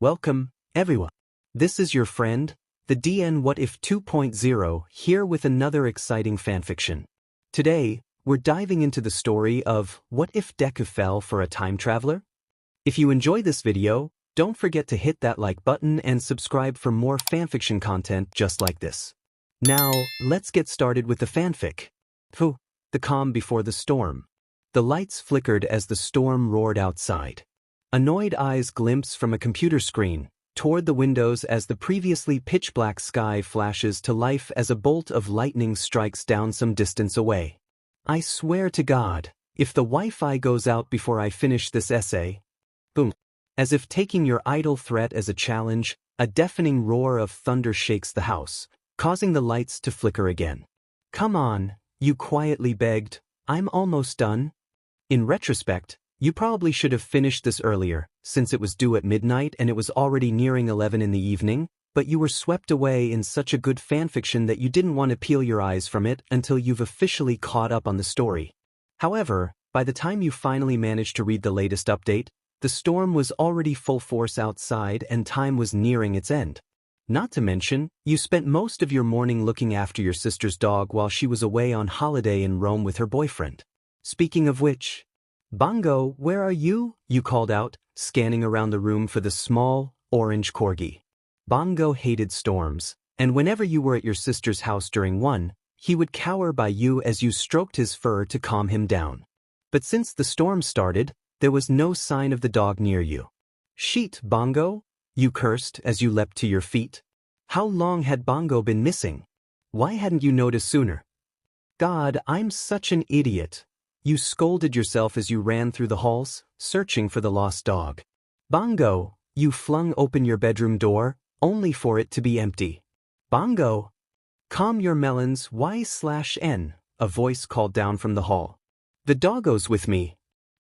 Welcome, everyone. This is your friend, the DN WhatIf 2.0, here with another exciting fanfiction. Today, we're diving into the story of What If Deku Fell for a Time Traveler? If you enjoy this video, don't forget to hit that like button and subscribe for more fanfiction content just like this. Now, let's get started with the fanfic. The calm before the storm. The lights flickered as the storm roared outside. Annoyed eyes glimpse from a computer screen toward the windows as the previously pitch-black sky flashes to life as a bolt of lightning strikes down some distance away. I swear to God, if the Wi-Fi goes out before I finish this essay... Boom. As if taking your idle threat as a challenge, a deafening roar of thunder shakes the house, causing the lights to flicker again. Come on, you quietly begged, I'm almost done. In retrospect, you probably should have finished this earlier, since it was due at midnight and it was already nearing 11 in the evening, but you were swept away in such a good fanfiction that you didn't want to peel your eyes from it until you've officially caught up on the story. However, by the time you finally managed to read the latest update, the storm was already full force outside and time was nearing its end. Not to mention, you spent most of your morning looking after your sister's dog while she was away on holiday in Rome with her boyfriend. Speaking of which... Bongo, where are you? You called out, scanning around the room for the small, orange corgi. Bongo hated storms, and whenever you were at your sister's house during one, he would cower by you as you stroked his fur to calm him down. But since the storm started, there was no sign of the dog near you. Sheet, Bongo, you cursed as you leapt to your feet. How long had Bongo been missing? Why hadn't you noticed sooner? God, I'm such an idiot. You scolded yourself as you ran through the halls, searching for the lost dog. Bongo, you flung open your bedroom door, only for it to be empty. Bongo! Calm your melons, Y/N, a voice called down from the hall. The doggo's with me.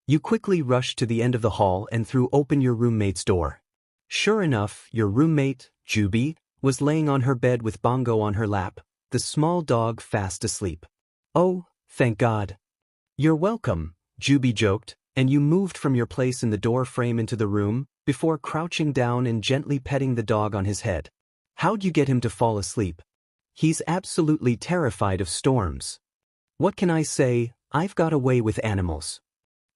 You quickly rushed to the end of the hall and threw open your roommate's door. Sure enough, your roommate, Juby, was laying on her bed with Bongo on her lap, the small dog fast asleep. Oh, thank God. You're welcome, Juby joked, and you moved from your place in the door frame into the room, before crouching down and gently petting the dog on his head. How'd you get him to fall asleep? He's absolutely terrified of storms. What can I say, I've got a way with animals.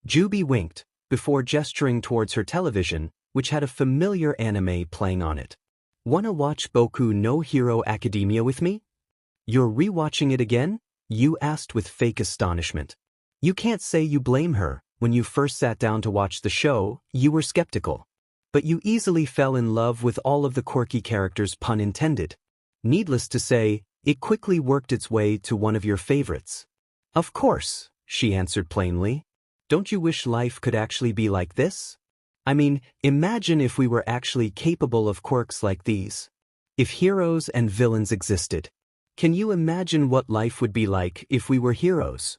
Juby winked, before gesturing towards her television, which had a familiar anime playing on it. Wanna watch Boku no Hero Academia with me? You're rewatching it again? You asked with fake astonishment. You can't say you blame her. When you first sat down to watch the show, you were skeptical. But you easily fell in love with all of the quirky characters, pun intended. Needless to say, it quickly worked its way to one of your favorites. Of course, she answered plainly. Don't you wish life could actually be like this? I mean, imagine if we were actually capable of quirks like these. If heroes and villains existed. Can you imagine what life would be like if we were heroes?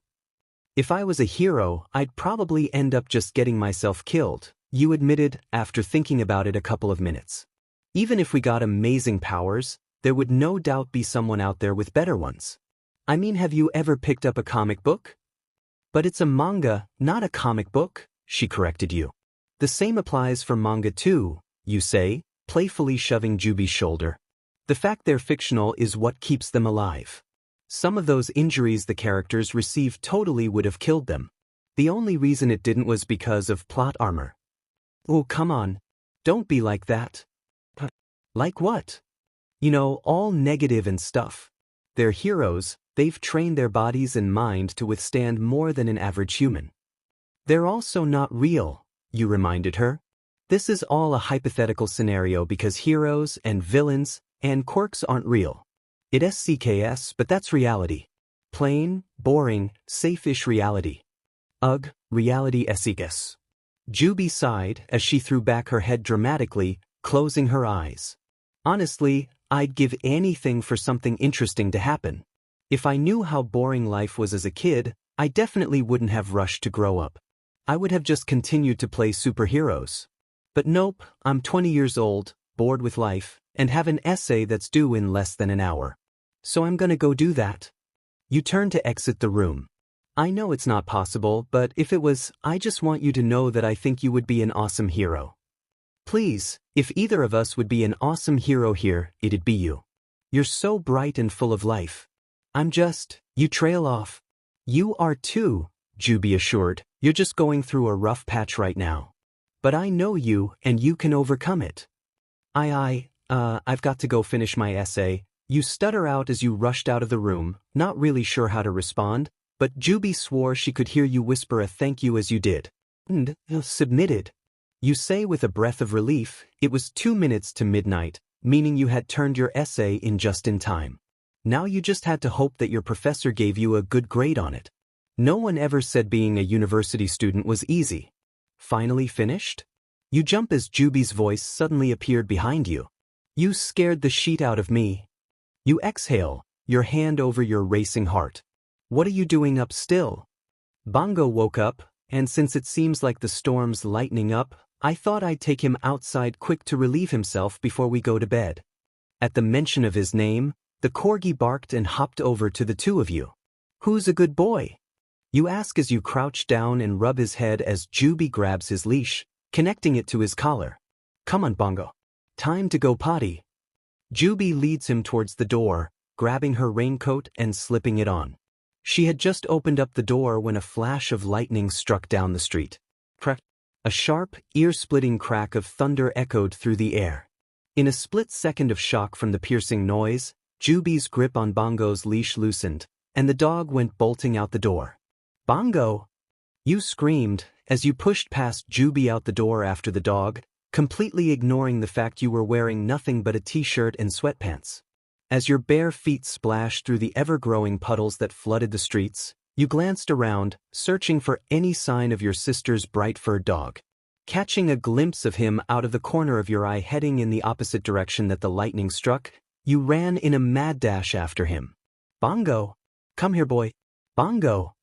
If I was a hero, I'd probably end up just getting myself killed, you admitted after thinking about it a couple of minutes. Even if we got amazing powers, there would no doubt be someone out there with better ones. I mean, have you ever picked up a comic book? But it's a manga, not a comic book, she corrected you. The same applies for manga too, you say, playfully shoving Juby's shoulder. The fact they're fictional is what keeps them alive. Some of those injuries the characters received totally would have killed them. The only reason it didn't was because of plot armor. Oh, come on. Don't be like that. Like what? You know, all negative and stuff. They're heroes, they've trained their bodies and mind to withstand more than an average human. They're also not real, you reminded her. This is all a hypothetical scenario because heroes and villains and quirks aren't real. It's CKS, but that's reality. Plain, boring, safe-ish reality. Ugh, reality SES. Juby sighed as she threw back her head dramatically, closing her eyes. Honestly, I'd give anything for something interesting to happen. If I knew how boring life was as a kid, I definitely wouldn't have rushed to grow up. I would have just continued to play superheroes. But nope, I'm 20 years old, bored with life, and have an essay that's due in less than an hour. So I'm gonna go do that. You turn to exit the room. I know it's not possible, but if it was, I just want you to know that I think you would be an awesome hero. Please, If either of us would be an awesome hero here, it'd be you. You're so bright and full of life. You trail off. You are too, Juby assured. You're just going through a rough patch right now. But I know you, and you can overcome it. I've got to go finish my essay, you stutter out as you rushed out of the room, not really sure how to respond, but Juby swore she could hear you whisper a thank you as you did. And, submitted. You say with a breath of relief, it was 2 minutes to midnight, meaning you had turned your essay in just in time. Now you just had to hope that your professor gave you a good grade on it. No one ever said being a university student was easy. Finally finished? You jump as Juby's voice suddenly appeared behind you. You scared the shit out of me. You exhale, your hand over your racing heart. What are you doing up still? Bongo woke up, and since it seems like the storm's lightening up, I thought I'd take him outside quick to relieve himself before we go to bed. At the mention of his name, the corgi barked and hopped over to the two of you. Who's a good boy? You ask as you crouch down and rub his head as Juby grabs his leash, connecting it to his collar. Come on, Bongo. Time to go potty. Juby leads him towards the door, grabbing her raincoat and slipping it on. She had just opened up the door when a flash of lightning struck down the street. Crack. A sharp, ear-splitting crack of thunder echoed through the air. In a split second of shock from the piercing noise, Juby's grip on Bongo's leash loosened, and the dog went bolting out the door. Bongo! You screamed, as you pushed past Juby out the door after the dog, completely ignoring the fact you were wearing nothing but a t-shirt and sweatpants. As your bare feet splashed through the ever-growing puddles that flooded the streets, you glanced around, searching for any sign of your sister's bright-furred dog. Catching a glimpse of him out of the corner of your eye heading in the opposite direction that the lightning struck, you ran in a mad dash after him. Bongo! Come here, boy. Bongo!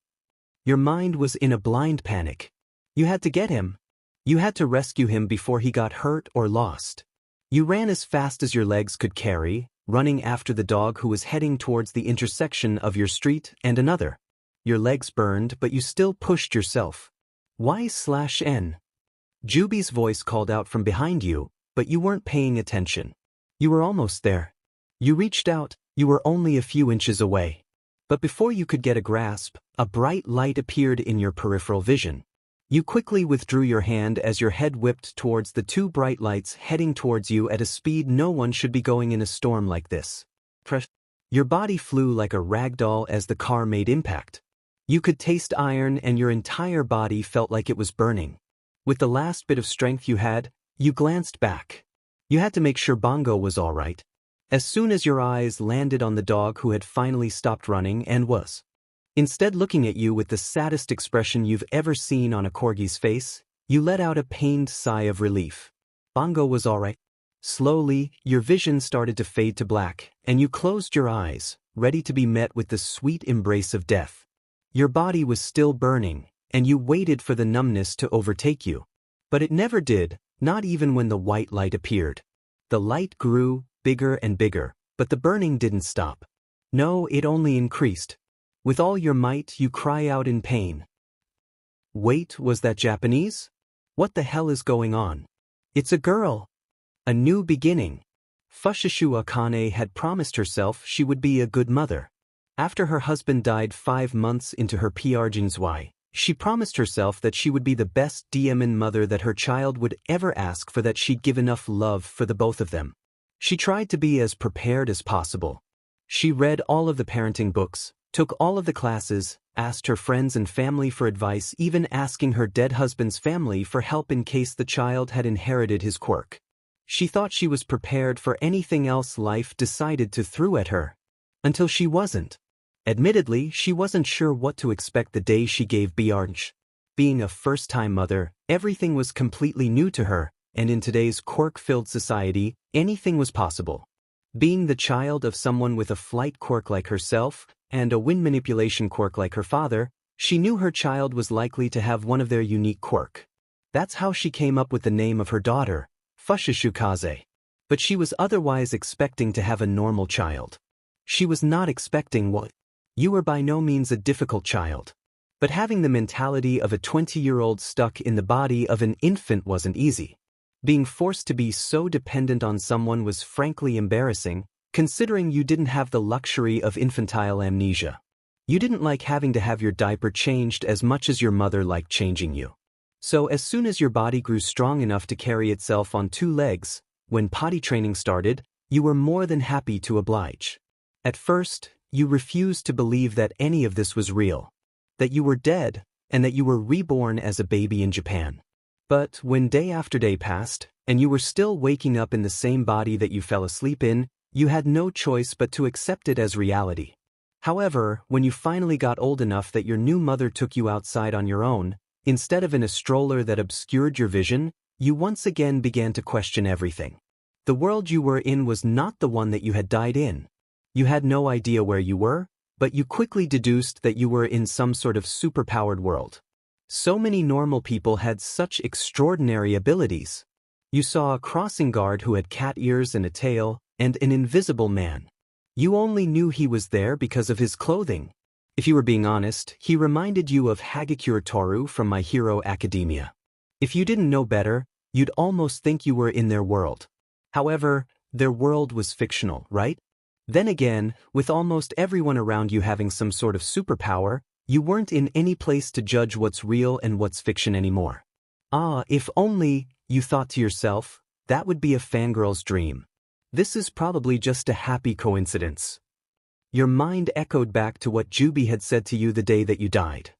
Your mind was in a blind panic. You had to get him. You had to rescue him before he got hurt or lost. You ran as fast as your legs could carry, running after the dog who was heading towards the intersection of your street and another. Your legs burned, but you still pushed yourself. Y/N. Juby's voice called out from behind you, but you weren't paying attention. You were almost there. You reached out, you were only a few inches away. But before you could get a grasp, a bright light appeared in your peripheral vision. You quickly withdrew your hand as your head whipped towards the two bright lights heading towards you at a speed no one should be going in a storm like this. Your body flew like a rag doll as the car made impact. You could taste iron and your entire body felt like it was burning. With the last bit of strength you had, you glanced back. You had to make sure Bongo was all right. As soon as your eyes landed on the dog who had finally stopped running and was instead looking at you with the saddest expression you've ever seen on a corgi's face, you let out a pained sigh of relief. Bongo was all right. Slowly, your vision started to fade to black, and you closed your eyes, ready to be met with the sweet embrace of death. Your body was still burning, and you waited for the numbness to overtake you. But it never did, not even when the white light appeared. The light grew, bigger and bigger, but the burning didn't stop. No, it only increased. With all your might, you cry out in pain. Wait, was that Japanese? What the hell is going on? It's a girl. A new beginning. Fushishua Akane had promised herself she would be a good mother. After her husband died 5 months into her PRGNSY, she promised herself that she would be the best DMN mother that her child would ever ask for, that she'd give enough love for the both of them. She tried to be as prepared as possible. She read all of the parenting books, took all of the classes, asked her friends and family for advice, even asking her dead husband's family for help in case the child had inherited his quirk. She thought she was prepared for anything else life decided to throw at her. Until she wasn't. Admittedly, she wasn't sure what to expect the day she gave birth. Being a first-time mother, everything was completely new to her, and in today's quirk-filled society, anything was possible. Being the child of someone with a flight quirk like herself, and a wind manipulation quirk like her father, she knew her child was likely to have one of their unique quirk. That's how she came up with the name of her daughter, Fushishikaze. But she was otherwise expecting to have a normal child. She was not expecting what? You were by no means a difficult child. But having the mentality of a 20-year-old stuck in the body of an infant wasn't easy. Being forced to be so dependent on someone was frankly embarrassing, considering you didn't have the luxury of infantile amnesia. You didn't like having to have your diaper changed as much as your mother liked changing you. So as soon as your body grew strong enough to carry itself on two legs, when potty training started, you were more than happy to oblige. At first, you refused to believe that any of this was real, that you were dead, and that you were reborn as a baby in Japan. But when day after day passed, and you were still waking up in the same body that you fell asleep in, you had no choice but to accept it as reality. However, when you finally got old enough that your new mother took you outside on your own, instead of in a stroller that obscured your vision, you once again began to question everything. The world you were in was not the one that you had died in. You had no idea where you were, but you quickly deduced that you were in some sort of superpowered world. So many normal people had such extraordinary abilities. You saw a crossing guard who had cat ears and a tail, and an invisible man. You only knew he was there because of his clothing. If you were being honest, he reminded you of Hagakure Toru from My Hero Academia. If you didn't know better, you'd almost think you were in their world. However, their world was fictional, right? Then again, with almost everyone around you having some sort of superpower, you weren't in any place to judge what's real and what's fiction anymore. Ah, if only, you thought to yourself, that would be a fangirl's dream. This is probably just a happy coincidence. Your mind echoed back to what Jubi had said to you the day that you died.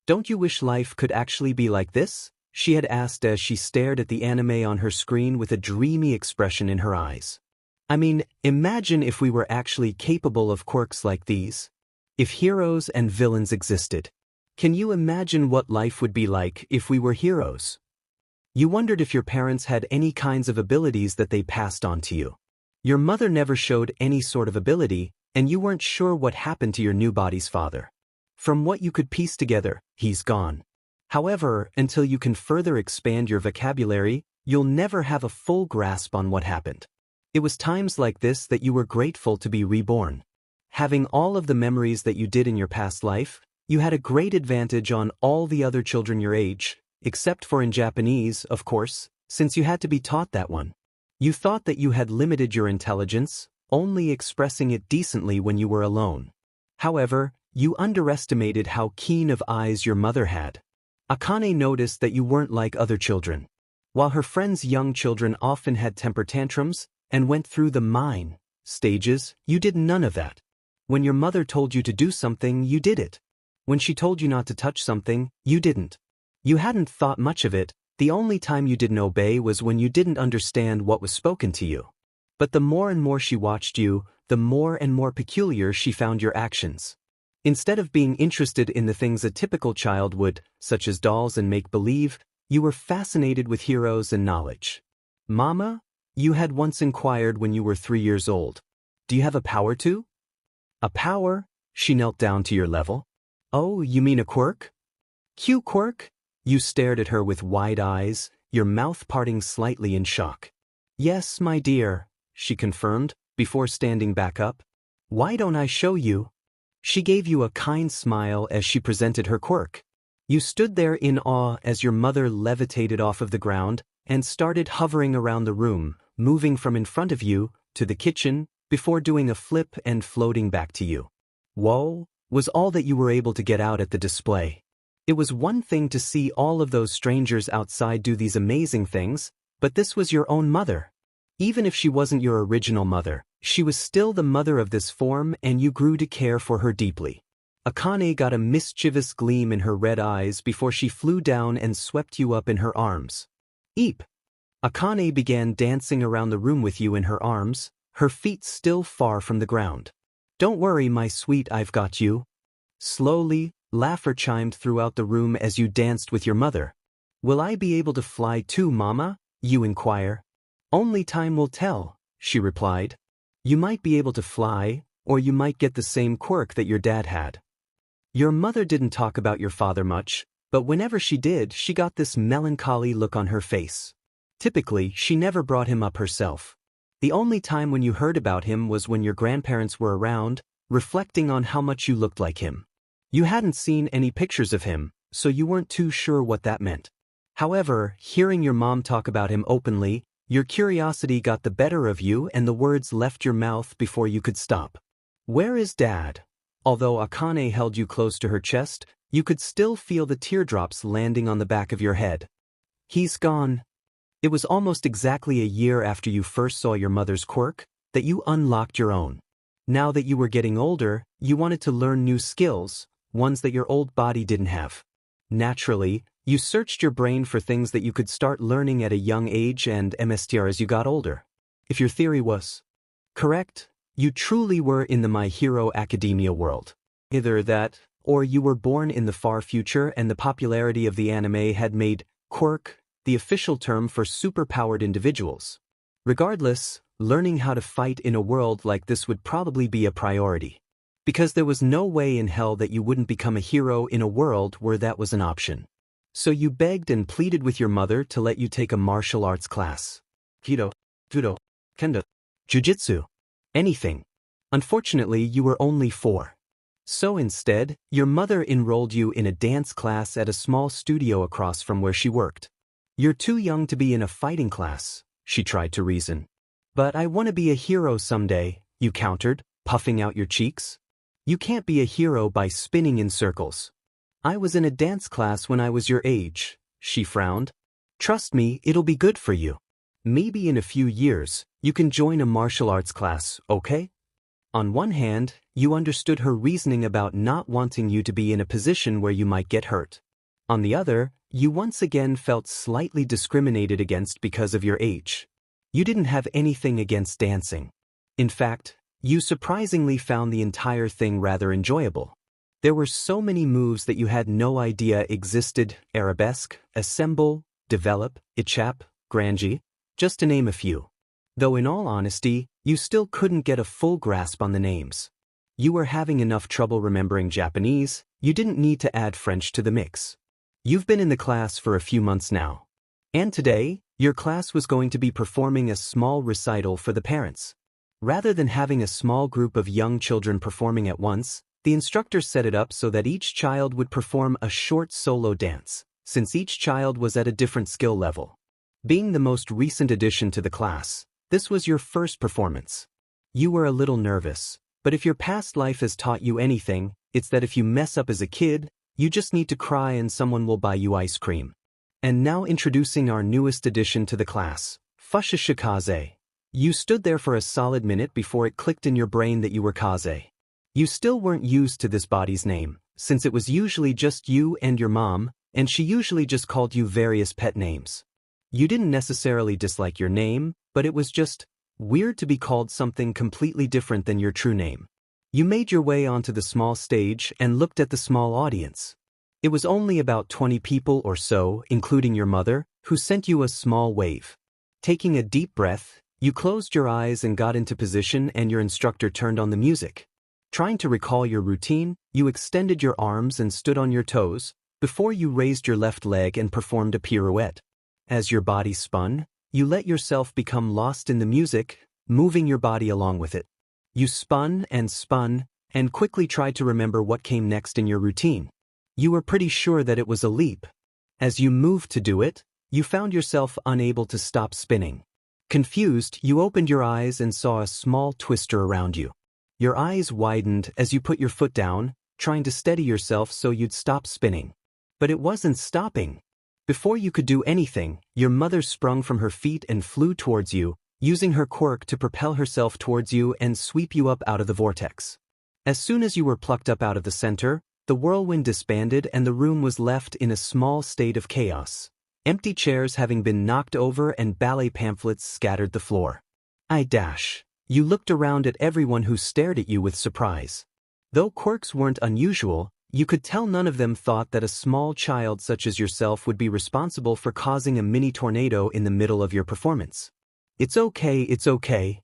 Don't you wish life could actually be like this? She had asked as she stared at the anime on her screen with a dreamy expression in her eyes. I mean, imagine if we were actually capable of quirks like these. If heroes and villains existed. Can you imagine what life would be like if we were heroes? You wondered if your parents had any kinds of abilities that they passed on to you. Your mother never showed any sort of ability, and you weren't sure what happened to your new body's father. From what you could piece together, he's gone. However, until you can further expand your vocabulary, you'll never have a full grasp on what happened. It was times like this that you were grateful to be reborn. Having all of the memories that you did in your past life, you had a great advantage on all the other children your age, except for in Japanese, of course, since you had to be taught that one. You thought that you had limited your intelligence, only expressing it decently when you were alone. However, you underestimated how keen of eyes your mother had. Akane noticed that you weren't like other children. While her friends' young children often had temper tantrums and went through the mine stages, you did none of that. When your mother told you to do something, you did it. When she told you not to touch something, you didn't. You hadn't thought much of it. The only time you didn't obey was when you didn't understand what was spoken to you. But the more and more she watched you, the more and more peculiar she found your actions. Instead of being interested in the things a typical child would, such as dolls and make-believe, you were fascinated with heroes and knowledge. Mama, you had once inquired when you were 3 years old. Do you have a power too? A power? She knelt down to your level. Oh, you mean a quirk? Q quirk? You stared at her with wide eyes, your mouth parting slightly in shock. Yes, my dear, she confirmed, before standing back up. Why don't I show you? She gave you a kind smile as she presented her quirk. You stood there in awe as your mother levitated off of the ground and started hovering around the room, moving from in front of you to the kitchen before doing a flip and floating back to you. Whoa, was all that you were able to get out at the display. It was one thing to see all of those strangers outside do these amazing things, but this was your own mother. Even if she wasn't your original mother, she was still the mother of this form and you grew to care for her deeply. Akane got a mischievous gleam in her red eyes before she flew down and swept you up in her arms. Eep! Akane began dancing around the room with you in her arms, her feet still far from the ground. Don't worry, my sweet, I've got you. Slowly, laughter chimed throughout the room as you danced with your mother. Will I be able to fly too, Mama? You inquire. Only time will tell, she replied. You might be able to fly, or you might get the same quirk that your dad had. Your mother didn't talk about your father much, but whenever she did, she got this melancholy look on her face. Typically, she never brought him up herself. The only time when you heard about him was when your grandparents were around, reflecting on how much you looked like him. You hadn't seen any pictures of him, so you weren't too sure what that meant. However, hearing your mom talk about him openly, your curiosity got the better of you and the words left your mouth before you could stop. Where is Dad? Although Akane held you close to her chest, you could still feel the teardrops landing on the back of your head. He's gone. It was almost exactly a year after you first saw your mother's quirk that you unlocked your own. Now that you were getting older, you wanted to learn new skills, ones that your old body didn't have. Naturally, you searched your brain for things that you could start learning at a young age and MSTR as you got older. If your theory was correct, you truly were in the My Hero Academia world. Either that, or you were born in the far future and the popularity of the anime had made quirk the official term for superpowered individuals. Regardless, learning how to fight in a world like this would probably be a priority. Because there was no way in hell that you wouldn't become a hero in a world where that was an option. So you begged and pleaded with your mother to let you take a martial arts class. Judo, kendo, jujitsu, anything. Unfortunately, you were only 4. So instead, your mother enrolled you in a dance class at a small studio across from where she worked. You're too young to be in a fighting class, she tried to reason. But I want to be a hero someday, you countered, puffing out your cheeks. You can't be a hero by spinning in circles. I was in a dance class when I was your age, she frowned. Trust me, it'll be good for you. Maybe in a few years, you can join a martial arts class, okay? On one hand, you understood her reasoning about not wanting you to be in a position where you might get hurt. On the other, you once again felt slightly discriminated against because of your age. You didn't have anything against dancing. In fact, you surprisingly found the entire thing rather enjoyable. There were so many moves that you had no idea existed: arabesque, assemble, develop, ichap, granji, just to name a few. Though in all honesty, you still couldn't get a full grasp on the names. You were having enough trouble remembering Japanese, you didn't need to add French to the mix. You've been in the class for a few months now. And today, your class was going to be performing a small recital for the parents. Rather than having a small group of young children performing at once, the instructor set it up so that each child would perform a short solo dance, since each child was at a different skill level. Being the most recent addition to the class, this was your first performance. You were a little nervous, but if your past life has taught you anything, it's that if you mess up as a kid, you just need to cry and someone will buy you ice cream. And now introducing our newest addition to the class, Fushishikaze. You stood there for a solid minute before it clicked in your brain that you were Kaze. You still weren't used to this body's name, since it was usually just you and your mom, and she usually just called you various pet names. You didn't necessarily dislike your name, but it was just weird to be called something completely different than your true name. You made your way onto the small stage and looked at the small audience. It was only about 20 people or so, including your mother, who sent you a small wave. Taking a deep breath, you closed your eyes and got into position, and your instructor turned on the music. Trying to recall your routine, you extended your arms and stood on your toes, before you raised your left leg and performed a pirouette. As your body spun, you let yourself become lost in the music, moving your body along with it. You spun, and quickly tried to remember what came next in your routine. You were pretty sure that it was a leap. As you moved to do it, you found yourself unable to stop spinning. Confused, you opened your eyes and saw a small twister around you. Your eyes widened as you put your foot down, trying to steady yourself so you'd stop spinning. But it wasn't stopping. Before you could do anything, your mother sprung from her feet and flew towards you, using her quirk to propel herself towards you and sweep you up out of the vortex. As soon as you were plucked up out of the center, the whirlwind disbanded and the room was left in a small state of chaos. Empty chairs having been knocked over and ballet pamphlets scattered the floor. You looked around at everyone who stared at you with surprise. Though quirks weren't unusual, you could tell none of them thought that a small child such as yourself would be responsible for causing a mini tornado in the middle of your performance. It's okay,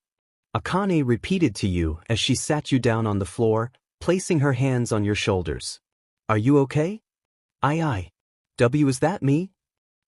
Akane repeated to you as she sat you down on the floor, placing her hands on your shoulders. Are you okay? Aye. Is that me?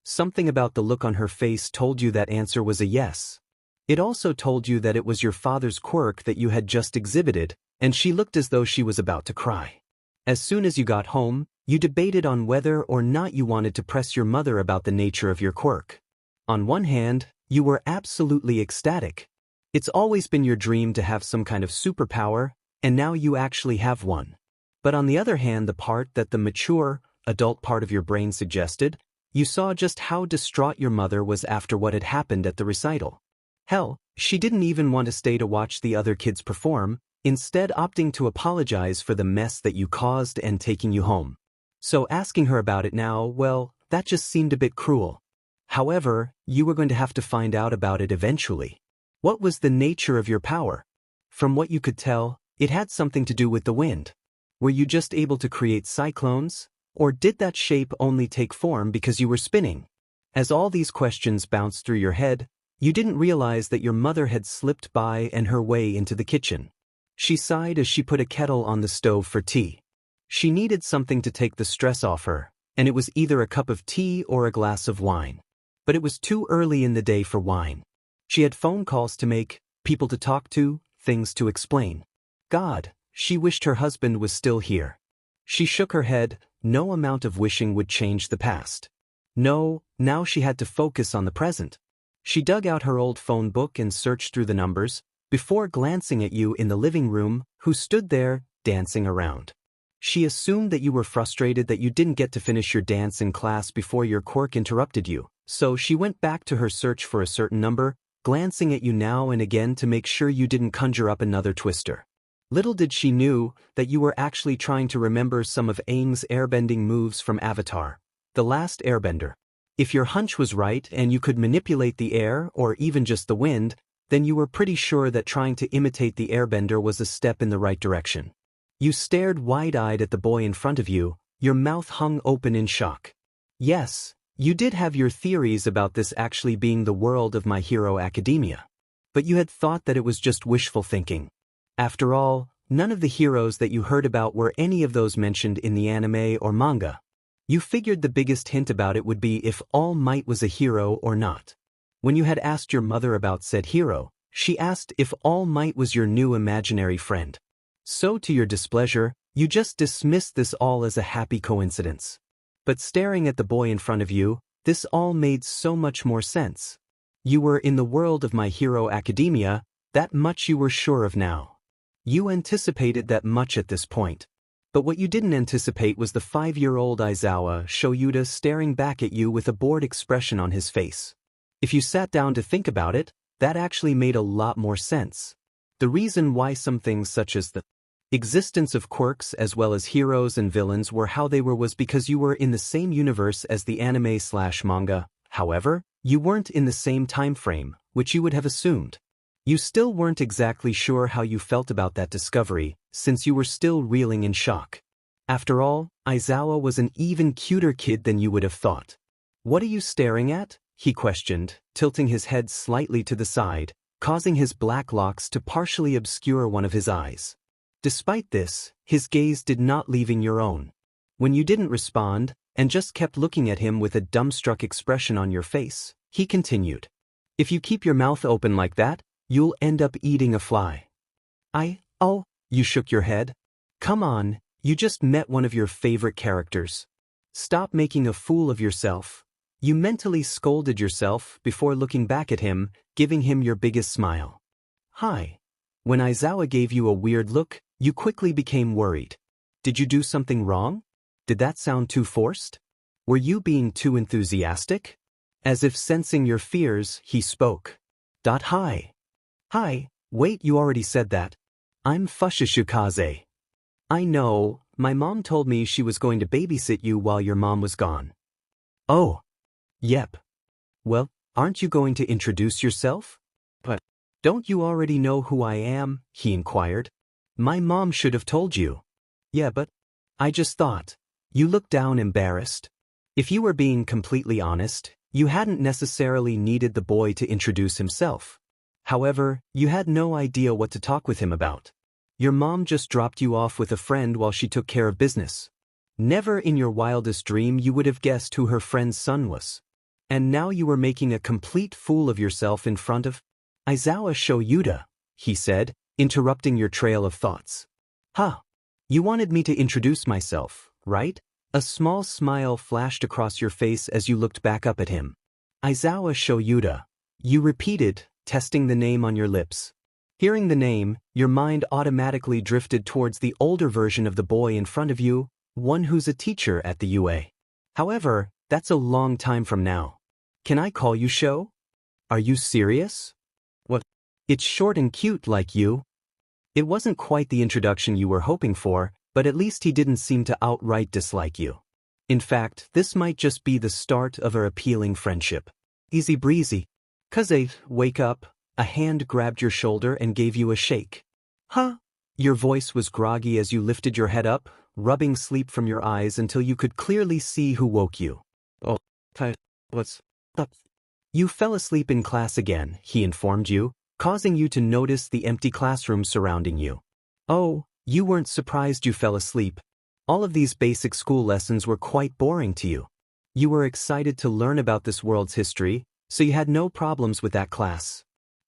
Something about the look on her face told you that answer was a yes. It also told you that it was your father's quirk that you had just exhibited, and she looked as though she was about to cry. As soon as you got home, you debated on whether or not you wanted to press your mother about the nature of your quirk. On one hand, you were absolutely ecstatic. It's always been your dream to have some kind of superpower, and now you actually have one. But on the other hand, the part that the mature, adult part of your brain suggested, you saw just how distraught your mother was after what had happened at the recital. Hell, she didn't even want to stay to watch the other kids perform, instead opting to apologize for the mess that you caused and taking you home. So asking her about it now, well, that just seemed a bit cruel. However, you were going to have to find out about it eventually. What was the nature of your power? From what you could tell, it had something to do with the wind. Were you just able to create cyclones? Or did that shape only take form because you were spinning? As all these questions bounced through your head, you didn't realize that your mother had slipped by and her way into the kitchen. She sighed as she put a kettle on the stove for tea. She needed something to take the stress off her, and it was either a cup of tea or a glass of wine. But it was too early in the day for wine. She had phone calls to make, people to talk to, things to explain. God, she wished her husband was still here. She shook her head. No amount of wishing would change the past. No, now she had to focus on the present. She dug out her old phone book and searched through the numbers, before glancing at you in the living room, who stood there, dancing around. She assumed that you were frustrated that you didn't get to finish your dance in class before your quirk interrupted you, so she went back to her search for a certain number, glancing at you now and again to make sure you didn't conjure up another twister. Little did she knew that you were actually trying to remember some of Aang's airbending moves from Avatar, The Last Airbender. If your hunch was right and you could manipulate the air or even just the wind, then you were pretty sure that trying to imitate the airbender was a step in the right direction. You stared wide-eyed at the boy in front of you, your mouth hung open in shock. Yes, you did have your theories about this actually being the world of My Hero Academia. But you had thought that it was just wishful thinking. After all, none of the heroes that you heard about were any of those mentioned in the anime or manga. You figured the biggest hint about it would be if All Might was a hero or not. When you had asked your mother about said hero, she asked if All Might was your new imaginary friend. So to your displeasure, you just dismissed this all as a happy coincidence. But staring at the boy in front of you, this all made so much more sense. You were in the world of My Hero Academia, that much you were sure of now. You anticipated that much at this point. But what you didn't anticipate was the 5-year-old Aizawa Shoyuta staring back at you with a bored expression on his face. If you sat down to think about it, that actually made a lot more sense. The reason why some things such as the existence of quirks as well as heroes and villains were how they were was because you were in the same universe as the anime/manga. However, you weren't in the same time frame, which you would have assumed. You still weren't exactly sure how you felt about that discovery, since you were still reeling in shock. After all, Aizawa was an even cuter kid than you would have thought. What are you staring at? He questioned, tilting his head slightly to the side, causing his black locks to partially obscure one of his eyes. Despite this, his gaze did not leaving your own. When you didn't respond, and just kept looking at him with a dumbstruck expression on your face, he continued. If you keep your mouth open like that, you'll end up eating a fly. Oh, you shook your head. Come on, you just met one of your favorite characters. Stop making a fool of yourself. You mentally scolded yourself before looking back at him, giving him your biggest smile. Hi. When Aizawa gave you a weird look, you quickly became worried. Did you do something wrong? Did that sound too forced? Were you being too enthusiastic? As if sensing your fears, he spoke. Hi. Hi, wait, you already said that. I'm Fushishikaze. I know, my mom told me she was going to babysit you while your mom was gone. Oh. Yep. Well, aren't you going to introduce yourself? But don't you already know who I am? He inquired. My mom should have told you. Yeah, but I just thought. You looked down embarrassed. If you were being completely honest, you hadn't necessarily needed the boy to introduce himself. However, you had no idea what to talk with him about. Your mom just dropped you off with a friend while she took care of business. Never in your wildest dream you would have guessed who her friend's son was. And now you were making a complete fool of yourself in front of Aizawa Shoyuta, he said, interrupting your trail of thoughts. Huh. You wanted me to introduce myself, right? A small smile flashed across your face as you looked back up at him. Aizawa Shoyuda. You repeated, testing the name on your lips. Hearing the name, your mind automatically drifted towards the older version of the boy in front of you, one who's a teacher at the UA. However, that's a long time from now. Can I call you Sho? Are you serious? What? It's short and cute like you. It wasn't quite the introduction you were hoping for, but at least he didn't seem to outright dislike you. In fact, this might just be the start of our appealing friendship. Easy breezy. Kaze, wake up. A hand grabbed your shoulder and gave you a shake. Huh? Your voice was groggy as you lifted your head up, rubbing sleep from your eyes until you could clearly see who woke you. Oh, what's up? You fell asleep in class again, he informed you, causing you to notice the empty classroom surrounding you. Oh, you weren't surprised you fell asleep. All of these basic school lessons were quite boring to you. You were excited to learn about this world's history, so you had no problems with that class.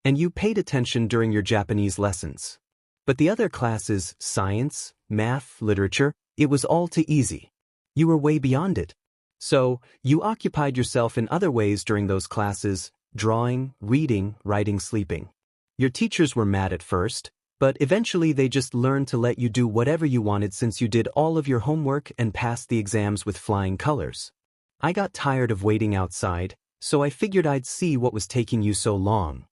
And you paid attention during your Japanese lessons. But the other classes, science, math, literature, it was all too easy. You were way beyond it. So, you occupied yourself in other ways during those classes, drawing, reading, writing, sleeping. Your teachers were mad at first, but eventually they just learned to let you do whatever you wanted since you did all of your homework and passed the exams with flying colors. I got tired of waiting outside, so I figured I'd see what was taking you so long.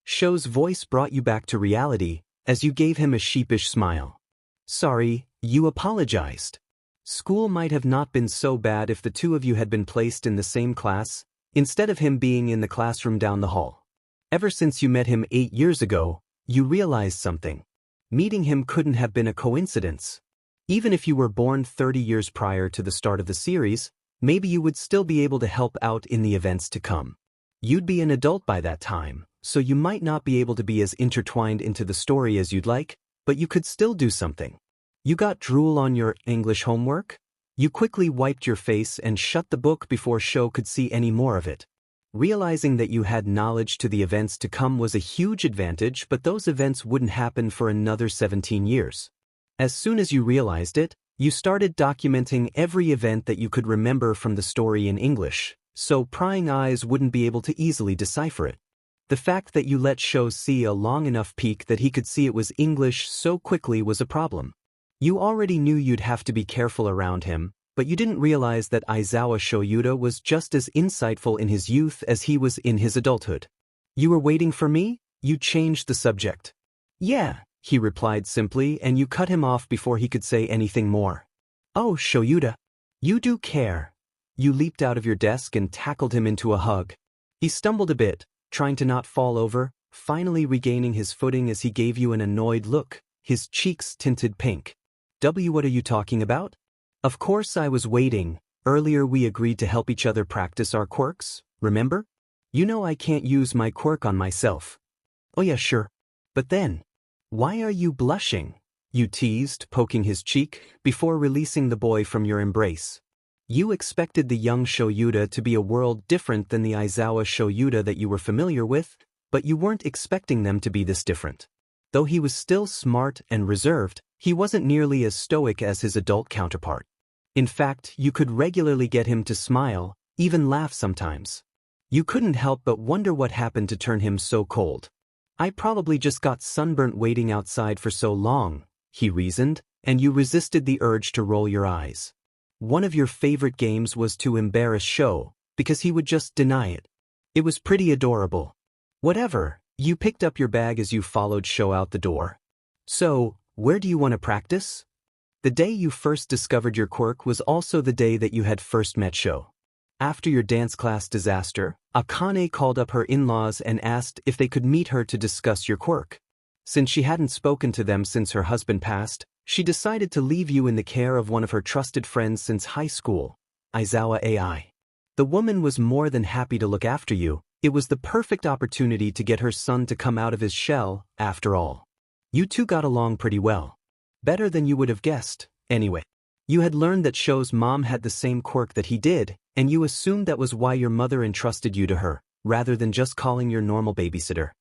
Sho's voice brought you back to reality, as you gave him a sheepish smile. Sorry, you apologized. School might have not been so bad if the two of you had been placed in the same class, instead of him being in the classroom down the hall. Ever since you met him 8 years ago, you realized something. Meeting him couldn't have been a coincidence. Even if you were born 30 years prior to the start of the series, maybe you would still be able to help out in the events to come. You'd be an adult by that time, so you might not be able to be as intertwined into the story as you'd like, but you could still do something. You got drool on your English homework? You quickly wiped your face and shut the book before Sho could see any more of it. Realizing that you had knowledge to the events to come was a huge advantage, but those events wouldn't happen for another 17 years. As soon as you realized it, you started documenting every event that you could remember from the story in English, so prying eyes wouldn't be able to easily decipher it. The fact that you let Sho see a long enough peek that he could see it was English so quickly was a problem. You already knew you'd have to be careful around him, but you didn't realize that Aizawa Shoyuda was just as insightful in his youth as he was in his adulthood. You were waiting for me? You changed the subject. Yeah, he replied simply, and you cut him off before he could say anything more. Oh, Shoyuda. You do care. You leaped out of your desk and tackled him into a hug. He stumbled a bit, trying to not fall over, finally regaining his footing as he gave you an annoyed look, his cheeks tinted pink. What are you talking about? Of course I was waiting. Earlier we agreed to help each other practice our quirks, remember? You know I can't use my quirk on myself. Oh yeah, sure. But then, why are you blushing? You teased, poking his cheek, before releasing the boy from your embrace. You expected the young Shoyuda to be a world different than the Aizawa Shoyuda that you were familiar with, but you weren't expecting them to be this different. Though he was still smart and reserved, he wasn't nearly as stoic as his adult counterpart. In fact, you could regularly get him to smile, even laugh sometimes. You couldn't help but wonder what happened to turn him so cold. I probably just got sunburnt waiting outside for so long, he reasoned, and you resisted the urge to roll your eyes. One of your favorite games was to embarrass Sho, because he would just deny it. It was pretty adorable. Whatever, you picked up your bag as you followed Sho out the door. So, where do you want to practice? The day you first discovered your quirk was also the day that you had first met Sho. After your dance class disaster, Akane called up her in-laws and asked if they could meet her to discuss your quirk. Since she hadn't spoken to them since her husband passed, she decided to leave you in the care of one of her trusted friends since high school, Aizawa AI. The woman was more than happy to look after you. It was the perfect opportunity to get her son to come out of his shell, after all. You two got along pretty well. Better than you would have guessed, anyway. You had learned that Sho's mom had the same quirk that he did, and you assumed that was why your mother entrusted you to her, rather than just calling your normal babysitter.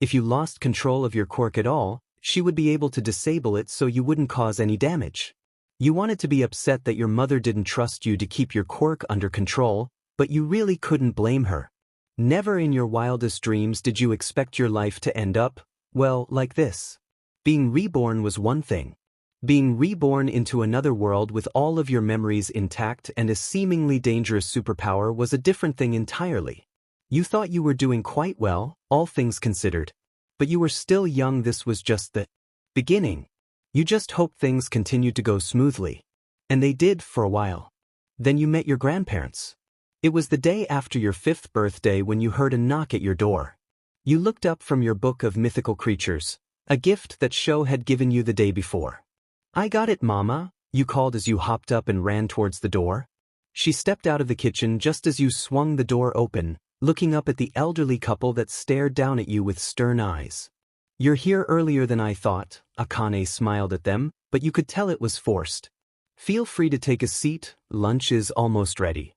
If you lost control of your quirk at all, She would be able to disable it so you wouldn't cause any damage. You wanted to be upset that your mother didn't trust you to keep your quirk under control, but you really couldn't blame her. Never in your wildest dreams did you expect your life to end up, well, like this. Being reborn was one thing. Being reborn into another world with all of your memories intact and a seemingly dangerous superpower was a different thing entirely. You thought you were doing quite well, all things considered. But you were still young. This was just the beginning. You just hoped things continued to go smoothly. And they did for a while. Then you met your grandparents. It was the day after your 5th birthday when you heard a knock at your door. You looked up from your book of mythical creatures, a gift that Sho had given you the day before. "I got it, Mama," you called as you hopped up and ran towards the door. She stepped out of the kitchen just as you swung the door open, looking up at the elderly couple that stared down at you with stern eyes. "You're here earlier than I thought," Akane smiled at them, but you could tell it was forced. "Feel free to take a seat, lunch is almost ready."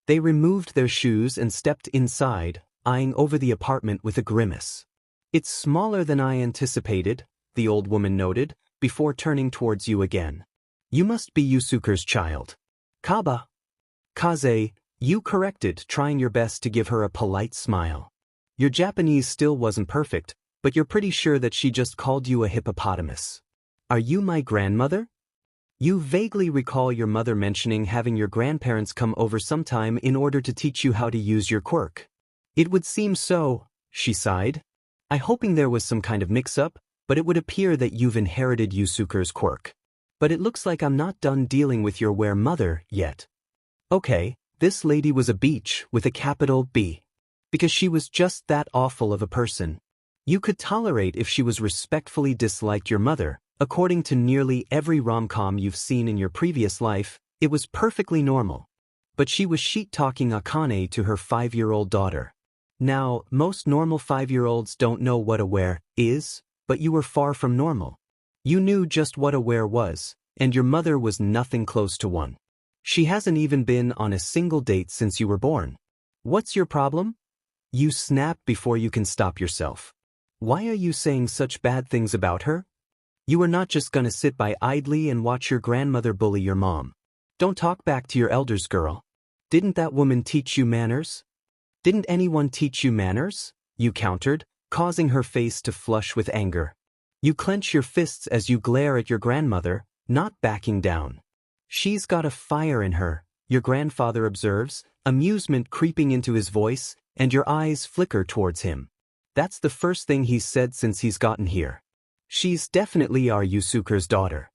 They removed their shoes and stepped inside, eyeing over the apartment with a grimace. "It's smaller than I anticipated," the old woman noted, before turning towards you again. "You must be Yusuke's child." "Kaba." "Kaze," you corrected, trying your best to give her a polite smile. Your Japanese still wasn't perfect, but you're pretty sure that she just called you a hippopotamus. "Are you my grandmother?" You vaguely recall your mother mentioning having your grandparents come over sometime in order to teach you how to use your quirk. "It would seem so," she sighed. "I'm hoping there was some kind of mix-up, but it would appear that you've inherited Yusuke's quirk. But it looks like I'm not done dealing with your mother yet." Okay, this lady was a beach with a capital B. Because she was just that awful of a person. You could tolerate if she was respectfully disliked your mother. According to nearly every rom-com you've seen in your previous life, it was perfectly normal. But she was sheet-talking Akane to her 5-year-old daughter. Now, most normal 5-year-olds don't know what a were is, but you were far from normal. You knew just what a were was, and your mother was nothing close to one. She hasn't even been on a single date since you were born. What's your problem? You snap before you can stop yourself. Why are you saying such bad things about her? You are not just gonna sit by idly and watch your grandmother bully your mom. Don't talk back to your elders, girl. Didn't that woman teach you manners? Didn't anyone teach you manners? You countered, causing her face to flush with anger. You clench your fists as you glare at your grandmother, not backing down. She's got a fire in her, your grandfather observes, amusement creeping into his voice, and your eyes flicker towards him. That's the first thing he's said since he's gotten here. She's definitely our Yusuke's daughter.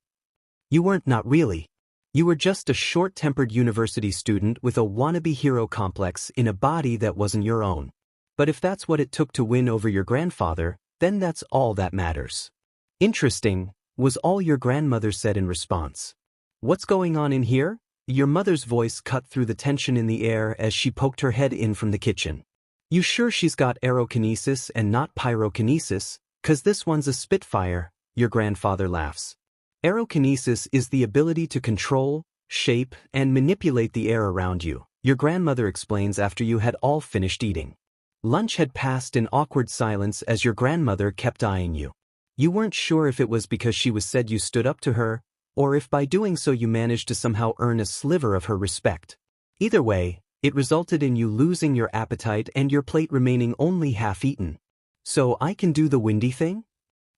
You weren't, not really. You were just a short-tempered university student with a wannabe hero complex in a body that wasn't your own. But if that's what it took to win over your grandfather, then that's all that matters. Interesting, was all your grandmother said in response. What's going on in here? Your mother's voice cut through the tension in the air as she poked her head in from the kitchen. You sure she's got aerokinesis and not pyrokinesis? 'Cause this one's a Spitfire, your grandfather laughs. Aerokinesis is the ability to control, shape, and manipulate the air around you, your grandmother explains after you had all finished eating. Lunch had passed in awkward silence as your grandmother kept eyeing you. You weren't sure if it was because she was said you stood up to her, or if by doing so you managed to somehow earn a sliver of her respect. Either way, it resulted in you losing your appetite and your plate remaining only half-eaten. So I can do the windy thing?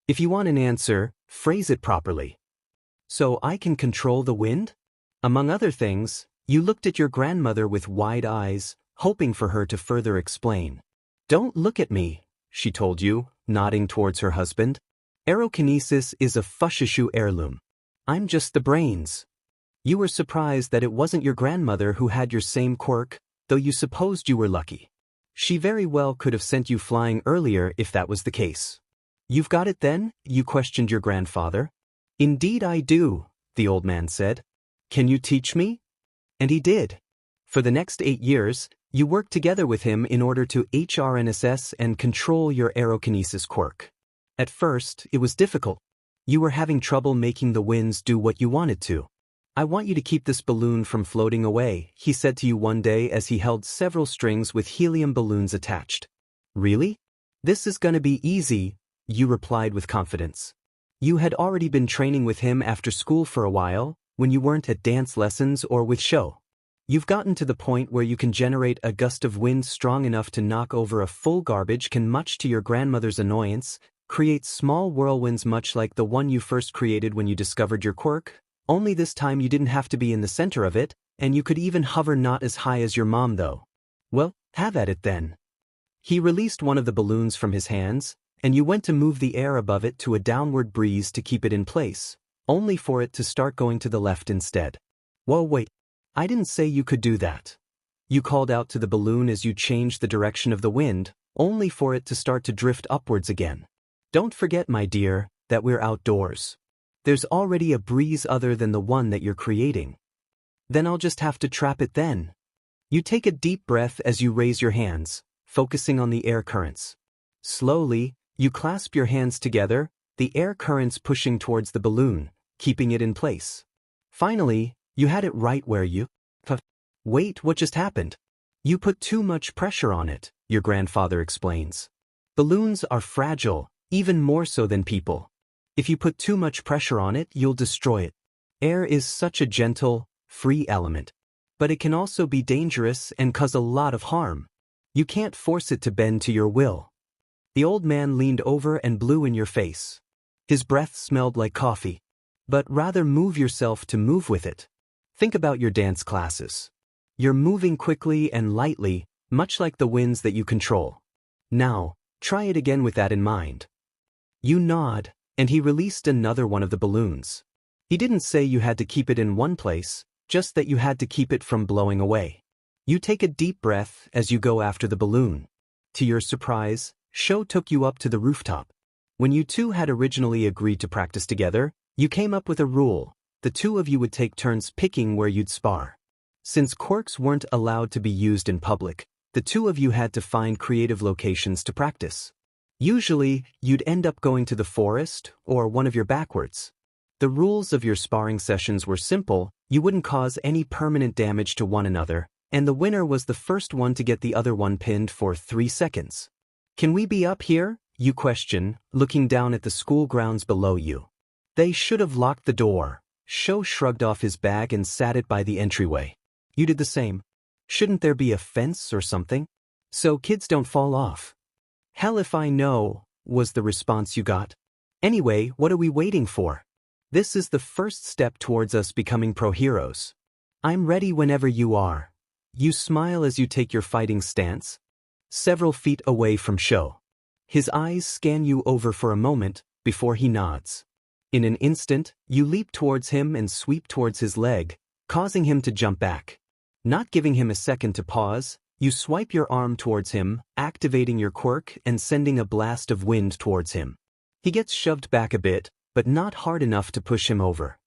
If you want an answer, phrase it properly. So I can control the wind? Among other things, you looked at your grandmother with wide eyes, hoping for her to further explain. Don't look at me, she told you, nodding towards her husband. Aerokinesis is a Fushushu heirloom. I'm just the brains. You were surprised that it wasn't your grandmother who had your same quirk, though you supposed you were lucky. She very well could have sent you flying earlier if that was the case. You've got it then? You questioned your grandfather. Indeed I do, the old man said. Can you teach me? And he did. For the next 8 years, you worked together with him in order to HRNSS and control your aerokinesis quirk. At first, it was difficult. You were having trouble making the winds do what you wanted to. I want you to keep this balloon from floating away, he said to you one day as he held several strings with helium balloons attached. Really? This is gonna be easy, you replied with confidence. You had already been training with him after school for a while, when you weren't at dance lessons or with show. You've gotten to the point where you can generate a gust of wind strong enough to knock over a full garbage can, much to your grandmother's annoyance, create small whirlwinds much like the one you first created when you discovered your quirk, only this time you didn't have to be in the center of it, and you could even hover not as high as your mom though. Well, have at it then. He released one of the balloons from his hands, and you went to move the air above it to a downward breeze to keep it in place, only for it to start going to the left instead. Whoa, wait. I didn't say you could do that. You called out to the balloon as you changed the direction of the wind, only for it to start to drift upwards again. Don't forget, my dear, that we're outdoors. There's already a breeze other than the one that you're creating. Then I'll just have to trap it then. You take a deep breath as you raise your hands, focusing on the air currents. Slowly, you clasp your hands together, the air currents pushing towards the balloon, keeping it in place. Finally, you had it right where you... Wait, what just happened? You put too much pressure on it, your grandfather explains. Balloons are fragile, even more so than people. If you put too much pressure on it, you'll destroy it. Air is such a gentle, free element. But it can also be dangerous and cause a lot of harm. You can't force it to bend to your will. The old man leaned over and blew in your face. His breath smelled like coffee. But rather move yourself to move with it. Think about your dance classes. You're moving quickly and lightly, much like the winds that you control. Now, try it again with that in mind. You nod, and he released another one of the balloons. He didn't say you had to keep it in one place, just that you had to keep it from blowing away. You take a deep breath as you go after the balloon. To your surprise, Sho took you up to the rooftop. When you two had originally agreed to practice together, you came up with a rule. The two of you would take turns picking where you'd spar. Since quirks weren't allowed to be used in public, the two of you had to find creative locations to practice. Usually, you'd end up going to the forest or one of your backwoods. The rules of your sparring sessions were simple: you wouldn't cause any permanent damage to one another, and the winner was the first one to get the other one pinned for 3 seconds. Can we be up here? You question, looking down at the school grounds below you. They should have locked the door. Sho shrugged off his bag and sat it by the entryway. You did the same. Shouldn't there be a fence or something? So kids don't fall off. Hell if I know, was the response you got. Anyway, what are we waiting for? This is the first step towards us becoming pro heroes. I'm ready whenever you are. You smile as you take your fighting stance. Several feet away from Sho. His eyes scan you over for a moment, before he nods. In an instant, you leap towards him and sweep towards his leg, causing him to jump back. Not giving him a second to pause, you swipe your arm towards him, activating your quirk and sending a blast of wind towards him. He gets shoved back a bit, but not hard enough to push him over.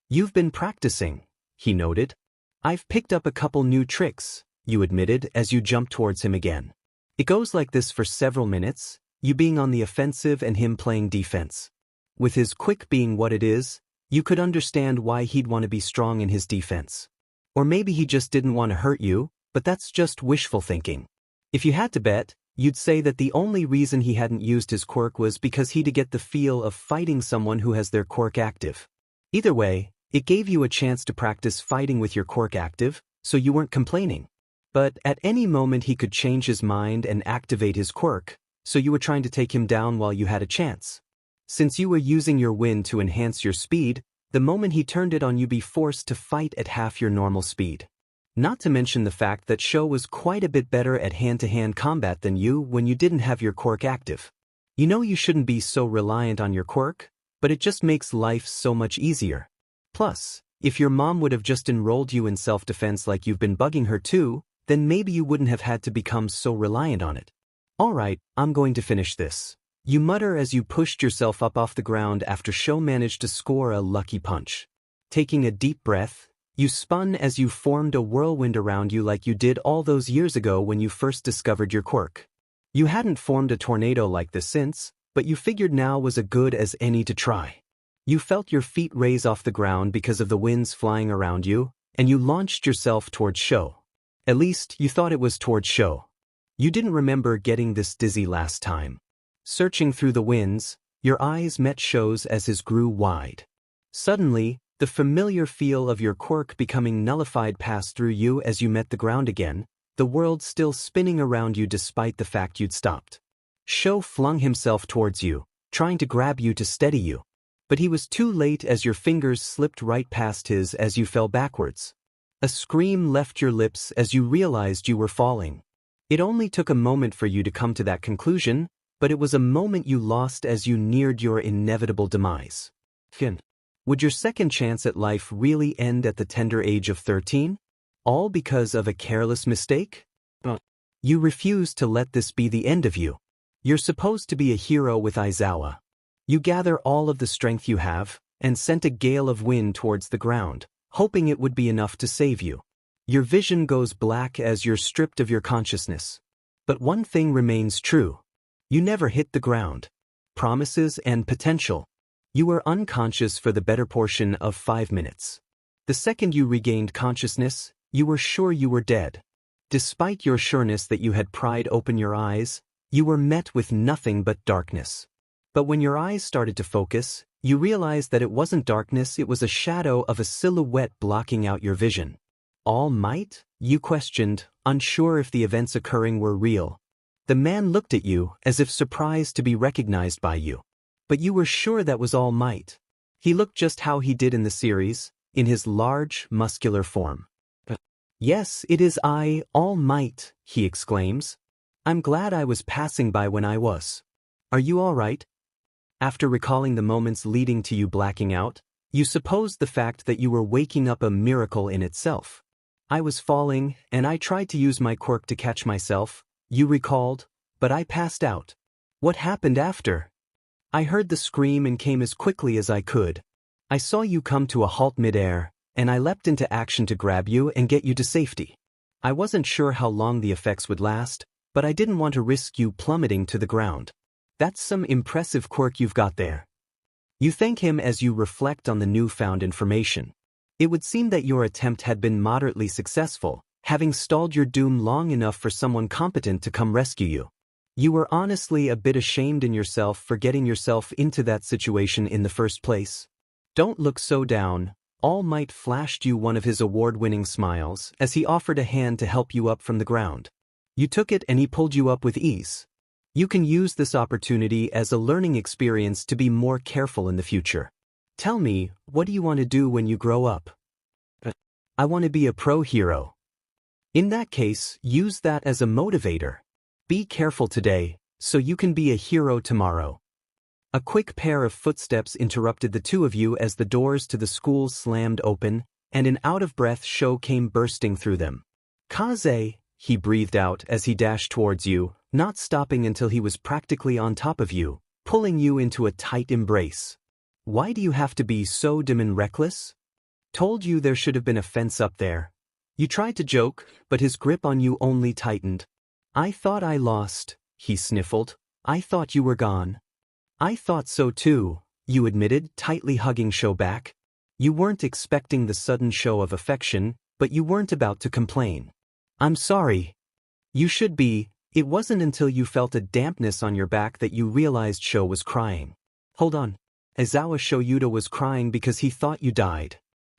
You've been practicing, he noted. I've picked up a couple new tricks, you admitted as you jump towards him again. It goes like this for several minutes, you being on the offensive and him playing defense. With his quick being what it is, you could understand why he'd want to be strong in his defense. Or maybe he just didn't want to hurt you, but that's just wishful thinking. If you had to bet, you'd say that the only reason he hadn't used his quirk was because he'd get the feel of fighting someone who has their quirk active. Either way, it gave you a chance to practice fighting with your quirk active, so you weren't complaining. But at any moment he could change his mind and activate his quirk, so you were trying to take him down while you had a chance. Since you were using your wind to enhance your speed, the moment he turned it on you'd be forced to fight at half your normal speed. Not to mention the fact that Sho was quite a bit better at hand-to-hand combat than you when you didn't have your quirk active. You know you shouldn't be so reliant on your quirk, but it just makes life so much easier. Plus, if your mom would have just enrolled you in self-defense like you've been bugging her too, then maybe you wouldn't have had to become so reliant on it. Alright, I'm going to finish this. You mutter as you pushed yourself up off the ground after Sho managed to score a lucky punch. Taking a deep breath, you spun as you formed a whirlwind around you like you did all those years ago when you first discovered your quirk. You hadn't formed a tornado like this since, but you figured now was as good as any to try. You felt your feet raise off the ground because of the winds flying around you, and you launched yourself towards Sho. At least, you thought it was towards Sho. You didn't remember getting this dizzy last time. Searching through the winds, your eyes met Sho's as his grew wide. Suddenly, the familiar feel of your quirk becoming nullified passed through you as you met the ground again, the world still spinning around you despite the fact you'd stopped. Sho flung himself towards you, trying to grab you to steady you. But he was too late as your fingers slipped right past his as you fell backwards. A scream left your lips as you realized you were falling. It only took a moment for you to come to that conclusion, but it was a moment you lost as you neared your inevitable demise. Would your second chance at life really end at the tender age of 13? All because of a careless mistake? You refuse to let this be the end of you. You're supposed to be a hero with Aizawa. You gather all of the strength you have, and sent a gale of wind towards the ground, hoping it would be enough to save you. Your vision goes black as you're stripped of your consciousness. But one thing remains true. You never hit the ground. Promises and potential. You were unconscious for the better portion of 5 minutes. The second you regained consciousness, you were sure you were dead. Despite your sureness that you had pried open your eyes, you were met with nothing but darkness. But when your eyes started to focus, you realized that it wasn't darkness, it was a shadow of a silhouette blocking out your vision. All Might? You questioned, unsure if the events occurring were real. The man looked at you, as if surprised to be recognized by you. But you were sure that was All Might. He looked just how he did in the series, in his large, muscular form. Yes, it is I, All Might, he exclaims. I'm glad I was passing by when I was. Are you all right? After recalling the moments leading to you blacking out, you supposed the fact that you were waking up a miracle in itself. I was falling, and I tried to use my quirk to catch myself, you recalled, but I passed out. What happened after? I heard the scream and came as quickly as I could. I saw you come to a halt midair, and I leapt into action to grab you and get you to safety. I wasn't sure how long the effects would last, but I didn't want to risk you plummeting to the ground. That's some impressive quirk you've got there. You thank him as you reflect on the newfound information. It would seem that your attempt had been moderately successful, having stalled your doom long enough for someone competent to come rescue you. You were honestly a bit ashamed in yourself for getting yourself into that situation in the first place. Don't look so down. All Might flashed you one of his award-winning smiles as he offered a hand to help you up from the ground. You took it and he pulled you up with ease. You can use this opportunity as a learning experience to be more careful in the future. Tell me, what do you want to do when you grow up? I want to be a pro hero. In that case, use that as a motivator. Be careful today, so you can be a hero tomorrow. A quick pair of footsteps interrupted the two of you as the doors to the school slammed open, and an out-of-breath Sho came bursting through them. Kaze, he breathed out as he dashed towards you, not stopping until he was practically on top of you, pulling you into a tight embrace. Why do you have to be so dim and reckless? Told you there should have been a fence up there. You tried to joke, but his grip on you only tightened. I thought I lost, he sniffled. I thought you were gone. I thought so too, you admitted, tightly hugging Sho back. You weren't expecting the sudden show of affection, but you weren't about to complain. I'm sorry. You should be. It wasn't until you felt a dampness on your back that you realized Sho was crying. Hold on. Aizawa Shoyuda was crying because he thought you died.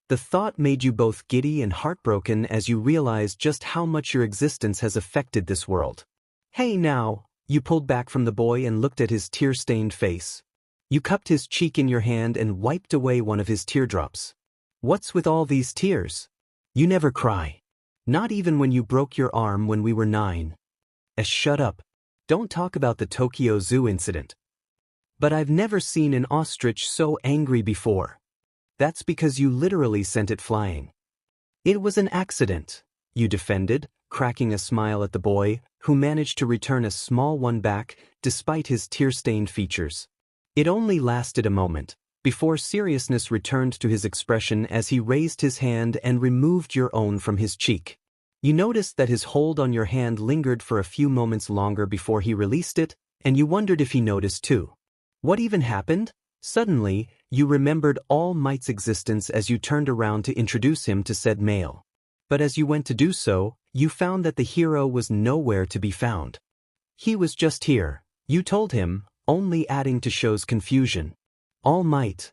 The thought made you both giddy and heartbroken as you realized just how much your existence has affected this world. Hey now, you pulled back from the boy and looked at his tear-stained face. You cupped his cheek in your hand and wiped away one of his teardrops. What's with all these tears? You never cry. Not even when you broke your arm when we were 9. Shut up. Don't talk about the Tokyo Zoo incident. But I've never seen an ostrich so angry before. That's because you literally sent it flying. It was an accident, you defended, cracking a smile at the boy, who managed to return a small one back, despite his tear-stained features. It only lasted a moment, before seriousness returned to his expression as he raised his hand and removed your own from his cheek. You noticed that his hold on your hand lingered for a few moments longer before he released it, and you wondered if he noticed too. What even happened? Suddenly, you remembered All Might's existence as you turned around to introduce him to said male. But as you went to do so, you found that the hero was nowhere to be found. He was just here, you told him, only adding to show's confusion. All Might.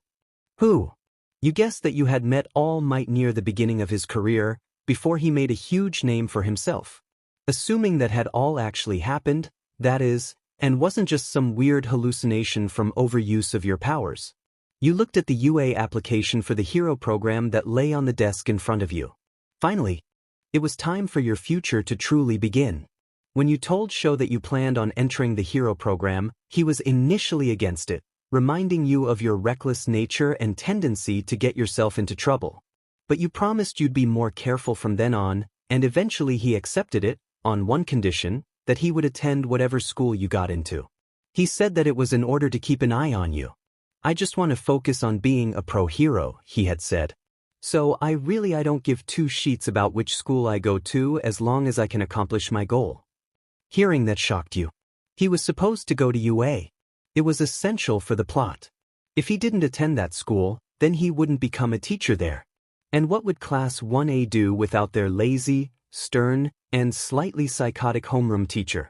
Who? You guessed that you had met All Might near the beginning of his career, before he made a huge name for himself. Assuming that had all actually happened, that is, and wasn't just some weird hallucination from overuse of your powers. You looked at the UA application for the hero program that lay on the desk in front of you. Finally, it was time for your future to truly begin. When you told Sho that you planned on entering the hero program, he was initially against it, reminding you of your reckless nature and tendency to get yourself into trouble. But you promised you'd be more careful from then on, and eventually he accepted it, on one condition, that he would attend whatever school you got into. He said that it was in order to keep an eye on you. I just want to focus on being a pro hero, he had said. So I don't give two sheets about which school I go to as long as I can accomplish my goal. Hearing that shocked you. He was supposed to go to UA. It was essential for the plot. If he didn't attend that school, then he wouldn't become a teacher there. And what would Class 1A do without their lazy, stern, and slightly psychotic homeroom teacher?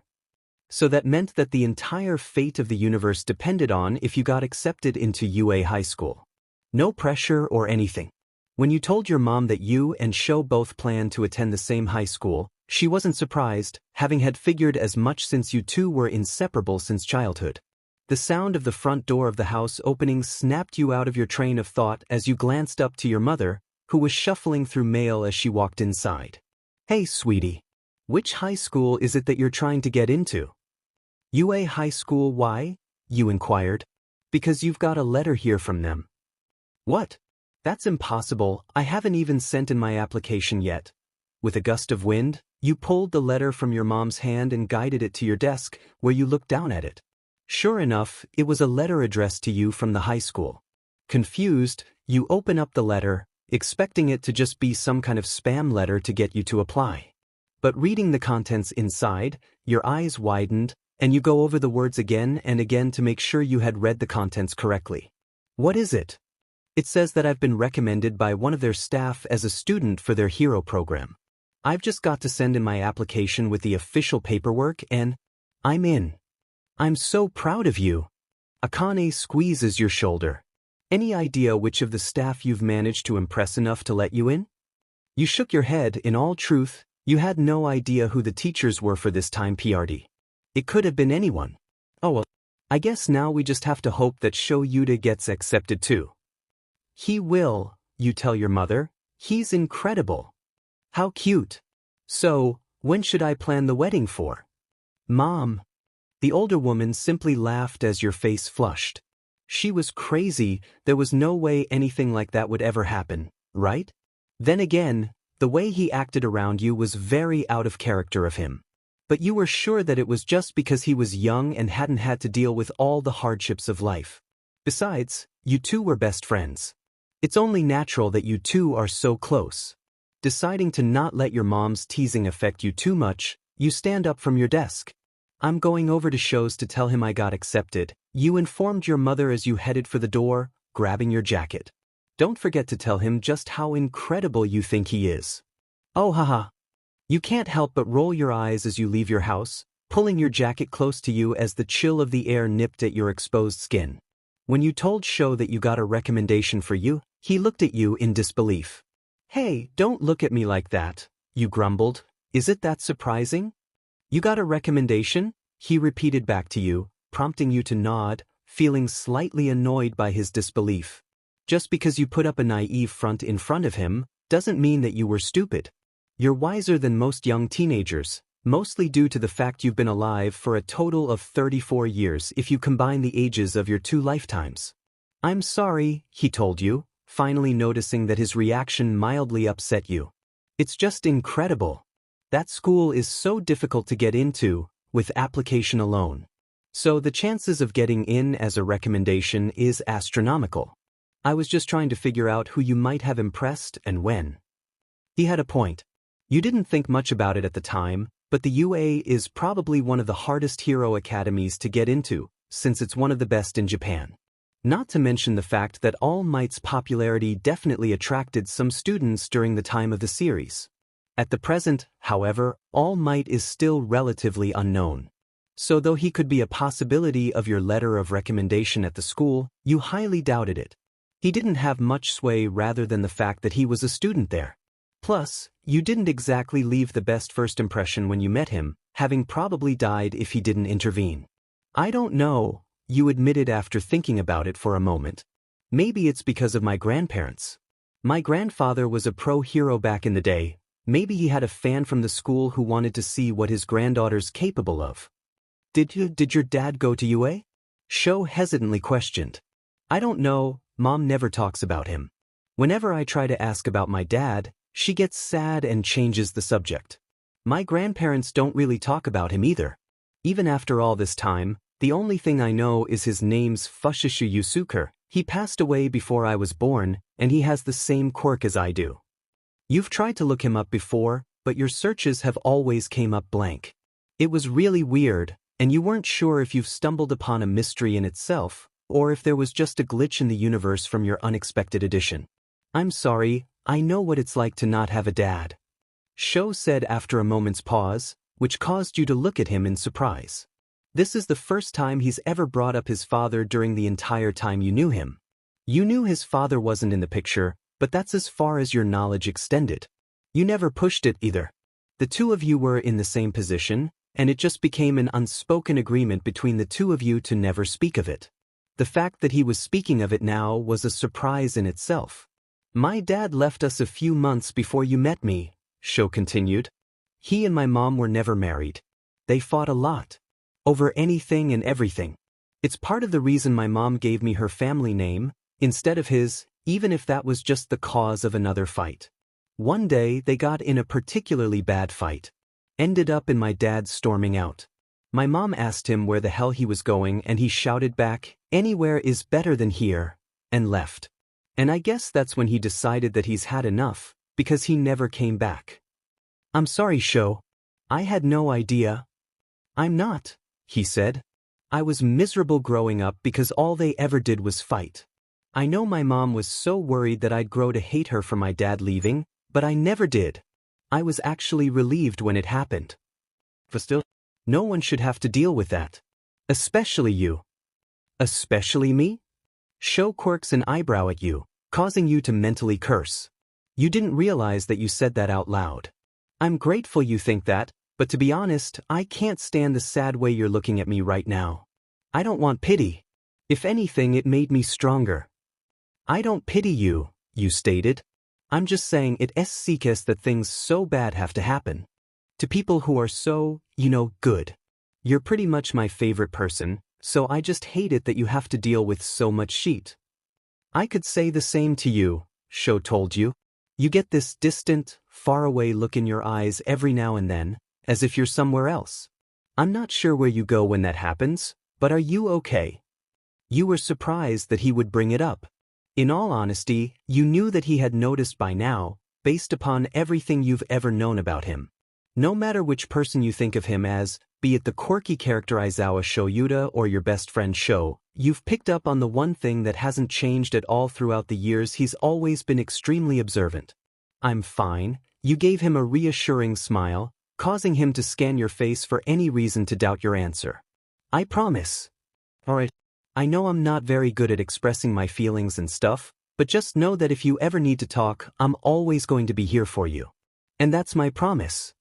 So that meant that the entire fate of the universe depended on if you got accepted into UA high school. No pressure or anything. When you told your mom that you and Sho both planned to attend the same high school, she wasn't surprised, having had figured as much since you two were inseparable since childhood. The sound of the front door of the house opening snapped you out of your train of thought as you glanced up to your mother, who was shuffling through mail as she walked inside. Hey, sweetie. Which high school is it that you're trying to get into? UA High School. Why? You inquired. Because you've got a letter here from them. What? That's impossible. I haven't even sent in my application yet. With a gust of wind, you pulled the letter from your mom's hand and guided it to your desk, where you looked down at it. Sure enough, it was a letter addressed to you from the high school. Confused, you open up the letter, expecting it to just be some kind of spam letter to get you to apply. But reading the contents inside, your eyes widened, and you go over the words again and again to make sure you had read the contents correctly. What is it? It says that I've been recommended by one of their staff as a student for their hero program. I've just got to send in my application with the official paperwork and I'm in. I'm so proud of you. Akane squeezes your shoulder. Any idea which of the staff you've managed to impress enough to let you in? You shook your head. In all truth, you had no idea who the teachers were for this time PRD. It could have been anyone. Oh well, I guess now we just have to hope that Sho Yuta gets accepted too. He will, you tell your mother. He's incredible. How cute. So, when should I plan the wedding for? Mom. The older woman simply laughed as your face flushed. She was crazy. There was no way anything like that would ever happen, right? Then again, the way he acted around you was very out of character of him. But you were sure that it was just because he was young and hadn't had to deal with all the hardships of life. Besides, you two were best friends. It's only natural that you two are so close. Deciding to not let your mom's teasing affect you too much, you stand up from your desk. I'm going over to Sho's to tell him I got accepted. You informed your mother as you headed for the door, grabbing your jacket. Don't forget to tell him just how incredible you think he is. Oh haha. You can't help but roll your eyes as you leave your house, pulling your jacket close to you as the chill of the air nipped at your exposed skin. When you told Sho that you got a recommendation for you, he looked at you in disbelief. Hey, don't look at me like that, you grumbled. Is it that surprising? You got a recommendation? He repeated back to you, prompting you to nod, feeling slightly annoyed by his disbelief. Just because you put up a naive front in front of him, doesn't mean that you were stupid. You're wiser than most young teenagers, mostly due to the fact you've been alive for a total of 34 years if you combine the ages of your 2 lifetimes. I'm sorry, he told you, finally noticing that his reaction mildly upset you. It's just incredible. That school is so difficult to get into, with application alone. So the chances of getting in as a recommendation is astronomical. I was just trying to figure out who you might have impressed and when. He had a point. You didn't think much about it at the time, but the UA is probably one of the hardest hero academies to get into, since it's one of the best in Japan. Not to mention the fact that All Might's popularity definitely attracted some students during the time of the series. At the present, however, All Might is still relatively unknown. So though he could be a possibility of your letter of recommendation at the school, you highly doubted it. He didn't have much sway rather than the fact that he was a student there. Plus, you didn't exactly leave the best first impression when you met him, having probably died if he didn't intervene. I don't know, you admitted after thinking about it for a moment. Maybe it's because of my grandparents. My grandfather was a pro-hero back in the day. Maybe he had a fan from the school who wanted to see what his granddaughter's capable of. Did your dad go to UA? Sho hesitantly questioned. I don't know, Mom never talks about him. Whenever I try to ask about my dad, she gets sad and changes the subject. My grandparents don't really talk about him either. Even after all this time, the only thing I know is his name's Fushishu Yusuke. He passed away before I was born, and he has the same quirk as I do. You've tried to look him up before, but your searches have always came up blank. It was really weird, and you weren't sure if you've stumbled upon a mystery in itself, or if there was just a glitch in the universe from your unexpected addition. I'm sorry, I know what it's like to not have a dad. Sho said after a moment's pause, which caused you to look at him in surprise. This is the first time he's ever brought up his father during the entire time you knew him. You knew his father wasn't in the picture, but that's as far as your knowledge extended. You never pushed it either. The two of you were in the same position, and it just became an unspoken agreement between the two of you to never speak of it. The fact that he was speaking of it now was a surprise in itself. My dad left us a few months before you met me, Sho continued. He and my mom were never married. They fought a lot. Over anything and everything. It's part of the reason my mom gave me her family name, instead of his, even if that was just the cause of another fight. One day they got in a particularly bad fight. Ended up in my dad storming out. My mom asked him where the hell he was going and he shouted back, "Anywhere is better than here," and left. And I guess that's when he decided that he's had enough, because he never came back. I'm sorry, Sho. I had no idea. I'm not, he said. I was miserable growing up because all they ever did was fight. I know my mom was so worried that I'd grow to hate her for my dad leaving, but I never did. I was actually relieved when it happened. But still, no one should have to deal with that. Especially you. Especially me? Sho quirks an eyebrow at you, causing you to mentally curse. You didn't realize that you said that out loud. I'm grateful you think that, but to be honest, I can't stand the sad way you're looking at me right now. I don't want pity. If anything, it made me stronger. I don't pity you, you stated. I'm just saying it seeks that things so bad have to happen. To people who are so, good. You're pretty much my favorite person, so I just hate it that you have to deal with so much shit. I could say the same to you, Sho told you. You get this distant, faraway look in your eyes every now and then, as if you're somewhere else. I'm not sure where you go when that happens, but are you okay? You were surprised that he would bring it up. In all honesty, you knew that he had noticed by now, based upon everything you've ever known about him. No matter which person you think of him as, be it the quirky character Aizawa Shoyuta or your best friend Sho, you've picked up on the one thing that hasn't changed at all throughout the years. He's always been extremely observant. I'm fine, you gave him a reassuring smile, causing him to scan your face for any reason to doubt your answer. I promise. Alright. I know I'm not very good at expressing my feelings and stuff, but just know that if you ever need to talk, I'm always going to be here for you. And that's my promise.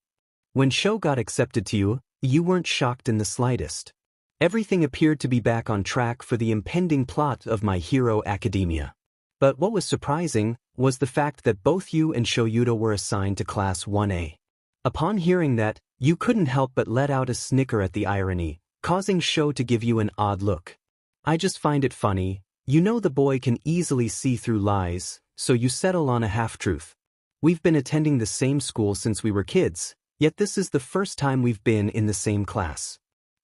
When Sho got accepted to you, you weren't shocked in the slightest. Everything appeared to be back on track for the impending plot of My Hero Academia. But what was surprising was the fact that both you and Shoyuta were assigned to Class 1A. Upon hearing that, you couldn't help but let out a snicker at the irony, causing Sho to give you an odd look. I just find it funny. You know the boy can easily see through lies, so you settle on a half-truth. We've been attending the same school since we were kids, yet this is the first time we've been in the same class.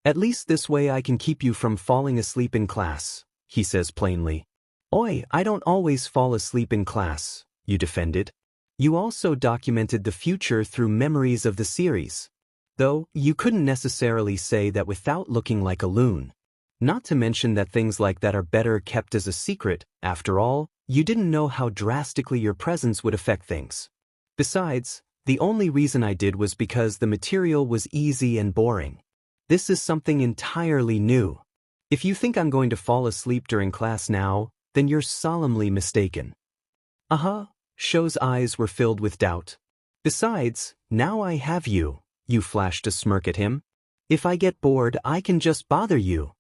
At least this way I can keep you from falling asleep in class, he says plainly. Oi, I don't always fall asleep in class, you defended. You also documented the future through memories of the series. Though, you couldn't necessarily say that without looking like a loon. Not to mention that things like that are better kept as a secret. After all, you didn't know how drastically your presence would affect things. Besides, the only reason I did was because the material was easy and boring. This is something entirely new. If you think I'm going to fall asleep during class now, then you're solemnly mistaken. Sho's eyes were filled with doubt. Besides, now I have you. You flashed a smirk at him. If I get bored, I can just bother you.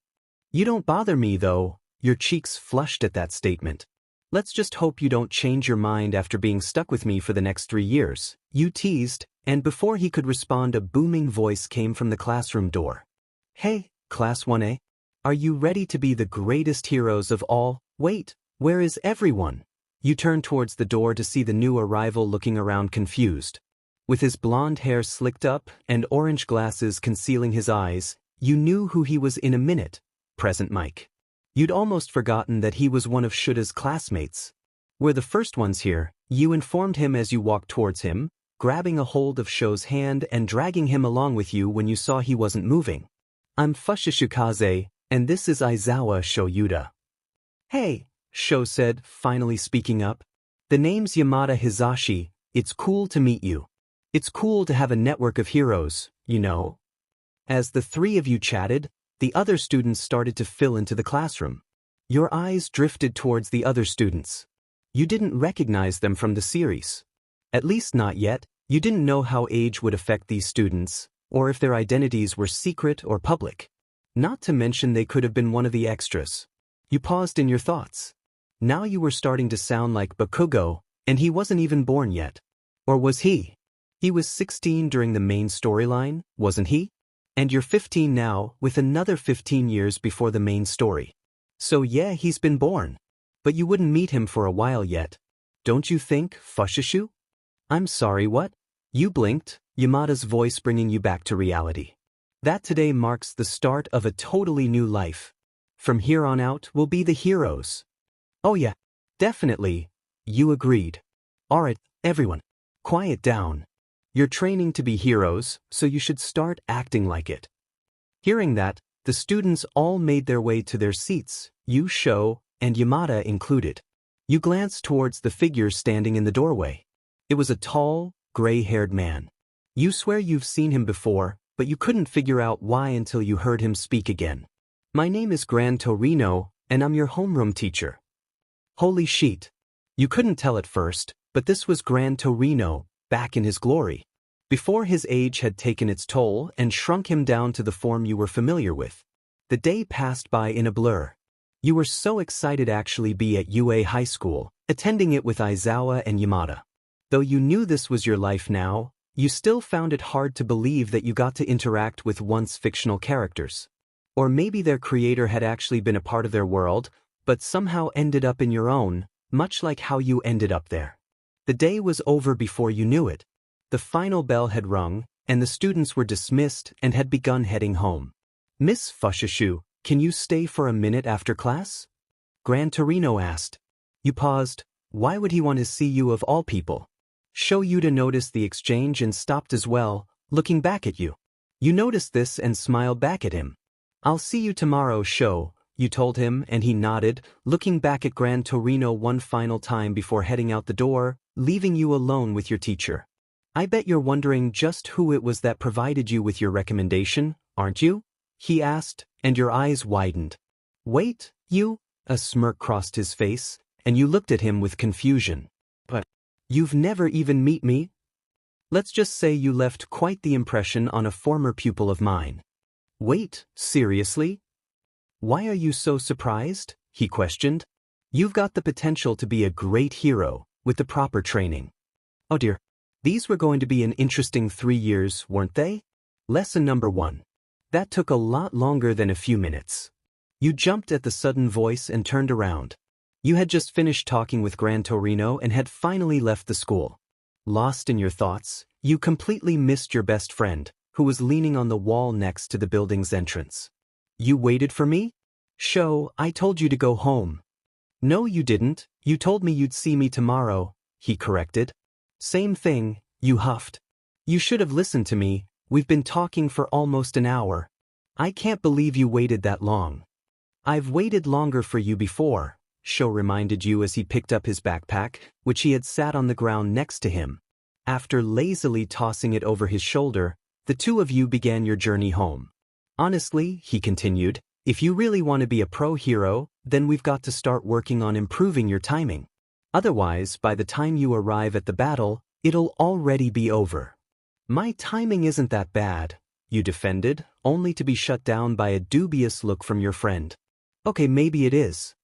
You don't bother me, though. Your cheeks flushed at that statement. Let's just hope you don't change your mind after being stuck with me for the next 3 years, you teased, and before he could respond, a booming voice came from the classroom door. Hey, Class 1A. Are you ready to be the greatest heroes of all? Wait, where is everyone? You turned towards the door to see the new arrival looking around confused. With his blonde hair slicked up and orange glasses concealing his eyes, you knew who he was in a minute. Present Mike. You'd almost forgotten that he was one of Shuda's classmates. We're the first ones here, you informed him as you walked towards him, grabbing a hold of Sho's hand and dragging him along with you when you saw he wasn't moving. I'm Fushishikaze, and this is Aizawa Shoyuda. Hey, Sho said, finally speaking up. The name's Yamada Hizashi. It's cool to meet you. It's cool to have a network of heroes, you know. As the three of you chatted, the other students started to fill into the classroom. Your eyes drifted towards the other students. You didn't recognize them from the series. At least not yet. You didn't know how age would affect these students, or if their identities were secret or public. Not to mention they could have been one of the extras. You paused in your thoughts. Now you were starting to sound like Bakugo, and he wasn't even born yet. Or was he? He was 16 during the main storyline, wasn't he? And you're 15 now, with another 15 years before the main story. So yeah, he's been born. But you wouldn't meet him for a while yet. Don't you think, Fushishu? I'm sorry, what? You blinked, Yamada's voice bringing you back to reality. That today marks the start of a totally new life. From here on out, we'll be the heroes. Oh yeah, definitely. You agreed. Alright, everyone. Quiet down. You're training to be heroes, so you should start acting like it. Hearing that, the students all made their way to their seats, you, Sho, and Yamada included. You glanced towards the figure standing in the doorway. It was a tall, gray-haired man. You swear you've seen him before, but you couldn't figure out why until you heard him speak again. My name is Gran Torino, and I'm your homeroom teacher. Holy shit. You couldn't tell at first, but this was Gran Torino, back in his glory. Before his age had taken its toll and shrunk him down to the form you were familiar with. The day passed by in a blur. You were so excited to actually be at UA High School, attending it with Aizawa and Yamada. Though you knew this was your life now, you still found it hard to believe that you got to interact with once fictional characters. Or maybe their creator had actually been a part of their world, but somehow ended up in your own, much like how you ended up there. The day was over before you knew it. The final bell had rung, and the students were dismissed and had begun heading home. Miss Fushishu, can you stay for a minute after class? Gran Torino asked. You paused. Why would he want to see you of all people? Shoyuda noticed the exchange and stopped as well, looking back at you. You noticed this and smiled back at him. I'll see you tomorrow, Sho, you told him, and he nodded, looking back at Gran Torino one final time before heading out the door, leaving you alone with your teacher. I bet you're wondering just who it was that provided you with your recommendation, aren't you? He asked, and your eyes widened. Wait, you? A smirk crossed his face, and you looked at him with confusion. But you've never even met me? Let's just say you left quite the impression on a former pupil of mine. Wait, seriously? Why are you so surprised? He questioned. You've got the potential to be a great hero, with the proper training. Oh dear. These were going to be an interesting 3 years, weren't they? Lesson number 1. That took a lot longer than a few minutes. You jumped at the sudden voice and turned around. You had just finished talking with Gran Torino and had finally left the school. Lost in your thoughts, you completely missed your best friend, who was leaning on the wall next to the building's entrance. You waited for me? Sho, I told you to go home. No, you didn't. You told me you'd see me tomorrow, he corrected. Same thing, you huffed. You should have listened to me. We've been talking for almost an hour. I can't believe you waited that long. I've waited longer for you before, Sho reminded you as he picked up his backpack, which he had sat on the ground next to him. After lazily tossing it over his shoulder, the two of you began your journey home. Honestly, he continued, if you really want to be a pro hero, then we've got to start working on improving your timing. Otherwise, by the time you arrive at the battle, it'll already be over. My timing isn't that bad, you defended, only to be shut down by a dubious look from your friend. Okay, maybe it is.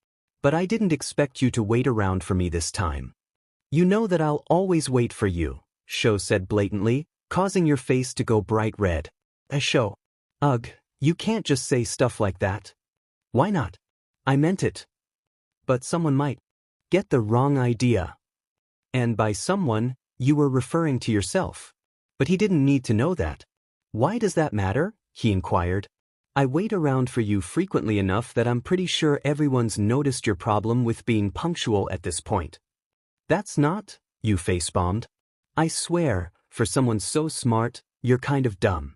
But I didn't expect you to wait around for me this time. You know that I'll always wait for you, Sho said blatantly, causing your face to go bright red. Sho. Ugh, you can't just say stuff like that. Why not? I meant it. But someone might get the wrong idea. And by someone, you were referring to yourself. But he didn't need to know that. Why does that matter? He inquired. I wait around for you frequently enough that I'm pretty sure everyone's noticed your problem with being punctual at this point. That's not, you face-bombed. I swear, for someone so smart, you're kind of dumb.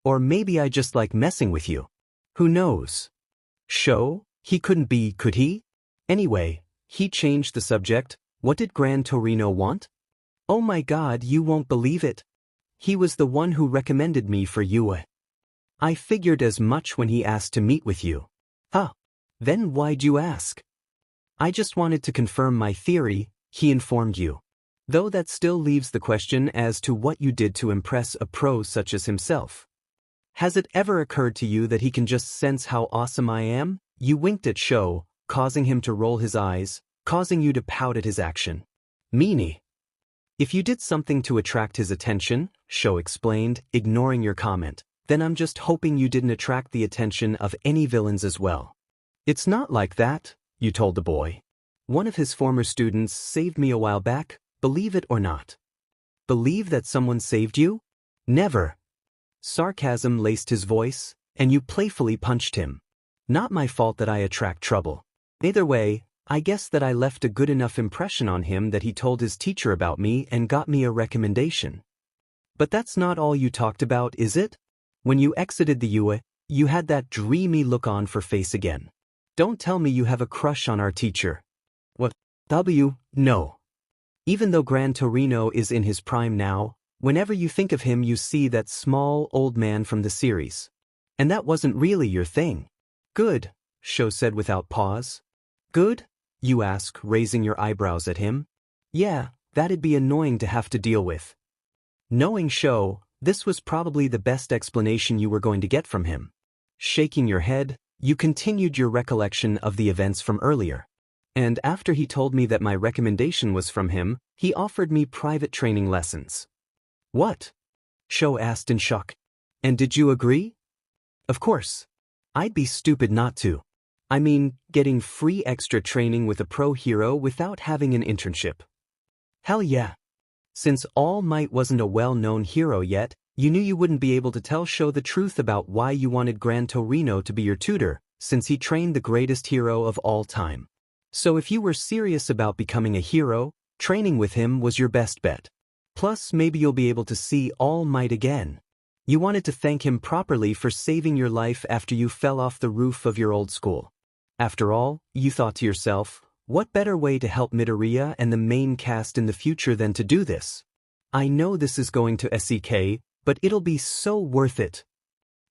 Or maybe I just like messing with you. Who knows? Sho, he couldn't be, could he? Anyway, he changed the subject. What did Gran Torino want? Oh my God, you won't believe it. He was the one who recommended me for you. I figured as much when he asked to meet with you. Huh. Then why'd you ask? I just wanted to confirm my theory, he informed you. Though that still leaves the question as to what you did to impress a pro such as himself. Has it ever occurred to you that he can just sense how awesome I am? You winked at Sho, causing him to roll his eyes, causing you to pout at his action. Meanie. If you did something to attract his attention, Sho explained, ignoring your comment, then I'm just hoping you didn't attract the attention of any villains as well. It's not like that, you told the boy. One of his former students saved me a while back, believe it or not. Believe that someone saved you? Never. Sarcasm laced his voice, and you playfully punched him. Not my fault that I attract trouble. Either way, I guess that I left a good enough impression on him that he told his teacher about me and got me a recommendation. But that's not all you talked about, is it? When you exited the UA, you had that dreamy look on for face again. Don't tell me you have a crush on our teacher. What? No. Even though Gran Torino is in his prime now, whenever you think of him you see that small old man from the series. And that wasn't really your thing. Good, Sho said without pause. Good? You ask, raising your eyebrows at him. Yeah, that'd be annoying to have to deal with. Knowing Sho, this was probably the best explanation you were going to get from him. Shaking your head, you continued your recollection of the events from earlier. And after he told me that my recommendation was from him, he offered me private training lessons. What? Sho asked in shock. And did you agree? Of course. I'd be stupid not to. I mean, getting free extra training with a pro hero without having an internship. Hell yeah. Since All Might wasn't a well-known hero yet, you knew you wouldn't be able to tell Sho the truth about why you wanted Gran Torino to be your tutor, since he trained the greatest hero of all time. So if you were serious about becoming a hero, training with him was your best bet. Plus, maybe you'll be able to see All Might again. You wanted to thank him properly for saving your life after you fell off the roof of your old school. After all, you thought to yourself, what better way to help Midoriya and the main cast in the future than to do this? I know this is going to SEK, but it'll be so worth it.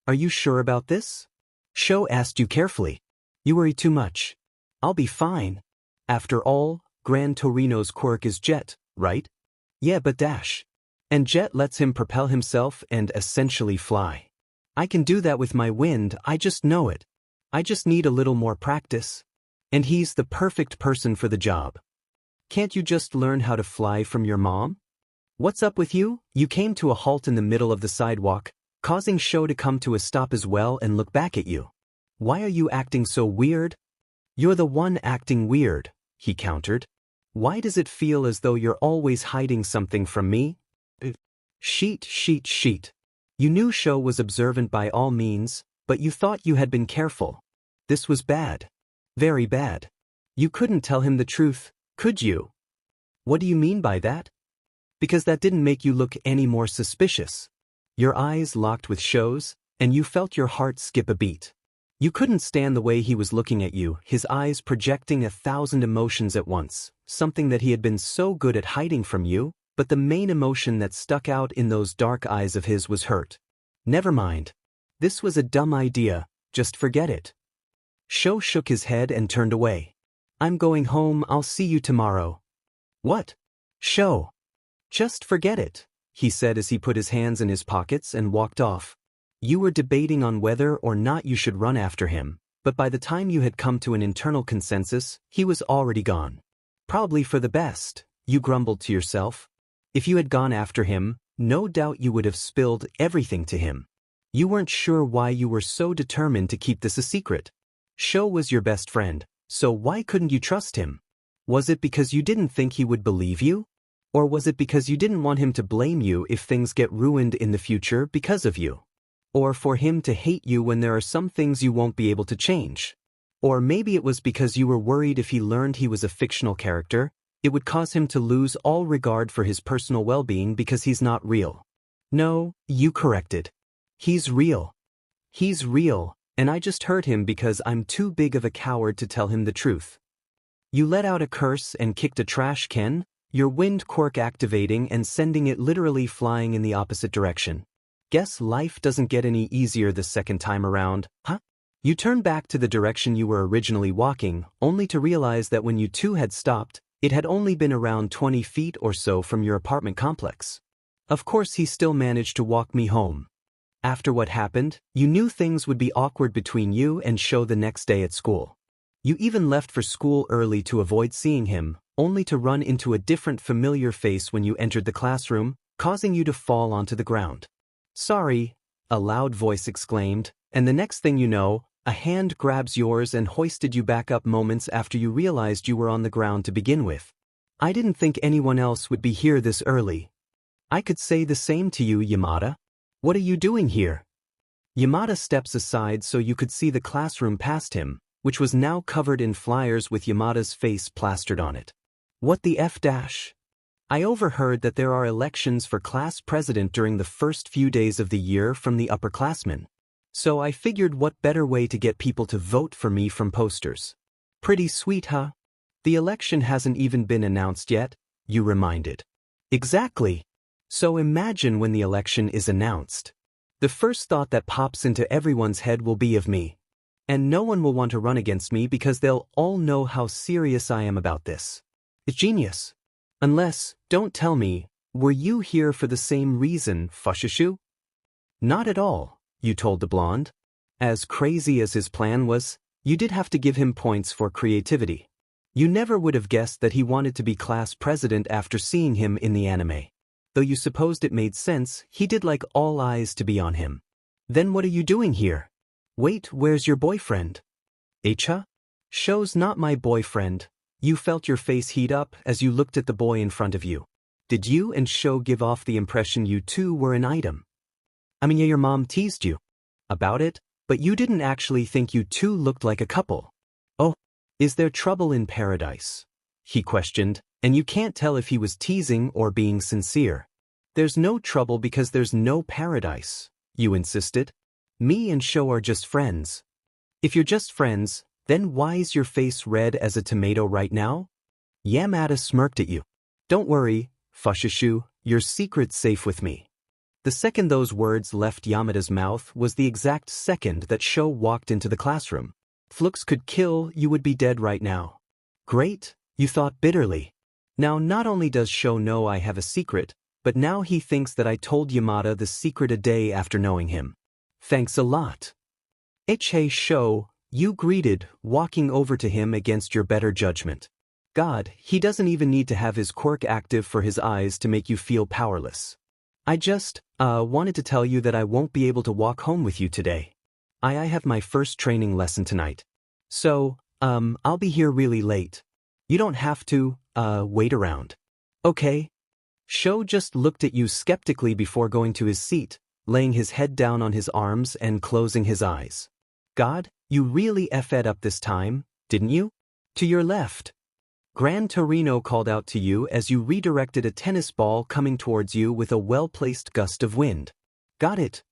Are you sure about this? Sho asked you carefully. You worry too much. I'll be fine. After all, Gran Torino's quirk is Jet, right? Yeah, but dash. And Jet lets him propel himself and essentially fly. I can do that with my wind, I just know it. I just need a little more practice. And he's the perfect person for the job. Can't you just learn how to fly from your mom? What's up with you? You came to a halt in the middle of the sidewalk, causing Sho to come to a stop as well and look back at you. Why are you acting so weird? You're the one acting weird, he countered. Why does it feel as though you're always hiding something from me? Sheet. You knew Sho was observant by all means, but you thought you had been careful. This was bad. Very bad. You couldn't tell him the truth, could you? What do you mean by that? Because that didn't make you look any more suspicious. Your eyes locked with Sho's, and you felt your heart skip a beat. You couldn't stand the way he was looking at you, his eyes projecting 1,000 emotions at once, something that he had been so good at hiding from you, but the main emotion that stuck out in those dark eyes of his was hurt. Never mind. This was a dumb idea, just forget it. Sho shook his head and turned away. I'm going home, I'll see you tomorrow. What? Sho. Just forget it, he said as he put his hands in his pockets and walked off. You were debating on whether or not you should run after him, but by the time you had come to an internal consensus, he was already gone. Probably for the best, you grumbled to yourself. If you had gone after him, no doubt you would have spilled everything to him. You weren't sure why you were so determined to keep this a secret. Sho was your best friend, so why couldn't you trust him? Was it because you didn't think he would believe you? Or was it because you didn't want him to blame you if things get ruined in the future because of you? Or for him to hate you when there are some things you won't be able to change? Or maybe it was because you were worried if he learned he was a fictional character, it would cause him to lose all regard for his personal well-being because he's not real. No, you corrected. He's real. He's real, and I just hurt him because I'm too big of a coward to tell him the truth. You let out a curse and kicked a trash can, your wind quirk activating and sending it literally flying in the opposite direction. Guess life doesn't get any easier the second time around, huh? You turned back to the direction you were originally walking, only to realize that when you two had stopped, it had only been around 20 feet or so from your apartment complex. Of course he still managed to walk me home. After what happened, you knew things would be awkward between you and Sho the next day at school. You even left for school early to avoid seeing him, only to run into a different familiar face when you entered the classroom, causing you to fall onto the ground. Sorry, a loud voice exclaimed, and the next thing you know, a hand grabs yours and hoisted you back up moments after you realized you were on the ground to begin with. I didn't think anyone else would be here this early. I could say the same to you, Yamada. What are you doing here? Yamada steps aside so you could see the classroom past him, which was now covered in flyers with Yamada's face plastered on it. What the F dash? I overheard that there are elections for class president during the first few days of the year from the upperclassmen. So I figured what better way to get people to vote for me from posters. Pretty sweet, huh? The election hasn't even been announced yet, you reminded. Exactly. So imagine when the election is announced. The first thought that pops into everyone's head will be of me. And no one will want to run against me because they'll all know how serious I am about this. It's genius. Unless, don't tell me, were you here for the same reason, Fushashu? Not at all, you told the blonde. As crazy as his plan was, you did have to give him points for creativity. You never would have guessed that he wanted to be class president after seeing him in the anime. Though you supposed it made sense, he did like all eyes to be on him. Then what are you doing here? Wait, where's your boyfriend? Echa? Sho's not my boyfriend. You felt your face heat up as you looked at the boy in front of you. Did you and Sho give off the impression you two were an item? I mean, yeah, your mom teased you about it, but you didn't actually think you two looked like a couple. Oh, is there trouble in paradise? He questioned, and you can't tell if he was teasing or being sincere. There's no trouble because there's no paradise, you insisted. Me and Sho are just friends. If you're just friends, then why's your face red as a tomato right now? Yamada smirked at you. Don't worry, Fushashu, your secret's safe with me. The second those words left Yamada's mouth was the exact second that Sho walked into the classroom. Flux could kill, you would be dead right now. Great, you thought bitterly. Now not only does Sho know I have a secret, but now he thinks that I told Yamada the secret a day after knowing him. Thanks a lot. Hey Sho, you greeted, walking over to him against your better judgment. God, he doesn't even need to have his quirk active for his eyes to make you feel powerless. I just, wanted to tell you that I won't be able to walk home with you today. I have my first training lesson tonight. So, I'll be here really late. You don't have to, wait around. Okay? Sho just looked at you skeptically before going to his seat, laying his head down on his arms and closing his eyes. God, you really F'd up this time, didn't you? To your left. Gran Torino called out to you as you redirected a tennis ball coming towards you with a well-placed gust of wind. Got it.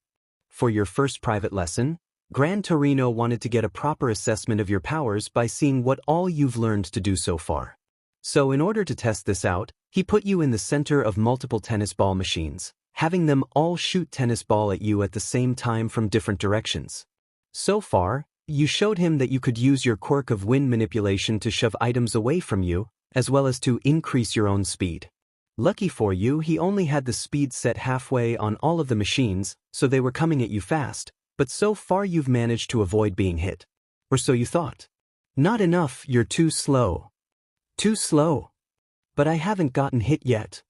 For your first private lesson, Gran Torino wanted to get a proper assessment of your powers by seeing what all you've learned to do so far. So in order to test this out, he put you in the center of multiple tennis ball machines, having them all shoot tennis ball at you at the same time from different directions. So far, you showed him that you could use your quirk of wind manipulation to shove items away from you, as well as to increase your own speed. Lucky for you, he only had the speed set halfway on all of the machines, so they were coming at you fast, but so far you've managed to avoid being hit. Or so you thought. Not enough, you're too slow. Too slow. But I haven't gotten hit yet.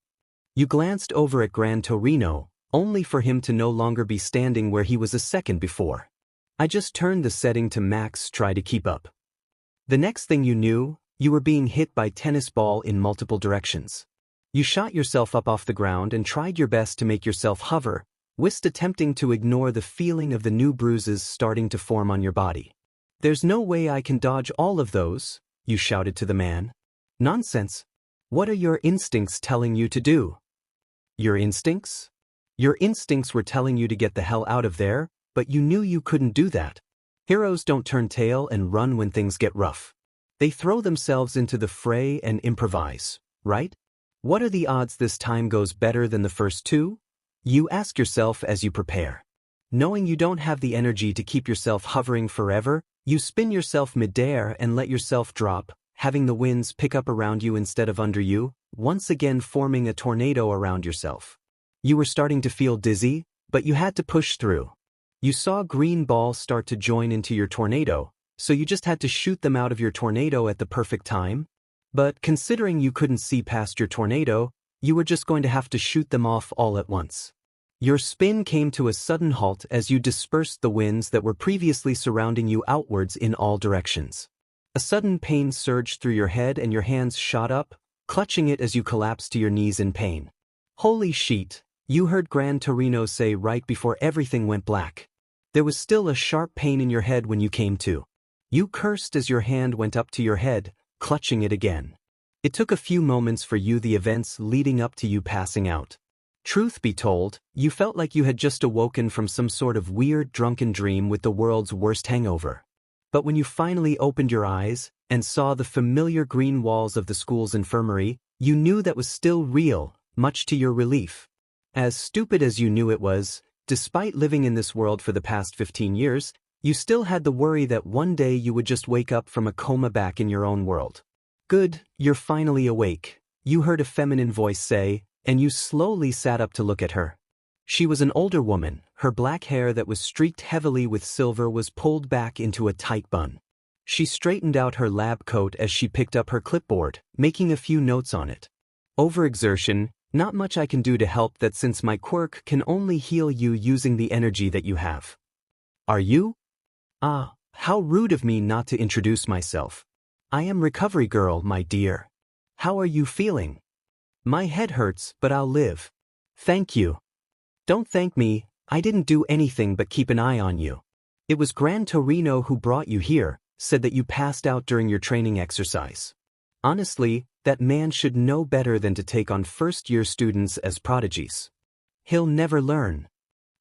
You glanced over at Gran Torino, only for him to no longer be standing where he was a second before. I just turned the setting to max, try to keep up. The next thing you knew, you were being hit by tennis ball in multiple directions. You shot yourself up off the ground and tried your best to make yourself hover, whilst attempting to ignore the feeling of the new bruises starting to form on your body. There's no way I can dodge all of those, you shouted to the man. Nonsense. What are your instincts telling you to do? Your instincts? Your instincts were telling you to get the hell out of there, but you knew you couldn't do that. Heroes don't turn tail and run when things get rough. They throw themselves into the fray and improvise, right? What are the odds this time goes better than the first two? You ask yourself as you prepare. Knowing you don't have the energy to keep yourself hovering forever, you spin yourself midair and let yourself drop, having the winds pick up around you instead of under you, once again forming a tornado around yourself. You were starting to feel dizzy, but you had to push through. You saw green balls start to join into your tornado, so you just had to shoot them out of your tornado at the perfect time. But considering you couldn't see past your tornado, you were just going to have to shoot them off all at once. Your spin came to a sudden halt as you dispersed the winds that were previously surrounding you outwards in all directions. A sudden pain surged through your head and your hands shot up, clutching it as you collapsed to your knees in pain. Holy shit, you heard Gran Torino say right before everything went black. There was still a sharp pain in your head when you came to. You cursed as your hand went up to your head, clutching it again. It took a few moments for you, the events leading up to you passing out. Truth be told, you felt like you had just awoken from some sort of weird drunken dream with the world's worst hangover. But when you finally opened your eyes and saw the familiar green walls of the school's infirmary, you knew that was still real, much to your relief. As stupid as you knew it was, despite living in this world for the past 15 years, you still had the worry that one day you would just wake up from a coma back in your own world. Good, you're finally awake, you heard a feminine voice say, and you slowly sat up to look at her. She was an older woman, her black hair that was streaked heavily with silver was pulled back into a tight bun. She straightened out her lab coat as she picked up her clipboard, making a few notes on it. Overexertion, not much I can do to help that since my quirk can only heal you using the energy that you have. Are you? Ah, how rude of me not to introduce myself. I am Recovery Girl, my dear. How are you feeling? My head hurts, but I'll live. Thank you. Don't thank me, I didn't do anything but keep an eye on you. It was Gran Torino who brought you here, said that you passed out during your training exercise. Honestly, that man should know better than to take on first-year students as prodigies. He'll never learn.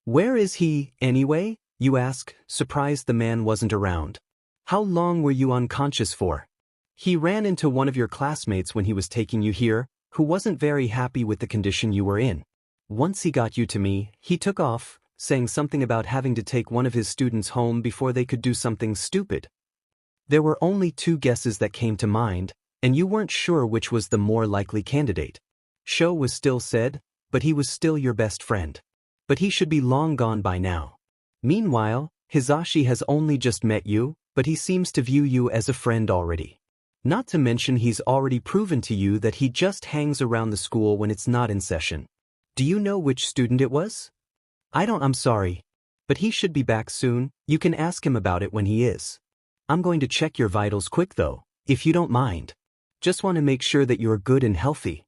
Where is he, anyway? You ask, surprised the man wasn't around. How long were you unconscious for? He ran into one of your classmates when he was taking you here, who wasn't very happy with the condition you were in. Once he got you to me, he took off, saying something about having to take one of his students home before they could do something stupid. There were only two guesses that came to mind, and you weren't sure which was the more likely candidate. Sho was still said, but he was still your best friend. But he should be long gone by now. Meanwhile, Hisashi has only just met you, but he seems to view you as a friend already. Not to mention he's already proven to you that he just hangs around the school when it's not in session. Do you know which student it was? I'm sorry. But he should be back soon, you can ask him about it when he is. I'm going to check your vitals quick though, if you don't mind. Just want to make sure that you're good and healthy.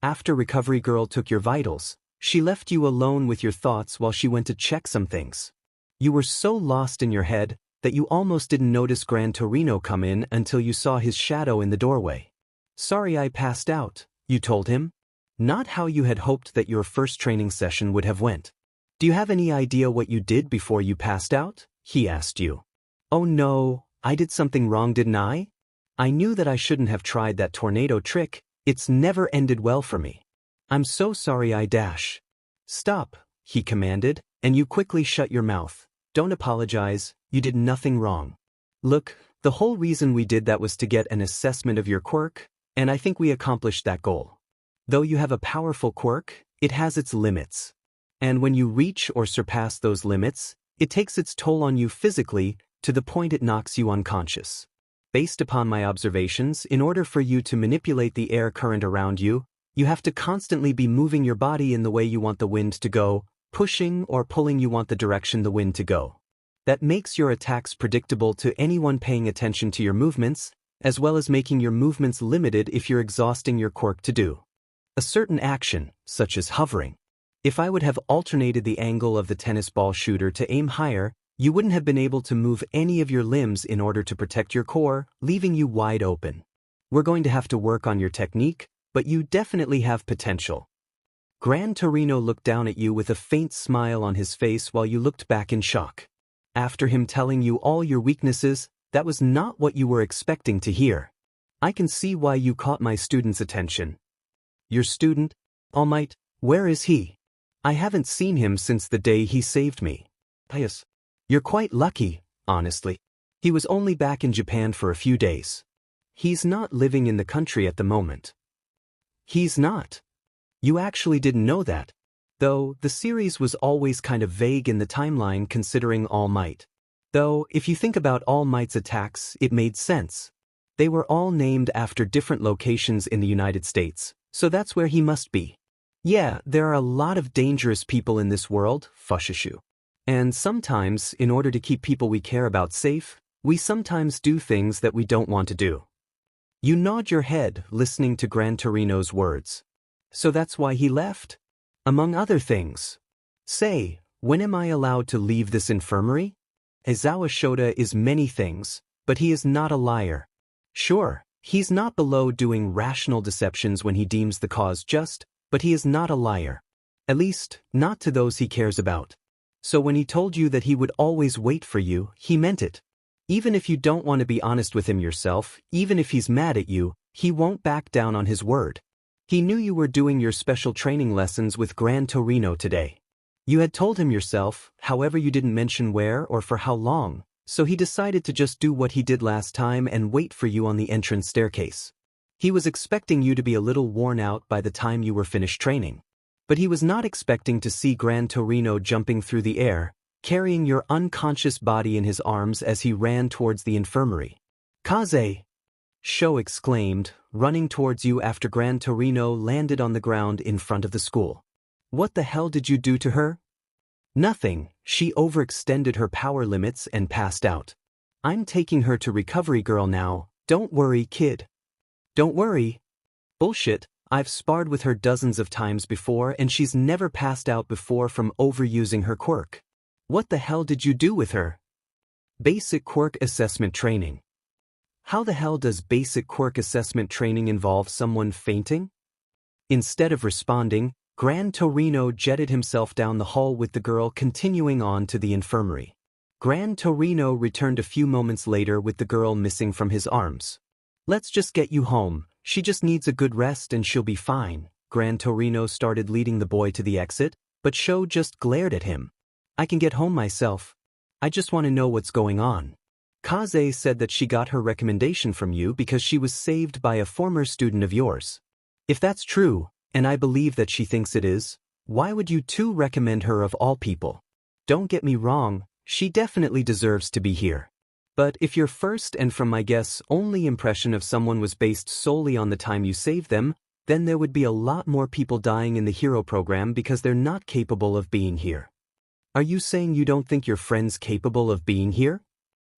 After Recovery Girl took your vitals, she left you alone with your thoughts while she went to check some things. You were so lost in your head that you almost didn't notice Gran Torino come in until you saw his shadow in the doorway. Sorry I passed out, you told him. Not how you had hoped that your first training session would have went. Do you have any idea what you did before you passed out? He asked you. Oh no, I did something wrong, didn't I? I knew that I shouldn't have tried that tornado trick, it's never ended well for me. I'm so sorry I dash. Stop, he commanded, and you quickly shut your mouth. Don't apologize, you did nothing wrong. Look, the whole reason we did that was to get an assessment of your quirk, and I think we accomplished that goal. Though you have a powerful quirk, it has its limits. And when you reach or surpass those limits, it takes its toll on you physically to the point it knocks you unconscious. Based upon my observations, in order for you to manipulate the air current around you, you have to constantly be moving your body in the way you want the wind to go, pushing or pulling you want the direction the wind to go. That makes your attacks predictable to anyone paying attention to your movements, as well as making your movements limited if you're exhausting your quirk to do a certain action, such as hovering. If I would have alternated the angle of the tennis ball shooter to aim higher, you wouldn't have been able to move any of your limbs in order to protect your core, leaving you wide open. We're going to have to work on your technique, but you definitely have potential. Gran Torino looked down at you with a faint smile on his face while you looked back in shock. After him telling you all your weaknesses, that was not what you were expecting to hear. I can see why you caught my student's attention. Your student? All Might, where is he? I haven't seen him since the day he saved me. Pius. You're quite lucky, honestly. He was only back in Japan for a few days. He's not living in the country at the moment. He's not. You actually didn't know that. Though, the series was always kind of vague in the timeline considering All Might. Though, if you think about All Might's attacks, it made sense. They were all named after different locations in the United States, so that's where he must be. Yeah, there are a lot of dangerous people in this world, Fushishu. And sometimes, in order to keep people we care about safe, we sometimes do things that we don't want to do. You nod your head, listening to Gran Torino's words. So that's why he left? Among other things. Say, when am I allowed to leave this infirmary? Aizawa Shota is many things, but he is not a liar. Sure, he's not below doing rational deceptions when he deems the cause just, but he is not a liar. At least, not to those he cares about. So when he told you that he would always wait for you, he meant it. Even if you don't want to be honest with him yourself, even if he's mad at you, he won't back down on his word. He knew you were doing your special training lessons with Gran Torino today. You had told him yourself, however you didn't mention where or for how long, so he decided to just do what he did last time and wait for you on the entrance staircase. He was expecting you to be a little worn out by the time you were finished training. But he was not expecting to see Gran Torino jumping through the air, carrying your unconscious body in his arms as he ran towards the infirmary. Kaze! Sho exclaimed, running towards you after Gran Torino landed on the ground in front of the school. What the hell did you do to her? Nothing, she overextended her power limits and passed out. I'm taking her to Recovery Girl now, don't worry kid. Don't worry. Bullshit, I've sparred with her dozens of times before and she's never passed out before from overusing her quirk. What the hell did you do with her? Basic Quirk Assessment Training. How the hell does basic quirk assessment training involve someone fainting? Instead of responding, Gran Torino jetted himself down the hall with the girl continuing on to the infirmary. Gran Torino returned a few moments later with the girl missing from his arms. Let's just get you home, she just needs a good rest and she'll be fine. Gran Torino started leading the boy to the exit, but Sho just glared at him. I can get home myself. I just want to know what's going on. Kaze said that she got her recommendation from you because she was saved by a former student of yours. If that's true, and I believe that she thinks it is, why would you two recommend her of all people? Don't get me wrong, she definitely deserves to be here. But if your first and from my guess only impression of someone was based solely on the time you saved them, then there would be a lot more people dying in the hero program because they're not capable of being here. Are you saying you don't think your friend's capable of being here?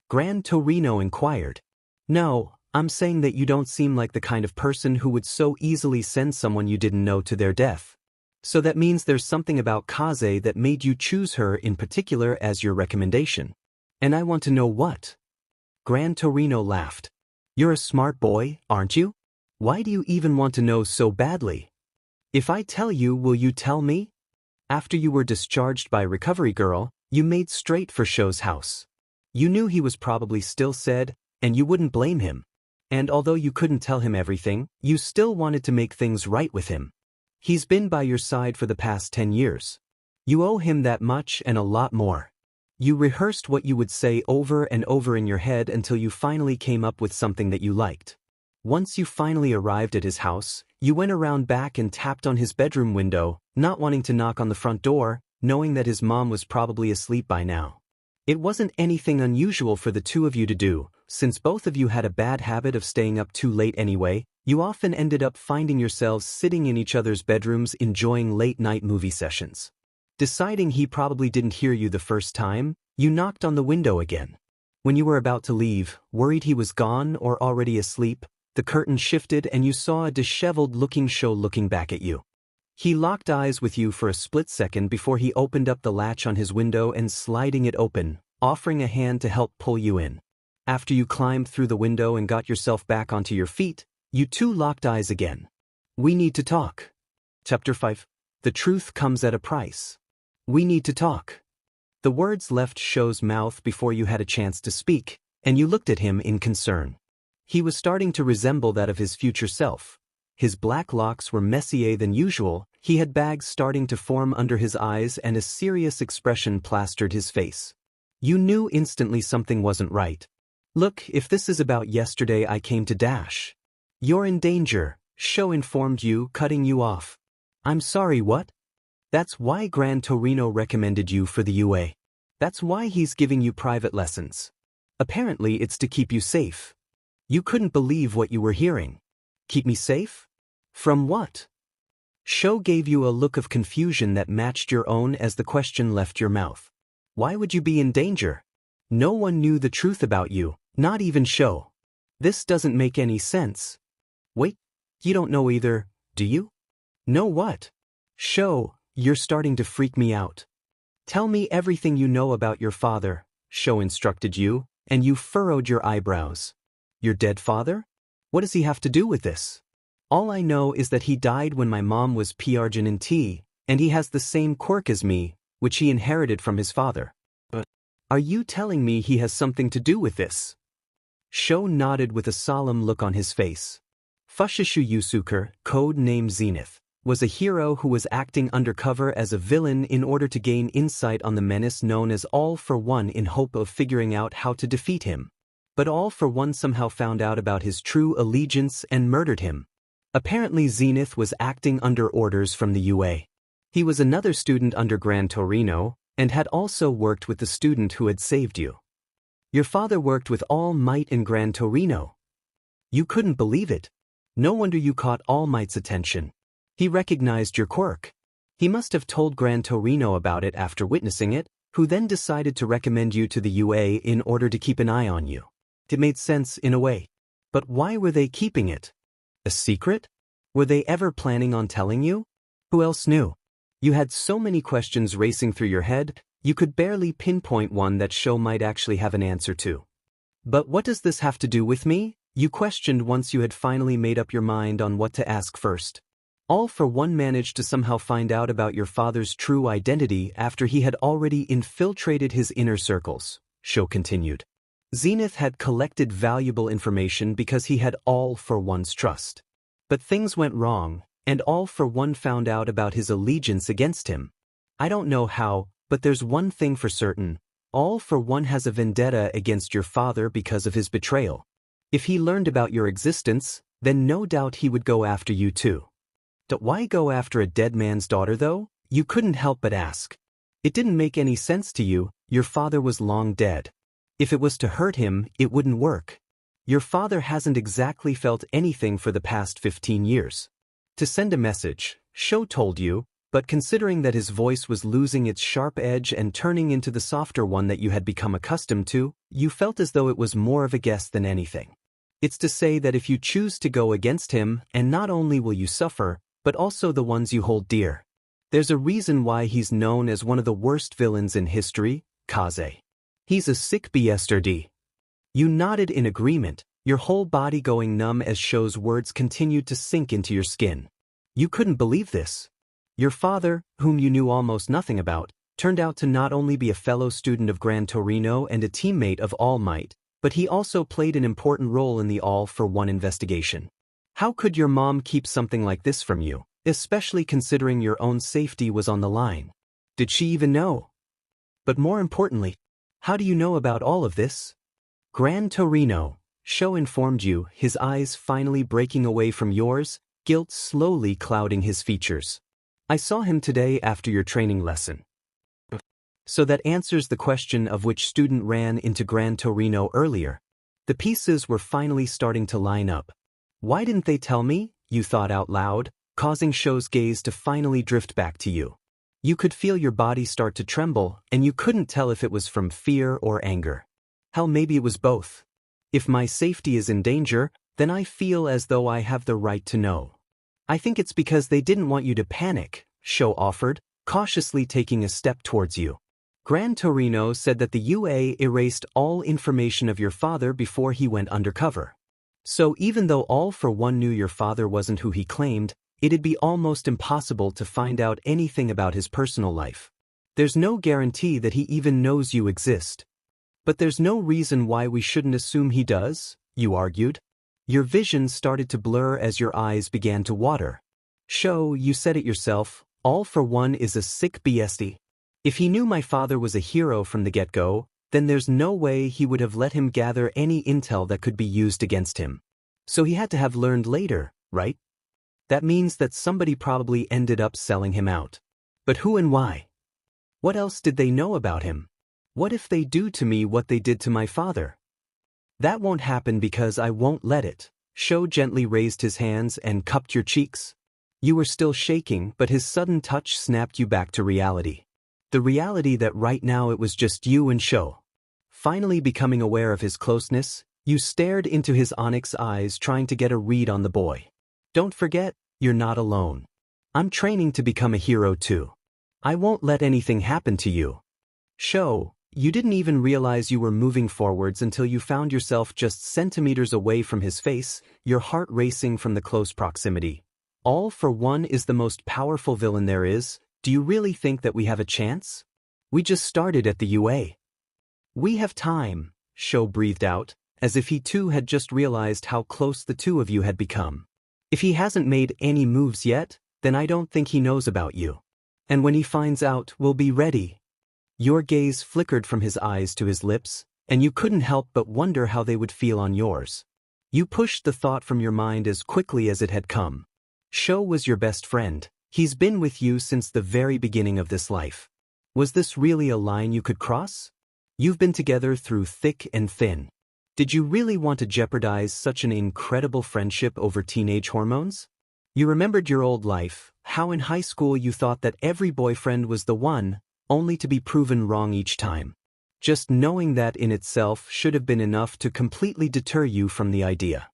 Gran Torino inquired. No, I'm saying that you don't seem like the kind of person who would so easily send someone you didn't know to their death. So that means there's something about Kaze that made you choose her in particular as your recommendation. And I want to know what. Gran Torino laughed. You're a smart boy, aren't you? Why do you even want to know so badly? If I tell you, will you tell me? After you were discharged by Recovery Girl, you made straight for Sho's house. You knew he was probably still sad, and you wouldn't blame him. And although you couldn't tell him everything, you still wanted to make things right with him. He's been by your side for the past 10 years. You owe him that much and a lot more. You rehearsed what you would say over and over in your head until you finally came up with something that you liked. Once you finally arrived at his house, you went around back and tapped on his bedroom window, not wanting to knock on the front door, knowing that his mom was probably asleep by now. It wasn't anything unusual for the two of you to do, since both of you had a bad habit of staying up too late anyway. You often ended up finding yourselves sitting in each other's bedrooms enjoying late-night movie sessions. Deciding he probably didn't hear you the first time, you knocked on the window again. When you were about to leave, worried he was gone or already asleep, the curtain shifted and you saw a disheveled-looking show looking back at you. He locked eyes with you for a split second before he opened up the latch on his window and sliding it open, offering a hand to help pull you in. After you climbed through the window and got yourself back onto your feet, you two locked eyes again. We need to talk. Chapter 5. The truth comes at a price. We need to talk. The words left Shou's mouth before you had a chance to speak, and you looked at him in concern. He was starting to resemble that of his future self. His black locks were messier than usual, he had bags starting to form under his eyes and a serious expression plastered his face. You knew instantly something wasn't right. Look, if this is about yesterday I came to dash. You're in danger, Shou informed you, cutting you off. I'm sorry, what? That's why Gran Torino recommended you for the UA. That's why he's giving you private lessons. Apparently it's to keep you safe. You couldn't believe what you were hearing. Keep me safe? From what? Shou gave you a look of confusion that matched your own as the question left your mouth. Why would you be in danger? No one knew the truth about you, not even Shou. This doesn't make any sense. Wait, you don't know either, do you? Know what? Shou, you're starting to freak me out. Tell me everything you know about your father, Shou instructed you, and you furrowed your eyebrows. Your dead father? What does he have to do with this? All I know is that he died when my mom was P-Arginin-T, and he has the same quirk as me, which he inherited from his father. But are you telling me he has something to do with this? Shou nodded with a solemn look on his face. Fushishu Yusuke, code name Zenith, was a hero who was acting undercover as a villain in order to gain insight on the menace known as All for One in hope of figuring out how to defeat him. But All for One somehow found out about his true allegiance and murdered him. Apparently Zenith was acting under orders from the UA. He was another student under Gran Torino, and had also worked with the student who had saved you. Your father worked with All Might in Gran Torino. You couldn't believe it. No wonder you caught All Might's attention. He recognized your quirk. He must have told Gran Torino about it after witnessing it, who then decided to recommend you to the UA in order to keep an eye on you. It made sense in a way. But why were they keeping it? A secret? Were they ever planning on telling you? Who else knew? You had so many questions racing through your head, you could barely pinpoint one that Shou might actually have an answer to. But what does this have to do with me? You questioned once you had finally made up your mind on what to ask first. All for One managed to somehow find out about your father's true identity after he had already infiltrated his inner circles, Shou continued. Zenith had collected valuable information because he had All for One's trust. But things went wrong, and All for One found out about his allegiance against him. I don't know how, but there's one thing for certain. All for One has a vendetta against your father because of his betrayal. If he learned about your existence, then no doubt he would go after you too. But why go after a dead man's daughter though? You couldn't help but ask. It didn't make any sense to you, your father was long dead. If it was to hurt him, it wouldn't work. Your father hasn't exactly felt anything for the past 15 years. To send a message, Shou told you, but considering that his voice was losing its sharp edge and turning into the softer one that you had become accustomed to, you felt as though it was more of a guess than anything. It's to say that if you choose to go against him, and not only will you suffer, but also the ones you hold dear. There's a reason why he's known as one of the worst villains in history, Kaze. He's a sick bastard. You nodded in agreement, your whole body going numb as Shou's words continued to sink into your skin. You couldn't believe this. Your father, whom you knew almost nothing about, turned out to not only be a fellow student of Gran Torino and a teammate of All Might, but he also played an important role in the All for One investigation. How could your mom keep something like this from you, especially considering your own safety was on the line. Did she even know? But more importantly, how do you know about all of this? Gran Torino, Sho informed you, his eyes finally breaking away from yours, guilt slowly clouding his features. I saw him today after your training lesson. So that answers the question of which student ran into Gran Torino earlier. The pieces were finally starting to line up. Why didn't they tell me? You thought out loud, causing Sho's gaze to finally drift back to you. You could feel your body start to tremble, and you couldn't tell if it was from fear or anger. Hell, maybe it was both. If my safety is in danger, then I feel as though I have the right to know. I think it's because they didn't want you to panic, Sho offered, cautiously taking a step towards you. Gran Torino said that the UA erased all information of your father before he went undercover. So even though All for One knew your father wasn't who he claimed, it'd be almost impossible to find out anything about his personal life. There's no guarantee that he even knows you exist. But there's no reason why we shouldn't assume he does, you argued. Your vision started to blur as your eyes began to water. Sho, you said it yourself, All for One is a sick beastie. If he knew my father was a hero from the get-go, then there's no way he would have let him gather any intel that could be used against him. So he had to have learned later, right? That means that somebody probably ended up selling him out. But who and why? What else did they know about him? What if they do to me what they did to my father? That won't happen because I won't let it. Sho gently raised his hands and cupped your cheeks. You were still shaking, but his sudden touch snapped you back to reality. The reality that right now it was just you and Sho. Finally becoming aware of his closeness, you stared into his onyx eyes trying to get a read on the boy. Don't forget, you're not alone. I'm training to become a hero too. I won't let anything happen to you. Sho, you didn't even realize you were moving forwards until you found yourself just centimeters away from his face, your heart racing from the close proximity. All for One is the most powerful villain there is. Do you really think that we have a chance? We just started at the UA. We have time, Sho breathed out, as if he too had just realized how close the two of you had become. If he hasn't made any moves yet, then I don't think he knows about you. And when he finds out, we'll be ready. Your gaze flickered from his eyes to his lips, and you couldn't help but wonder how they would feel on yours. You pushed the thought from your mind as quickly as it had come. Sho was your best friend. He's been with you since the very beginning of this life. Was this really a line you could cross? You've been together through thick and thin. Did you really want to jeopardize such an incredible friendship over teenage hormones? You remembered your old life, how in high school you thought that every boyfriend was the one, only to be proven wrong each time. Just knowing that in itself should have been enough to completely deter you from the idea.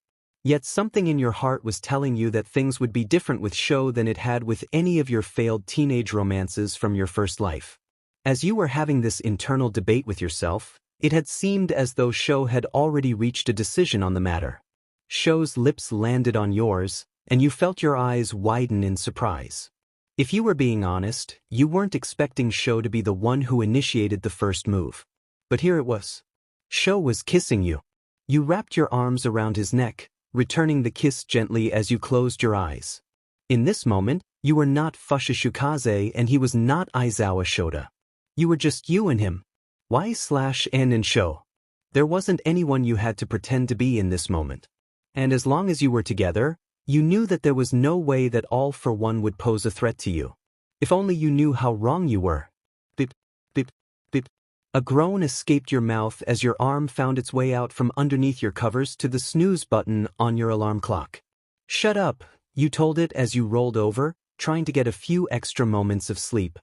Yet something in your heart was telling you that things would be different with Sho than it had with any of your failed teenage romances from your first life. As you were having this internal debate with yourself, it had seemed as though Sho had already reached a decision on the matter. Sho's lips landed on yours, and you felt your eyes widen in surprise. If you were being honest, you weren't expecting Sho to be the one who initiated the first move. But here it was. Sho was kissing you. You wrapped your arms around his neck, returning the kiss gently as you closed your eyes. In this moment, you were not Fushishikaze and he was not Aizawa Shota. You were just you and him. Y/N and Sho. There wasn't anyone you had to pretend to be in this moment. And as long as you were together, you knew that there was no way that All for One would pose a threat to you. If only you knew how wrong you were. Beep, beep, beep. A groan escaped your mouth as your arm found its way out from underneath your covers to the snooze button on your alarm clock. Shut up, you told it as you rolled over, trying to get a few extra moments of sleep.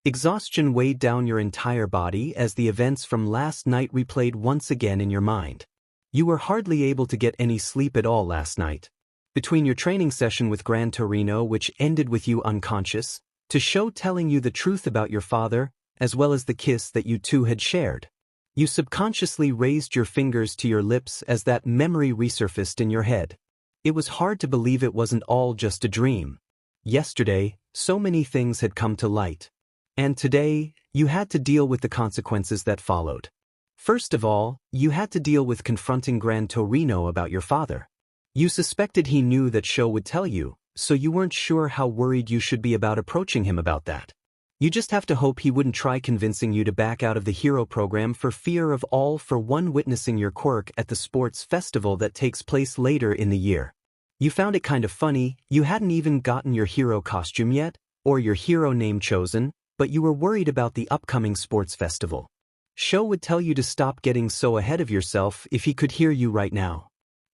Exhaustion weighed down your entire body as the events from last night replayed once again in your mind. You were hardly able to get any sleep at all last night. Between your training session with Gran Torino, which ended with you unconscious, to Sho telling you the truth about your father, as well as the kiss that you two had shared. You subconsciously raised your fingers to your lips as that memory resurfaced in your head. It was hard to believe it wasn't all just a dream. Yesterday, so many things had come to light. And today, you had to deal with the consequences that followed. First of all, you had to deal with confronting Gran Torino about your father. You suspected he knew that Sho would tell you, so you weren't sure how worried you should be about approaching him about that. You just have to hope he wouldn't try convincing you to back out of the hero program for fear of all for one witnessing your quirk at the sports festival that takes place later in the year. You found it kind of funny, you hadn't even gotten your hero costume yet, or your hero name chosen, but you were worried about the upcoming sports festival. Sho would tell you to stop getting so ahead of yourself if he could hear you right now.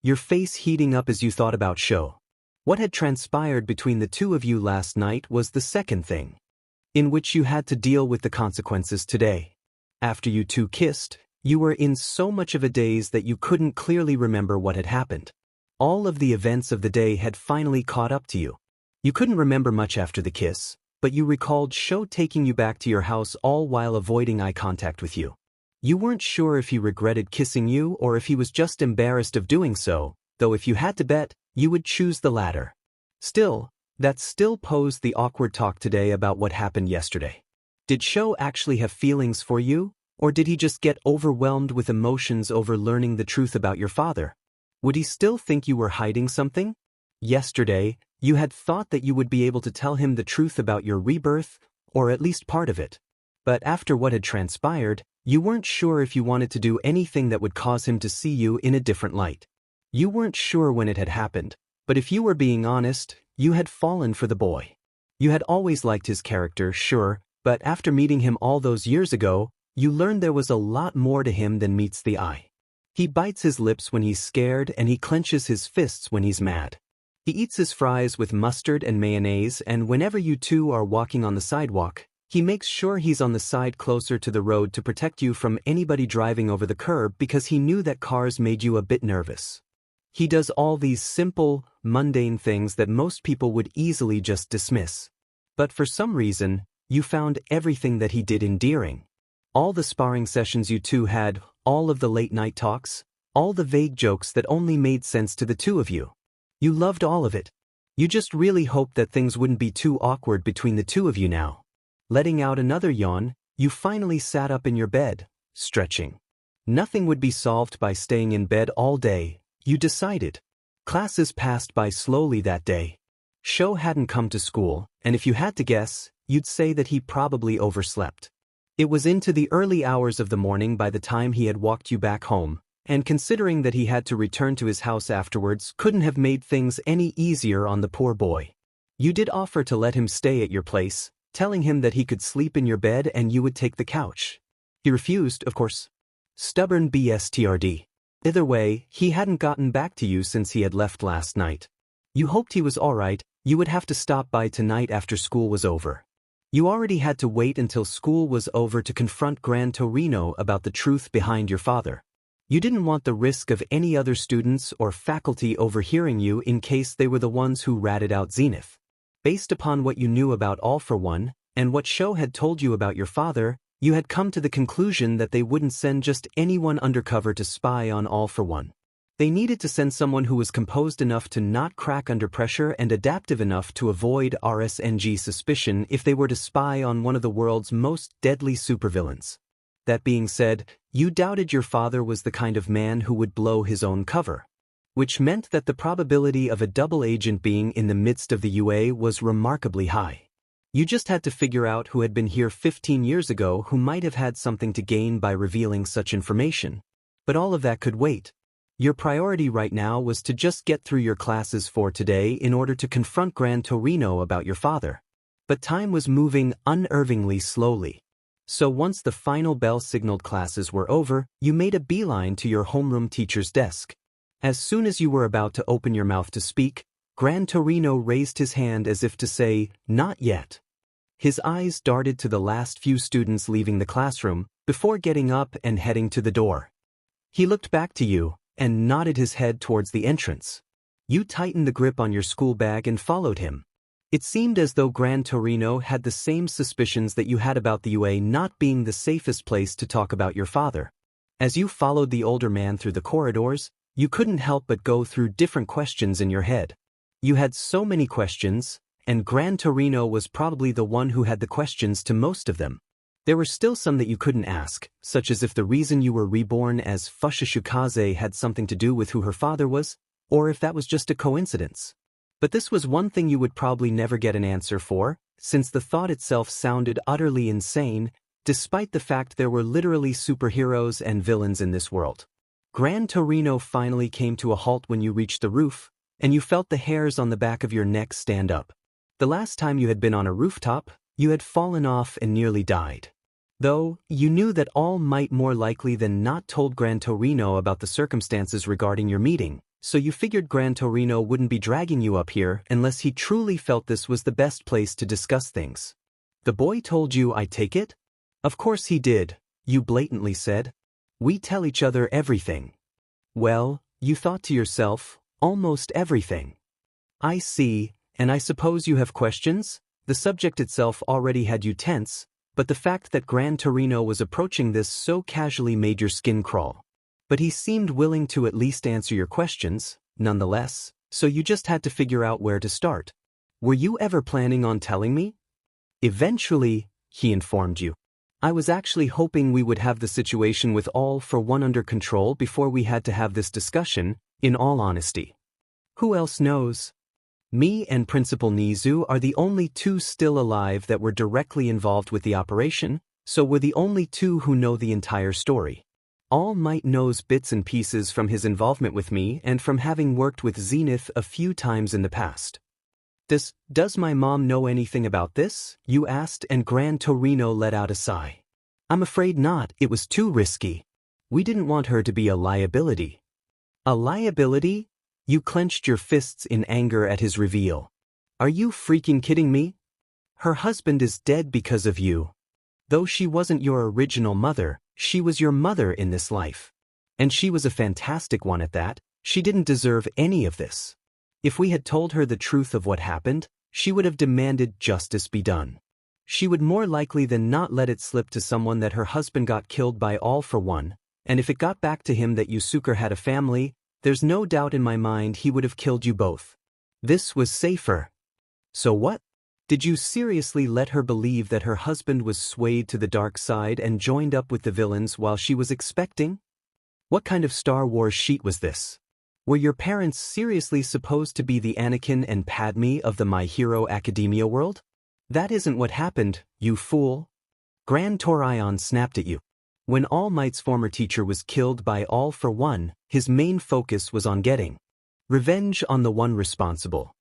Your face heating up as you thought about Sho. What had transpired between the two of you last night was the second thing, in which you had to deal with the consequences today. After you two kissed, you were in so much of a daze that you couldn't clearly remember what had happened. All of the events of the day had finally caught up to you. You couldn't remember much after the kiss, but you recalled Sho taking you back to your house all while avoiding eye contact with you. You weren't sure if he regretted kissing you or if he was just embarrassed of doing so, though if you had to bet, you would choose the latter. Still, that still posed the awkward talk today about what happened yesterday. Did Sho actually have feelings for you, or did he just get overwhelmed with emotions over learning the truth about your father? Would he still think you were hiding something? Yesterday, you had thought that you would be able to tell him the truth about your rebirth, or at least part of it. But after what had transpired, you weren't sure if you wanted to do anything that would cause him to see you in a different light. You weren't sure when it had happened, but if you were being honest, you had fallen for the boy. You had always liked his character, sure, but after meeting him all those years ago, you learned there was a lot more to him than meets the eye. He bites his lips when he's scared and he clenches his fists when he's mad. He eats his fries with mustard and mayonnaise, and whenever you two are walking on the sidewalk, he makes sure he's on the side closer to the road to protect you from anybody driving over the curb because he knew that cars made you a bit nervous. He does all these simple, mundane things that most people would easily just dismiss. But for some reason, you found everything that he did endearing. All the sparring sessions you two had, all of the late-night talks, all the vague jokes that only made sense to the two of you. You loved all of it. You just really hoped that things wouldn't be too awkward between the two of you now. Letting out another yawn, you finally sat up in your bed, stretching. Nothing would be solved by staying in bed all day, you decided. Classes passed by slowly that day. Sho hadn't come to school, and if you had to guess, you'd say that he probably overslept. It was into the early hours of the morning by the time he had walked you back home, and considering that he had to return to his house afterwards couldn't have made things any easier on the poor boy. You did offer to let him stay at your place, telling him that he could sleep in your bed and you would take the couch. He refused, of course. Stubborn BSTRD. Either way, he hadn't gotten back to you since he had left last night. You hoped he was alright, you would have to stop by tonight after school was over. You already had to wait until school was over to confront Gran Torino about the truth behind your father. You didn't want the risk of any other students or faculty overhearing you in case they were the ones who ratted out Zenith. Based upon what you knew about All for One, and what Sho had told you about your father, you had come to the conclusion that they wouldn't send just anyone undercover to spy on All for One. They needed to send someone who was composed enough to not crack under pressure and adaptive enough to avoid RSNG suspicion if they were to spy on one of the world's most deadly supervillains. That being said, you doubted your father was the kind of man who would blow his own cover, which meant that the probability of a double agent being in the midst of the UA was remarkably high. You just had to figure out who had been here 15 years ago who might have had something to gain by revealing such information. But all of that could wait. Your priority right now was to just get through your classes for today in order to confront Gran Torino about your father. But time was moving unnervingly slowly. So once the final bell signaled classes were over, you made a beeline to your homeroom teacher's desk. As soon as you were about to open your mouth to speak, Gran Torino raised his hand as if to say, "Not yet." His eyes darted to the last few students leaving the classroom, before getting up and heading to the door. He looked back to you, and nodded his head towards the entrance. You tightened the grip on your school bag and followed him. It seemed as though Gran Torino had the same suspicions that you had about the UA not being the safest place to talk about your father. As you followed the older man through the corridors, you couldn't help but go through different questions in your head. You had so many questions, and Gran Torino was probably the one who had the questions to most of them. There were still some that you couldn't ask, such as if the reason you were reborn as Fushishikaze had something to do with who her father was, or if that was just a coincidence. But this was one thing you would probably never get an answer for, since the thought itself sounded utterly insane, despite the fact there were literally superheroes and villains in this world. Gran Torino finally came to a halt when you reached the roof, and you felt the hairs on the back of your neck stand up. The last time you had been on a rooftop, you had fallen off and nearly died. Though, you knew that All Might more likely than not told Gran Torino about the circumstances regarding your meeting, so you figured Gran Torino wouldn't be dragging you up here unless he truly felt this was the best place to discuss things. The boy told you, I take it? Of course he did, you blatantly said. We tell each other everything. Well, you thought to yourself, almost everything. I see, and I suppose you have questions? The subject itself already had you tense, but the fact that Gran Torino was approaching this so casually made your skin crawl. But he seemed willing to at least answer your questions, nonetheless, so you just had to figure out where to start. Were you ever planning on telling me? Eventually, he informed you. I was actually hoping we would have the situation with All for One under control before we had to have this discussion, in all honesty. Who else knows? Me and Principal Nizu are the only two still alive that were directly involved with the operation, so we're the only two who know the entire story. All Might knows bits and pieces from his involvement with me and from having worked with Zenith a few times in the past. Does my mom know anything about this? You asked, and Gran Torino let out a sigh. I'm afraid not, it was too risky. We didn't want her to be a liability. A liability? You clenched your fists in anger at his reveal. Are you freaking kidding me? Her husband is dead because of you. Though she wasn't your original mother, she was your mother in this life. And she was a fantastic one at that. She didn't deserve any of this. If we had told her the truth of what happened, she would have demanded justice be done. She would more likely than not let it slip to someone that her husband got killed by All for One, and if it got back to him that Yusuke had a family, there's no doubt in my mind he would have killed you both. This was safer. So what? Did you seriously let her believe that her husband was swayed to the dark side and joined up with the villains while she was expecting? What kind of Star Wars sheet was this? Were your parents seriously supposed to be the Anakin and Padme of the My Hero Academia world? That isn't what happened, you fool. Gran Torion snapped at you. When All Might's former teacher was killed by All for One, his main focus was on getting revenge on the one responsible.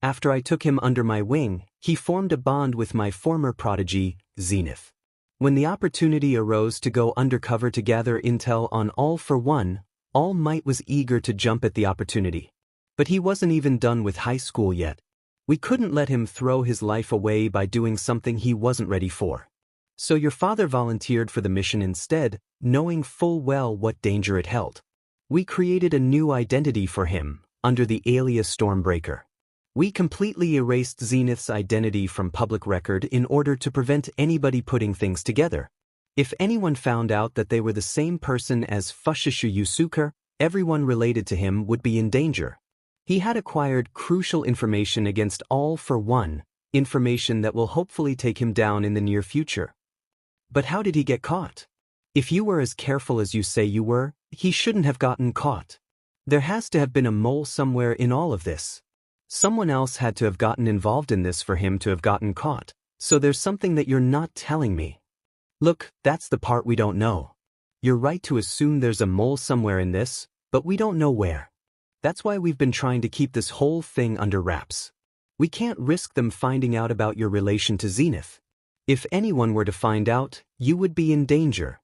After I took him under my wing, he formed a bond with my former prodigy, Zenith. When the opportunity arose to go undercover to gather intel on All for One, All Might was eager to jump at the opportunity. But he wasn't even done with high school yet. We couldn't let him throw his life away by doing something he wasn't ready for. So your father volunteered for the mission instead, knowing full well what danger it held. We created a new identity for him, under the alias Stormbreaker. We completely erased Zenith's identity from public record in order to prevent anybody putting things together. If anyone found out that they were the same person as Fushishou Yusuke, everyone related to him would be in danger. He had acquired crucial information against All for One, information that will hopefully take him down in the near future. But how did he get caught? If you were as careful as you say you were, he shouldn't have gotten caught. There has to have been a mole somewhere in all of this. Someone else had to have gotten involved in this for him to have gotten caught, so there's something that you're not telling me. Look, that's the part we don't know. You're right to assume there's a mole somewhere in this, but we don't know where. That's why we've been trying to keep this whole thing under wraps. We can't risk them finding out about your relation to Zenith. If anyone were to find out, you would be in danger.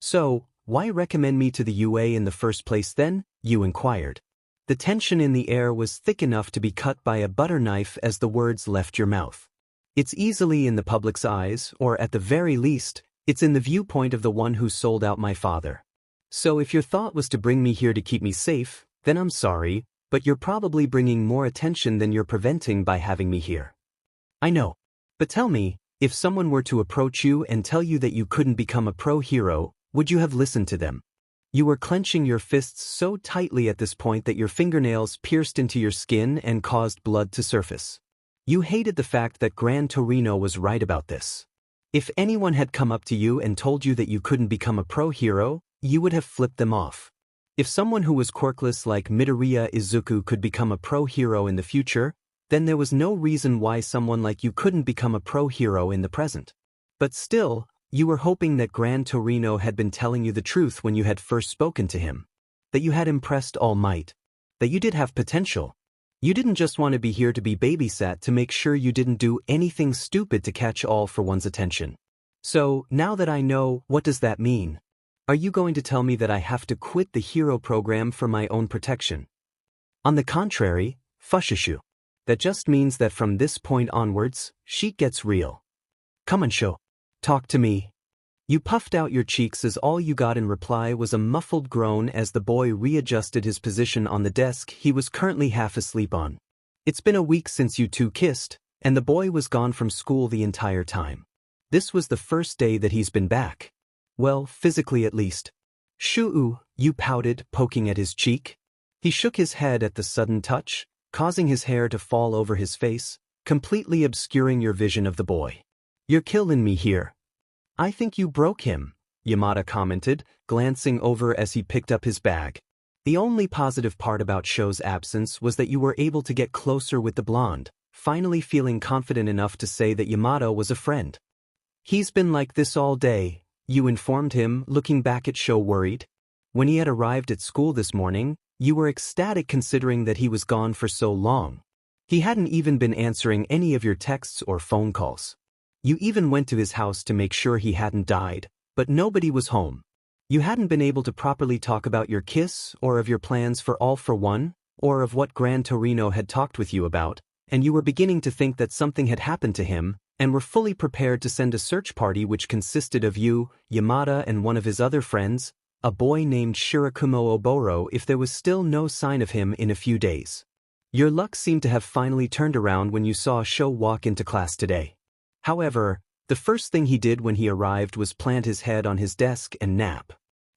So, why recommend me to the UA in the first place then? You inquired. The tension in the air was thick enough to be cut by a butter knife as the words left your mouth. It's easily in the public's eyes, or at the very least, it's in the viewpoint of the one who sold out my father. So if your thought was to bring me here to keep me safe, then I'm sorry, but you're probably bringing more attention than you're preventing by having me here. I know. But tell me, if someone were to approach you and tell you that you couldn't become a pro hero, would you have listened to them? You were clenching your fists so tightly at this point that your fingernails pierced into your skin and caused blood to surface. You hated the fact that Gran Torino was right about this. If anyone had come up to you and told you that you couldn't become a pro hero, you would have flipped them off. If someone who was quirkless like Midoriya Izuku could become a pro hero in the future, then there was no reason why someone like you couldn't become a pro hero in the present. But still, you were hoping that Gran Torino had been telling you the truth when you had first spoken to him. That you had impressed All Might. That you did have potential. You didn't just want to be here to be babysat to make sure you didn't do anything stupid to catch all for one's attention. So, now that I know, what does that mean? Are you going to tell me that I have to quit the hero program for my own protection? On the contrary, Fushishu. That just means that from this point onwards, shit gets real. Come on, show. Talk to me. You puffed out your cheeks as all you got in reply was a muffled groan as the boy readjusted his position on the desk he was currently half asleep on. It's been a week since you two kissed, and the boy was gone from school the entire time. This was the first day that he's been back. Well, physically at least. Shoo, you pouted, poking at his cheek. He shook his head at the sudden touch, causing his hair to fall over his face, completely obscuring your vision of the boy. You're killing me here. I think you broke him, Yamada commented, glancing over as he picked up his bag. The only positive part about Sho's absence was that you were able to get closer with the blonde, finally feeling confident enough to say that Yamada was a friend. He's been like this all day, you informed him, looking back at Sho worried. When he had arrived at school this morning, you were ecstatic considering that he was gone for so long. He hadn't even been answering any of your texts or phone calls. You even went to his house to make sure he hadn't died, but nobody was home. You hadn't been able to properly talk about your kiss or of your plans for All for One, or of what Gran Torino had talked with you about, and you were beginning to think that something had happened to him, and were fully prepared to send a search party which consisted of you, Yamada and one of his other friends, a boy named Shirakumo Oboro, if there was still no sign of him in a few days. Your luck seemed to have finally turned around when you saw Sho walk into class today. However, the first thing he did when he arrived was plant his head on his desk and nap.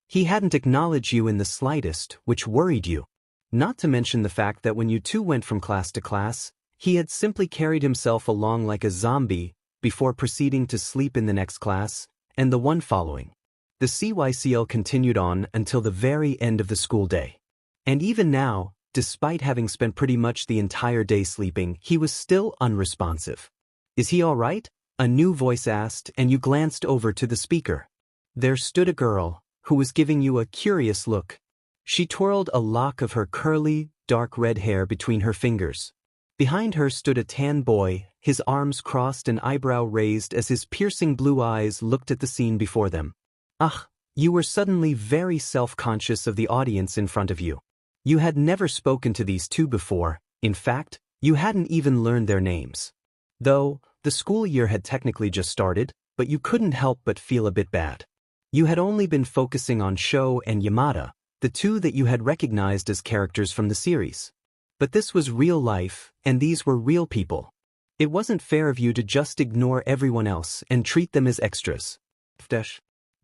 He hadn't acknowledged you in the slightest, which worried you. Not to mention the fact that when you two went from class to class, he had simply carried himself along like a zombie before proceeding to sleep in the next class, and the one following. The CYCL continued on until the very end of the school day. And even now, despite having spent pretty much the entire day sleeping, he was still unresponsive. Is he all right? A new voice asked, and you glanced over to the speaker. There stood a girl, who was giving you a curious look. She twirled a lock of her curly, dark red hair between her fingers. Behind her stood a tan boy, his arms crossed and eyebrow raised as his piercing blue eyes looked at the scene before them. You were suddenly very self-conscious of the audience in front of you. You had never spoken to these two before, in fact, you hadn't even learned their names. Though, the school year had technically just started, but you couldn't help but feel a bit bad. You had only been focusing on Sho and Yamada, the two that you had recognized as characters from the series. But this was real life, and these were real people. It wasn't fair of you to just ignore everyone else and treat them as extras.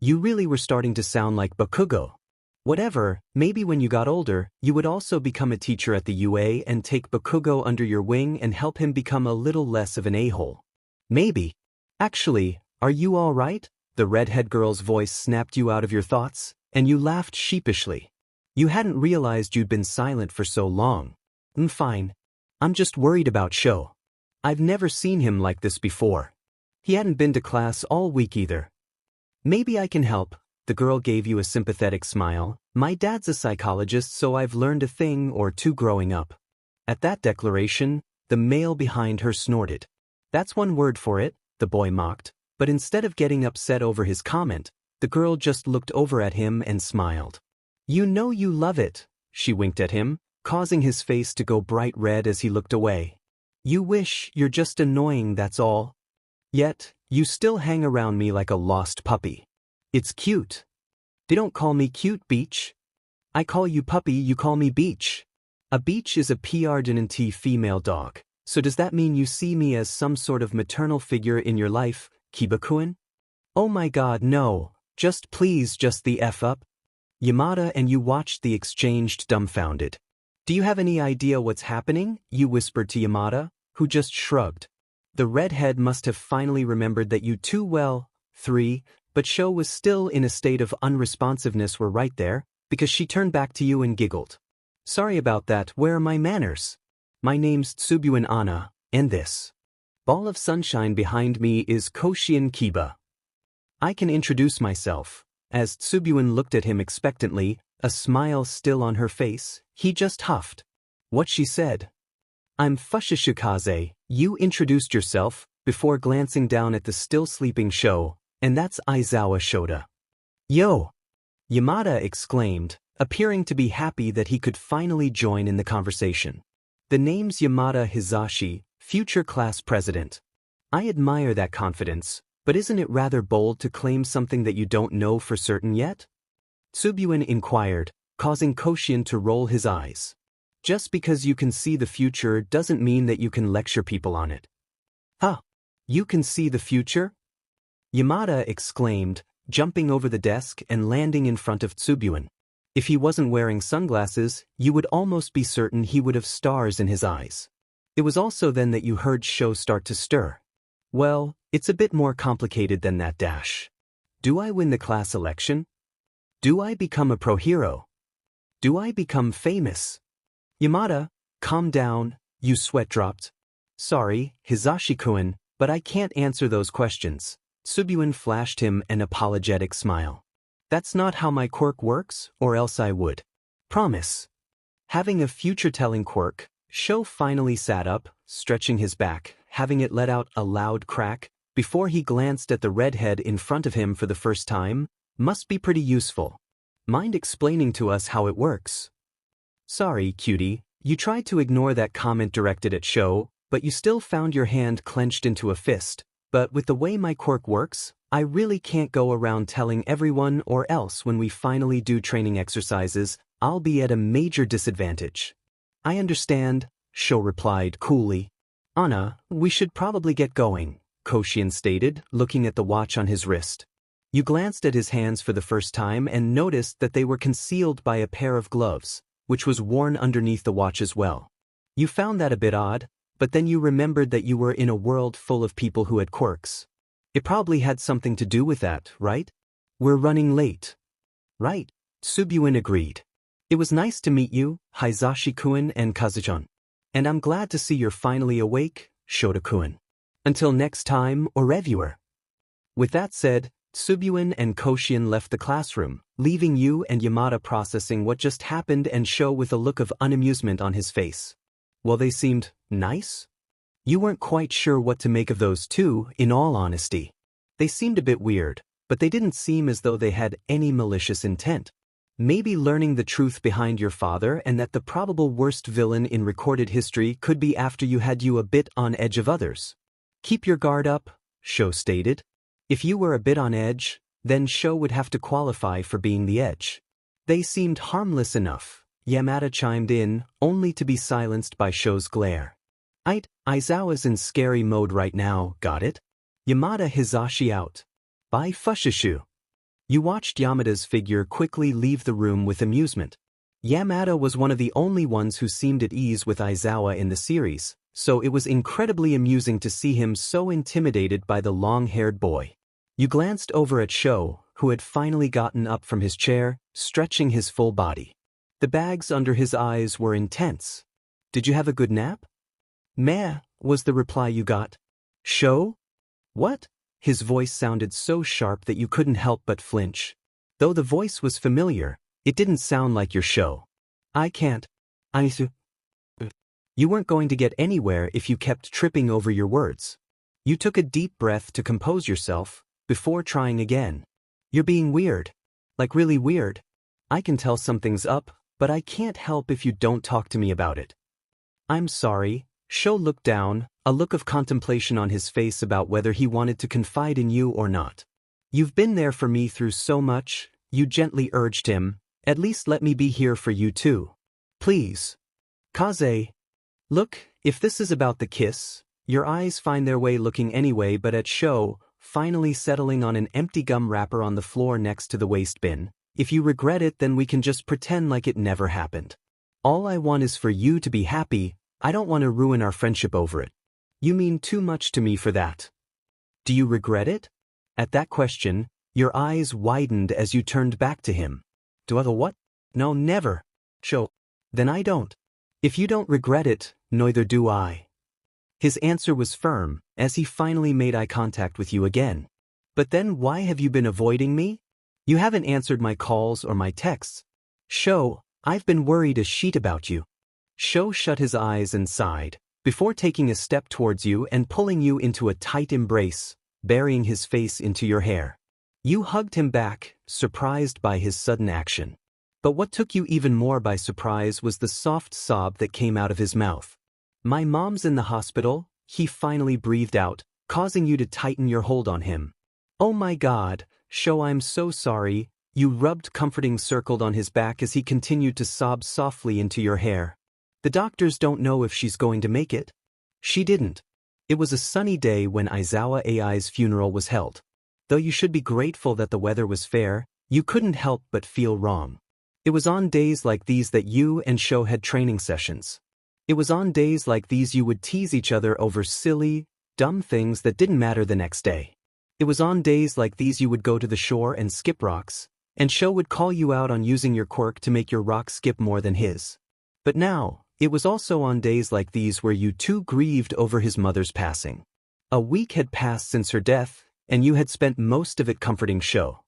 You really were starting to sound like Bakugo. Whatever, maybe when you got older, you would also become a teacher at the UA and take Bakugo under your wing and help him become a little less of an a-hole. Maybe. Actually, are you all right? The redhead girl's voice snapped you out of your thoughts, and you laughed sheepishly. You hadn't realized you'd been silent for so long. Fine. I'm just worried about Sho. I've never seen him like this before. He hadn't been to class all week either. Maybe I can help. The girl gave you a sympathetic smile. My dad's a psychologist, so I've learned a thing or two growing up. At that declaration, the male behind her snorted. That's one word for it, the boy mocked, but instead of getting upset over his comment, the girl just looked over at him and smiled. You know you love it, she winked at him, causing his face to go bright red as he looked away. You wish you're just annoying, that's all. Yet, you still hang around me like a lost puppy. It's cute. They don't call me cute, Beach. I call you puppy, you call me Beach. A Beach is a PRDNT female dog, so does that mean you see me as some sort of maternal figure in your life, Kibakuin? Oh my god, no, just please just the F up. Yamada and you watched the exchange dumbfounded. Do you have any idea what's happening? You whispered to Yamada, who just shrugged. The redhead must have finally remembered that you two but Sho was still in a state of unresponsiveness were right there, because she turned back to you and giggled. Sorry about that, where are my manners? My name's Tsubuin Anna, and this ball of sunshine behind me is Koshien Kiba. I can introduce myself. As Tsubuin looked at him expectantly, a smile still on her face, he just huffed. What she said. I'm Fushishikaze, you introduced yourself, before glancing down at the still sleeping Sho, and that's Aizawa Shota. Yo! Yamada exclaimed, appearing to be happy that he could finally join in the conversation. The name's Yamada Hizashi, future class president. I admire that confidence, but isn't it rather bold to claim something that you don't know for certain yet? Tsubuin inquired, causing Koshien to roll his eyes. Just because you can see the future doesn't mean that you can lecture people on it. Huh? You can see the future? Yamada exclaimed, jumping over the desk and landing in front of Tsubuin. If he wasn't wearing sunglasses, you would almost be certain he would have stars in his eyes. It was also then that you heard Sho start to stir. Well, it's a bit more complicated than that dash. Do I win the class election? Do I become a pro hero? Do I become famous? Yamada, calm down, you sweat dropped. Sorry, Hizashi-kun, but I can't answer those questions. Tsubuin flashed him an apologetic smile. That's not how my quirk works, or else I would. Promise. Having a future-telling quirk, Sho finally sat up, stretching his back, having it let out a loud crack, before he glanced at the redhead in front of him for the first time. Must be pretty useful. Mind explaining to us how it works? Sorry, cutie, you tried to ignore that comment directed at Sho, but you still found your hand clenched into a fist. But with the way my quirk works, I really can't go around telling everyone, or else when we finally do training exercises, I'll be at a major disadvantage. I understand, Sho replied coolly. Anna, we should probably get going, Koshien stated, looking at the watch on his wrist. You glanced at his hands for the first time and noticed that they were concealed by a pair of gloves, which was worn underneath the watch as well. You found that a bit odd, but then you remembered that you were in a world full of people who had quirks. It probably had something to do with that, right? We're running late. Right, Tsubuin agreed. It was nice to meet you, Hizashi-kun and Kazuchan. And I'm glad to see you're finally awake, Shota-kun. Until next time, au revoir. With that said, Tsubuin and Koshien left the classroom, leaving you and Yamada processing what just happened and Sho with a look of unamusement on his face. Well, they seemed nice? You weren't quite sure what to make of those two, in all honesty. They seemed a bit weird, but they didn't seem as though they had any malicious intent. Maybe learning the truth behind your father and that the probable worst villain in recorded history could be after you had you a bit on edge of others. Keep your guard up, Sho stated. If you were a bit on edge, then Sho would have to qualify for being the edge. They seemed harmless enough, Yamada chimed in, only to be silenced by Sho's glare. Aizawa's in scary mode right now, got it? Yamada Hizashi out. Bye Fushishu. You watched Yamada's figure quickly leave the room with amusement. Yamada was one of the only ones who seemed at ease with Aizawa in the series, so it was incredibly amusing to see him so intimidated by the long-haired boy. You glanced over at Sho, who had finally gotten up from his chair, stretching his full body. The bags under his eyes were intense. Did you have a good nap? Meh, was the reply you got. Sho? What? His voice sounded so sharp that you couldn't help but flinch. Though the voice was familiar, it didn't sound like your Sho. I can't. You weren't going to get anywhere if you kept tripping over your words. You took a deep breath to compose yourself, before trying again. You're being weird. Like really weird. I can tell something's up, but I can't help if you don't talk to me about it. I'm sorry. Sho looked down, a look of contemplation on his face about whether he wanted to confide in you or not. You've been there for me through so much, you gently urged him. At least let me be here for you too. Please. Kaze. Look, if this is about the kiss, your eyes find their way looking anyway but at Sho, finally settling on an empty gum wrapper on the floor next to the waste bin. If you regret it, then we can just pretend like it never happened. All I want is for you to be happy. I don't want to ruin our friendship over it. You mean too much to me for that. Do you regret it? At that question, your eyes widened as you turned back to him. Do I what? No, never. Sho. Then I don't. If you don't regret it, neither do I. His answer was firm, as he finally made eye contact with you again. But then why have you been avoiding me? You haven't answered my calls or my texts. Sho, I've been worried as shit about you. Sho shut his eyes and sighed, before taking a step towards you and pulling you into a tight embrace, burying his face into your hair. You hugged him back, surprised by his sudden action. But what took you even more by surprise was the soft sob that came out of his mouth. My mom's in the hospital, he finally breathed out, causing you to tighten your hold on him. Oh my God, Sho, I'm so sorry. You rubbed comforting circled on his back as he continued to sob softly into your hair. The doctors don't know if she's going to make it. She didn't. It was a sunny day when Aizawa AI's funeral was held. Though you should be grateful that the weather was fair, you couldn't help but feel wrong. It was on days like these that you and Sho had training sessions. It was on days like these you would tease each other over silly, dumb things that didn't matter the next day. It was on days like these you would go to the shore and skip rocks, and Sho would call you out on using your quirk to make your rock skip more than his. But now, it was also on days like these where you two grieved over his mother's passing. A week had passed since her death, and you had spent most of it comforting Sho.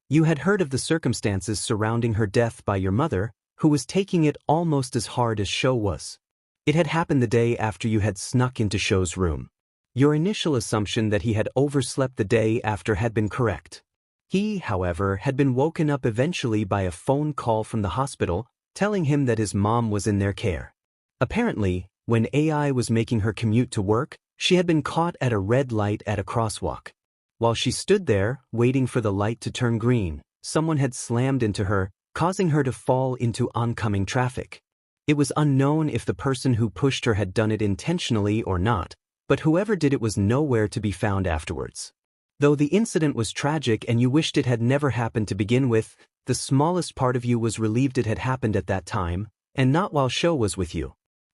You had heard of the circumstances surrounding her death by your mother, who was taking it almost as hard as Sho was. It had happened the day after you had snuck into Sho's room. Your initial assumption that he had overslept the day after had been correct. He, however, had been woken up eventually by a phone call from the hospital, telling him that his mom was in their care. Apparently, when AI was making her commute to work, she had been caught at a red light at a crosswalk. While she stood there, waiting for the light to turn green, someone had slammed into her, causing her to fall into oncoming traffic. It was unknown if the person who pushed her had done it intentionally or not, but whoever did it was nowhere to be found afterwards. Though the incident was tragic and you wished it had never happened to begin with, the smallest part of you was relieved it had happened at that time, and not while Sho was with you.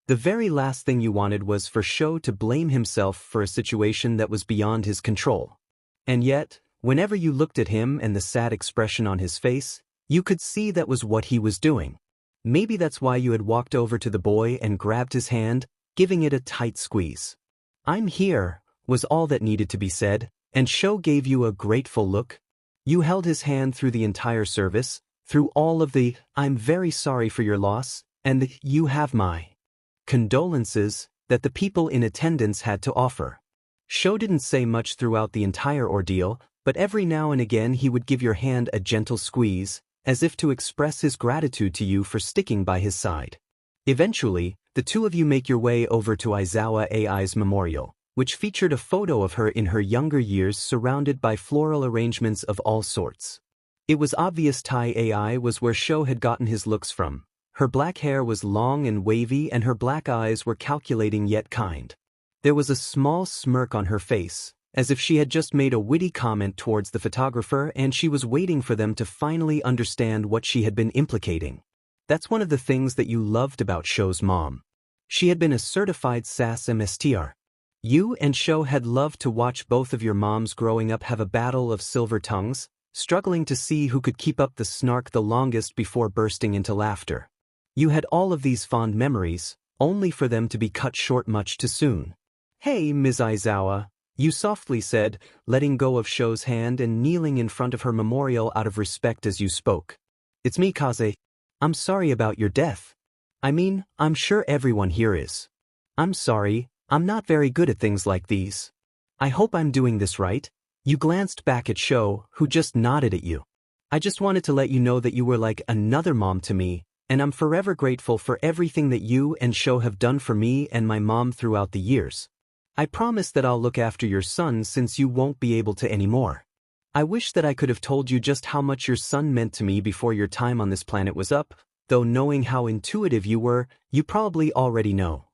The very last thing you wanted was for Sho to blame himself for a situation that was beyond his control. And yet, whenever you looked at him and the sad expression on his face, you could see that was what he was doing. Maybe that's why you had walked over to the boy and grabbed his hand, giving it a tight squeeze. I'm here, was all that needed to be said, and Sho gave you a grateful look. You held his hand through the entire service, through all of the, I'm very sorry for your loss, and the, you have my condolences, that the people in attendance had to offer. Sho didn't say much throughout the entire ordeal, but every now and again he would give your hand a gentle squeeze, as if to express his gratitude to you for sticking by his side. Eventually, the two of you make your way over to Aizawa AI's memorial, which featured a photo of her in her younger years surrounded by floral arrangements of all sorts. It was obvious Tai AI was where Sho had gotten his looks from. Her black hair was long and wavy and her black eyes were calculating yet kind. There was a small smirk on her face, as if she had just made a witty comment towards the photographer and she was waiting for them to finally understand what she had been implicating. That's one of the things that you loved about Sho's mom. She had been a certified SAS MSTR. You and Sho had loved to watch both of your moms growing up have a battle of silver tongues, struggling to see who could keep up the snark the longest before bursting into laughter. You had all of these fond memories, only for them to be cut short much too soon. Hey, Ms. Aizawa, you softly said, letting go of Sho's hand and kneeling in front of her memorial out of respect as you spoke. It's me, Kaze. I'm sorry about your death. I mean, I'm sure everyone here is. I'm sorry, I'm not very good at things like these. I hope I'm doing this right. You glanced back at Sho, who just nodded at you. I just wanted to let you know that you were like another mom to me, and I'm forever grateful for everything that you and Sho have done for me and my mom throughout the years. I promise that I'll look after your son since you won't be able to anymore. I wish that I could have told you just how much your son meant to me before your time on this planet was up, though knowing how intuitive you were, you probably already know.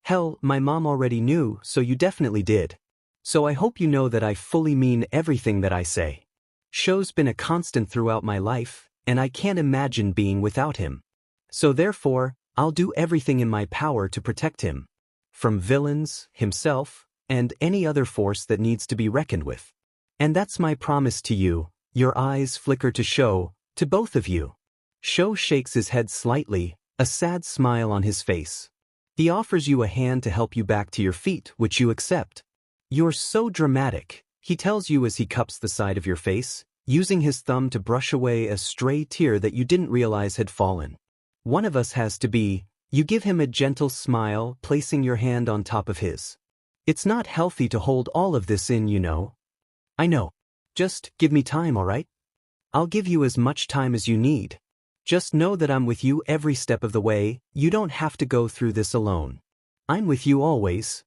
Hell, my mom already knew, so you definitely did. So I hope you know that I fully mean everything that I say. Sho's been a constant throughout my life, and I can't imagine being without him. So therefore, I'll do everything in my power to protect him. From villains, himself, and any other force that needs to be reckoned with. And that's my promise to you. Your eyes flicker to Sho, to both of you. Sho shakes his head slightly, a sad smile on his face. He offers you a hand to help you back to your feet, which you accept. You're so dramatic, he tells you as he cups the side of your face, using his thumb to brush away a stray tear that you didn't realize had fallen. One of us has to be. You give him a gentle smile, placing your hand on top of his. It's not healthy to hold all of this in, you know. I know. Just give me time, alright? I'll give you as much time as you need. Just know that I'm with you every step of the way. You don't have to go through this alone. I'm with you always.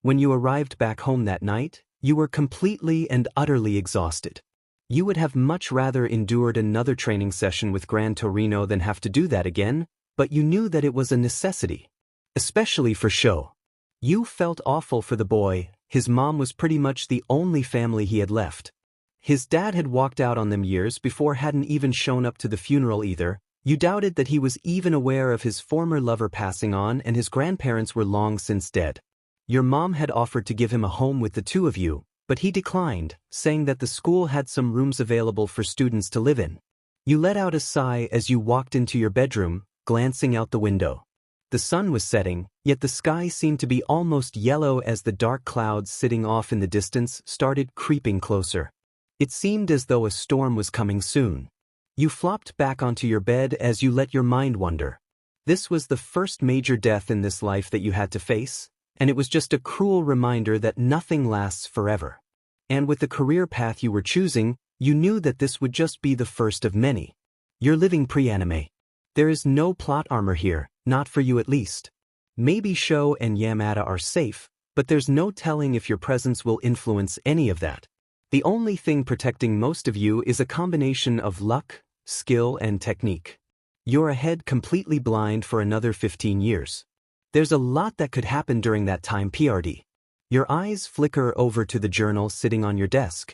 When you arrived back home that night, you were completely and utterly exhausted. You would have much rather endured another training session with Gran Torino than have to do that again, but you knew that it was a necessity. Especially for Sho. You felt awful for the boy. His mom was pretty much the only family he had left. His dad had walked out on them years before, hadn't even shown up to the funeral either. You doubted that he was even aware of his former lover passing on, and his grandparents were long since dead. Your mom had offered to give him a home with the two of you, but he declined, saying that the school had some rooms available for students to live in. You let out a sigh as you walked into your bedroom, glancing out the window. The sun was setting, yet the sky seemed to be almost yellow as the dark clouds sitting off in the distance started creeping closer. It seemed as though a storm was coming soon. You flopped back onto your bed as you let your mind wander. This was the first major death in this life that you had to face, and it was just a cruel reminder that nothing lasts forever. And with the career path you were choosing, you knew that this would just be the first of many. You're living pre-anime. There is no plot armor here, not for you at least. Maybe Sho and Yamada are safe, but there's no telling if your presence will influence any of that. The only thing protecting most of you is a combination of luck, skill, and technique. You're ahead completely blind for another 15 years. There's a lot that could happen during that time. PRD. Your eyes flicker over to the journal sitting on your desk.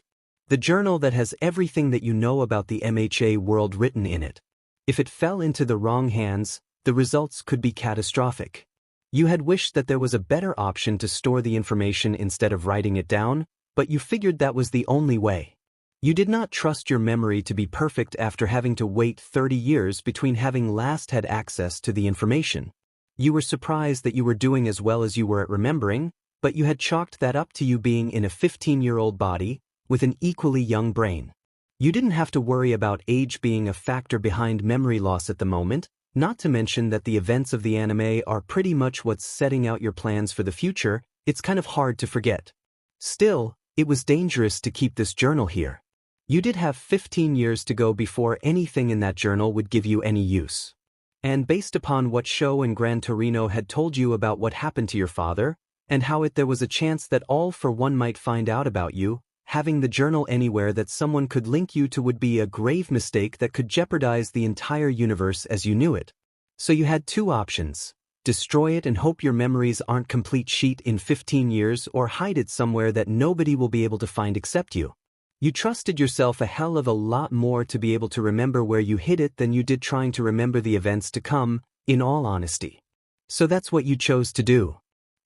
The journal that has everything that you know about the MHA world written in it. If it fell into the wrong hands, the results could be catastrophic. You had wished that there was a better option to store the information instead of writing it down, but you figured that was the only way. You did not trust your memory to be perfect after having to wait 30 years between having last had access to the information. You were surprised that you were doing as well as you were at remembering, but you had chalked that up to you being in a 15-year-old body with an equally young brain. You didn't have to worry about age being a factor behind memory loss at the moment, not to mention that the events of the anime are pretty much what's setting out your plans for the future. It's kind of hard to forget. Still, it was dangerous to keep this journal here. You did have 15 years to go before anything in that journal would give you any use. And based upon what Sho and Gran Torino had told you about what happened to your father, and how there was a chance that All for One might find out about you, having the journal anywhere that someone could link you to would be a grave mistake that could jeopardize the entire universe as you knew it. So you had two options. Destroy it and hope your memories aren't complete sheet in 15 years, or hide it somewhere that nobody will be able to find except you. You trusted yourself a hell of a lot more to be able to remember where you hid it than you did trying to remember the events to come, in all honesty. So that's what you chose to do.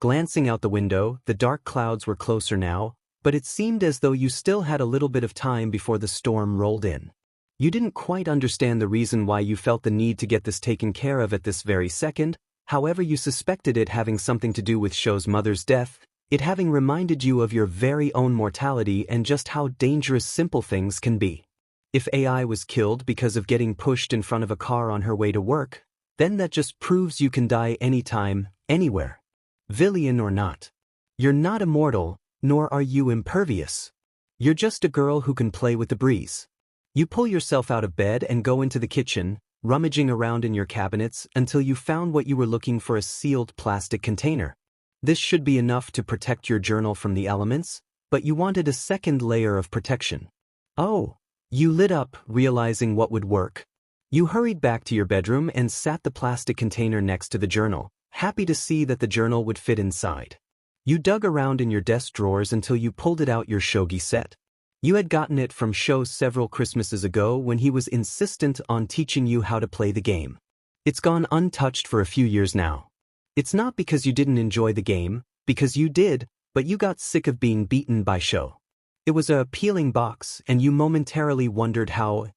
Glancing out the window, the dark clouds were closer now, but it seemed as though you still had a little bit of time before the storm rolled in. You didn't quite understand the reason why you felt the need to get this taken care of at this very second. However, you suspected it having something to do with Sho's mother's death, it having reminded you of your very own mortality and just how dangerous simple things can be. If AI was killed because of getting pushed in front of a car on her way to work, then that just proves you can die anytime, anywhere. Villain or not. You're not immortal, nor are you impervious. You're just a girl who can play with the breeze. You pull yourself out of bed and go into the kitchen, rummaging around in your cabinets until you found what you were looking for: a sealed plastic container. This should be enough to protect your journal from the elements, but you wanted a second layer of protection. Oh! You lit up, realizing what would work. You hurried back to your bedroom and sat the plastic container next to the journal, happy to see that the journal would fit inside. You dug around in your desk drawers until you pulled it out: your shogi set. You had gotten it from Sho several Christmases ago when he was insistent on teaching you how to play the game. It's gone untouched for a few years now. It's not because you didn't enjoy the game, because you did, but you got sick of being beaten by Sho. It was a appealing box, and you momentarily wondered how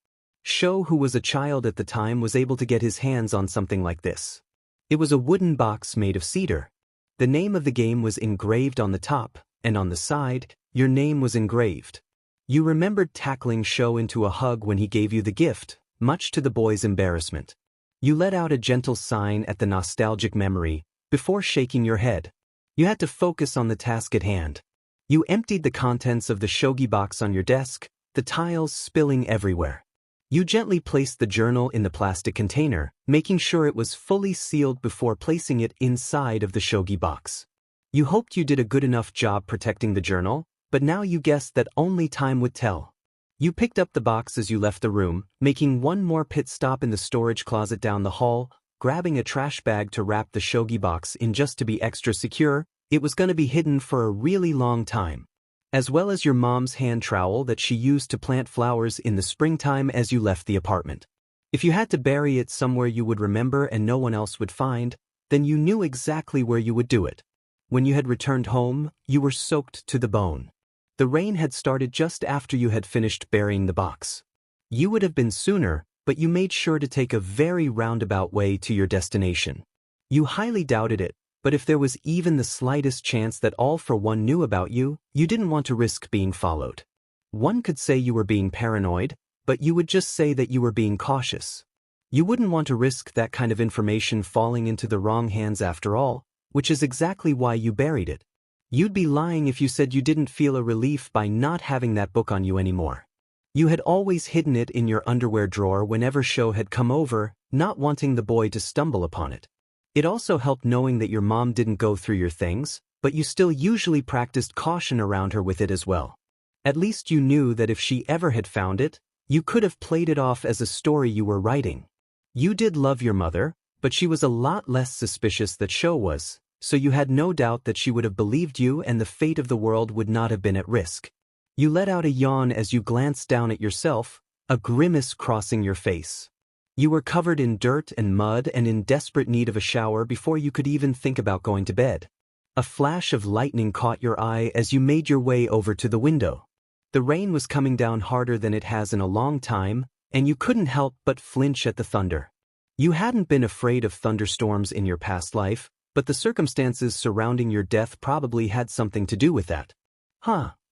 Sho, who was a child at the time, was able to get his hands on something like this. It was a wooden box made of cedar. The name of the game was engraved on the top, and on the side, your name was engraved. You remembered tackling Sho into a hug when he gave you the gift, much to the boy's embarrassment. You let out a gentle sigh at the nostalgic memory, before shaking your head. You had to focus on the task at hand. You emptied the contents of the shogi box on your desk, the tiles spilling everywhere. You gently placed the journal in the plastic container, making sure it was fully sealed before placing it inside of the shogi box. You hoped you did a good enough job protecting the journal, but now you guessed that only time would tell. You picked up the box as you left the room, making one more pit stop in the storage closet down the hall, grabbing a trash bag to wrap the shogi box in just to be extra secure. It was going to be hidden for a really long time. As well as your mom's hand trowel that she used to plant flowers in the springtime as you left the apartment. If you had to bury it somewhere you would remember and no one else would find, then you knew exactly where you would do it. When you had returned home, you were soaked to the bone. The rain had started just after you had finished burying the box. You would have been sooner, but you made sure to take a very roundabout way to your destination. You highly doubted it, but if there was even the slightest chance that All for One knew about you, you didn't want to risk being followed. One could say you were being paranoid, but you would just say that you were being cautious. You wouldn't want to risk that kind of information falling into the wrong hands after all, which is exactly why you buried it. You'd be lying if you said you didn't feel a relief by not having that book on you anymore. You had always hidden it in your underwear drawer whenever Sho had come over, not wanting the boy to stumble upon it. It also helped knowing that your mom didn't go through your things, but you still usually practiced caution around her with it as well. At least you knew that if she ever had found it, you could have played it off as a story you were writing. You did love your mother, but she was a lot less suspicious than Sho was, so you had no doubt that she would have believed you and the fate of the world would not have been at risk. You let out a yawn as you glanced down at yourself, a grimace crossing your face. You were covered in dirt and mud and in desperate need of a shower before you could even think about going to bed. A flash of lightning caught your eye as you made your way over to the window. The rain was coming down harder than it has in a long time, and you couldn't help but flinch at the thunder. You hadn't been afraid of thunderstorms in your past life, but the circumstances surrounding your death probably had something to do with that.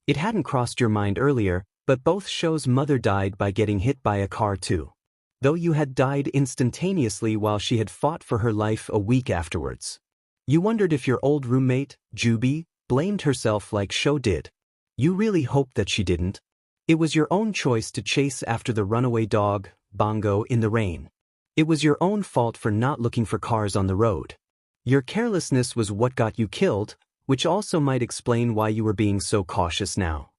It hadn't crossed your mind earlier, but both Sho's mother died by getting hit by a car too. Though you had died instantaneously while she had fought for her life a week afterwards. You wondered if your old roommate, Juby, blamed herself like Sho did. You really hoped that she didn't. It was your own choice to chase after the runaway dog, Bongo, in the rain. It was your own fault for not looking for cars on the road. Your carelessness was what got you killed, which also might explain why you were being so cautious now.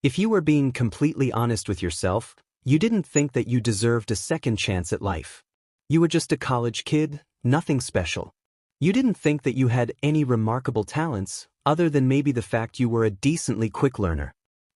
If you were being completely honest with yourself, you didn't think that you deserved a second chance at life. You were just a college kid, nothing special. You didn't think that you had any remarkable talents, other than maybe the fact you were a decently quick learner.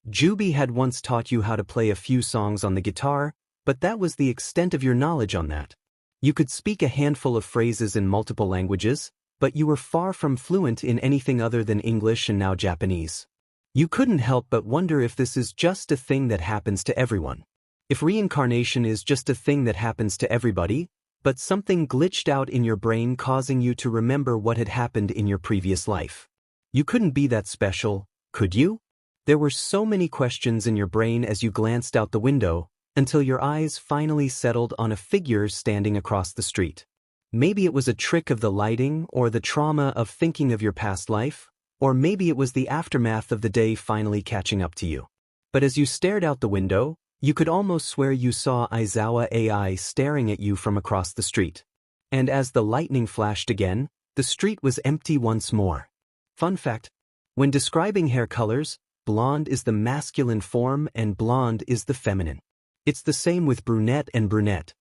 Juby had once taught you how to play a few songs on the guitar, but that was the extent of your knowledge on that. You could speak a handful of phrases in multiple languages, but you were far from fluent in anything other than English and now Japanese. You couldn't help but wonder if this is just a thing that happens to everyone. If reincarnation is just a thing that happens to everybody, but something glitched out in your brain causing you to remember what had happened in your previous life. You couldn't be that special, could you? There were so many questions in your brain as you glanced out the window, until your eyes finally settled on a figure standing across the street. Maybe it was a trick of the lighting or the trauma of thinking of your past life, or maybe it was the aftermath of the day finally catching up to you. But as you stared out the window, you could almost swear you saw Aizawa AI staring at you from across the street. And as the lightning flashed again, the street was empty once more. Fun fact: when describing hair colors, blonde is the masculine form and blonde is the feminine. It's the same with brunette and brunette.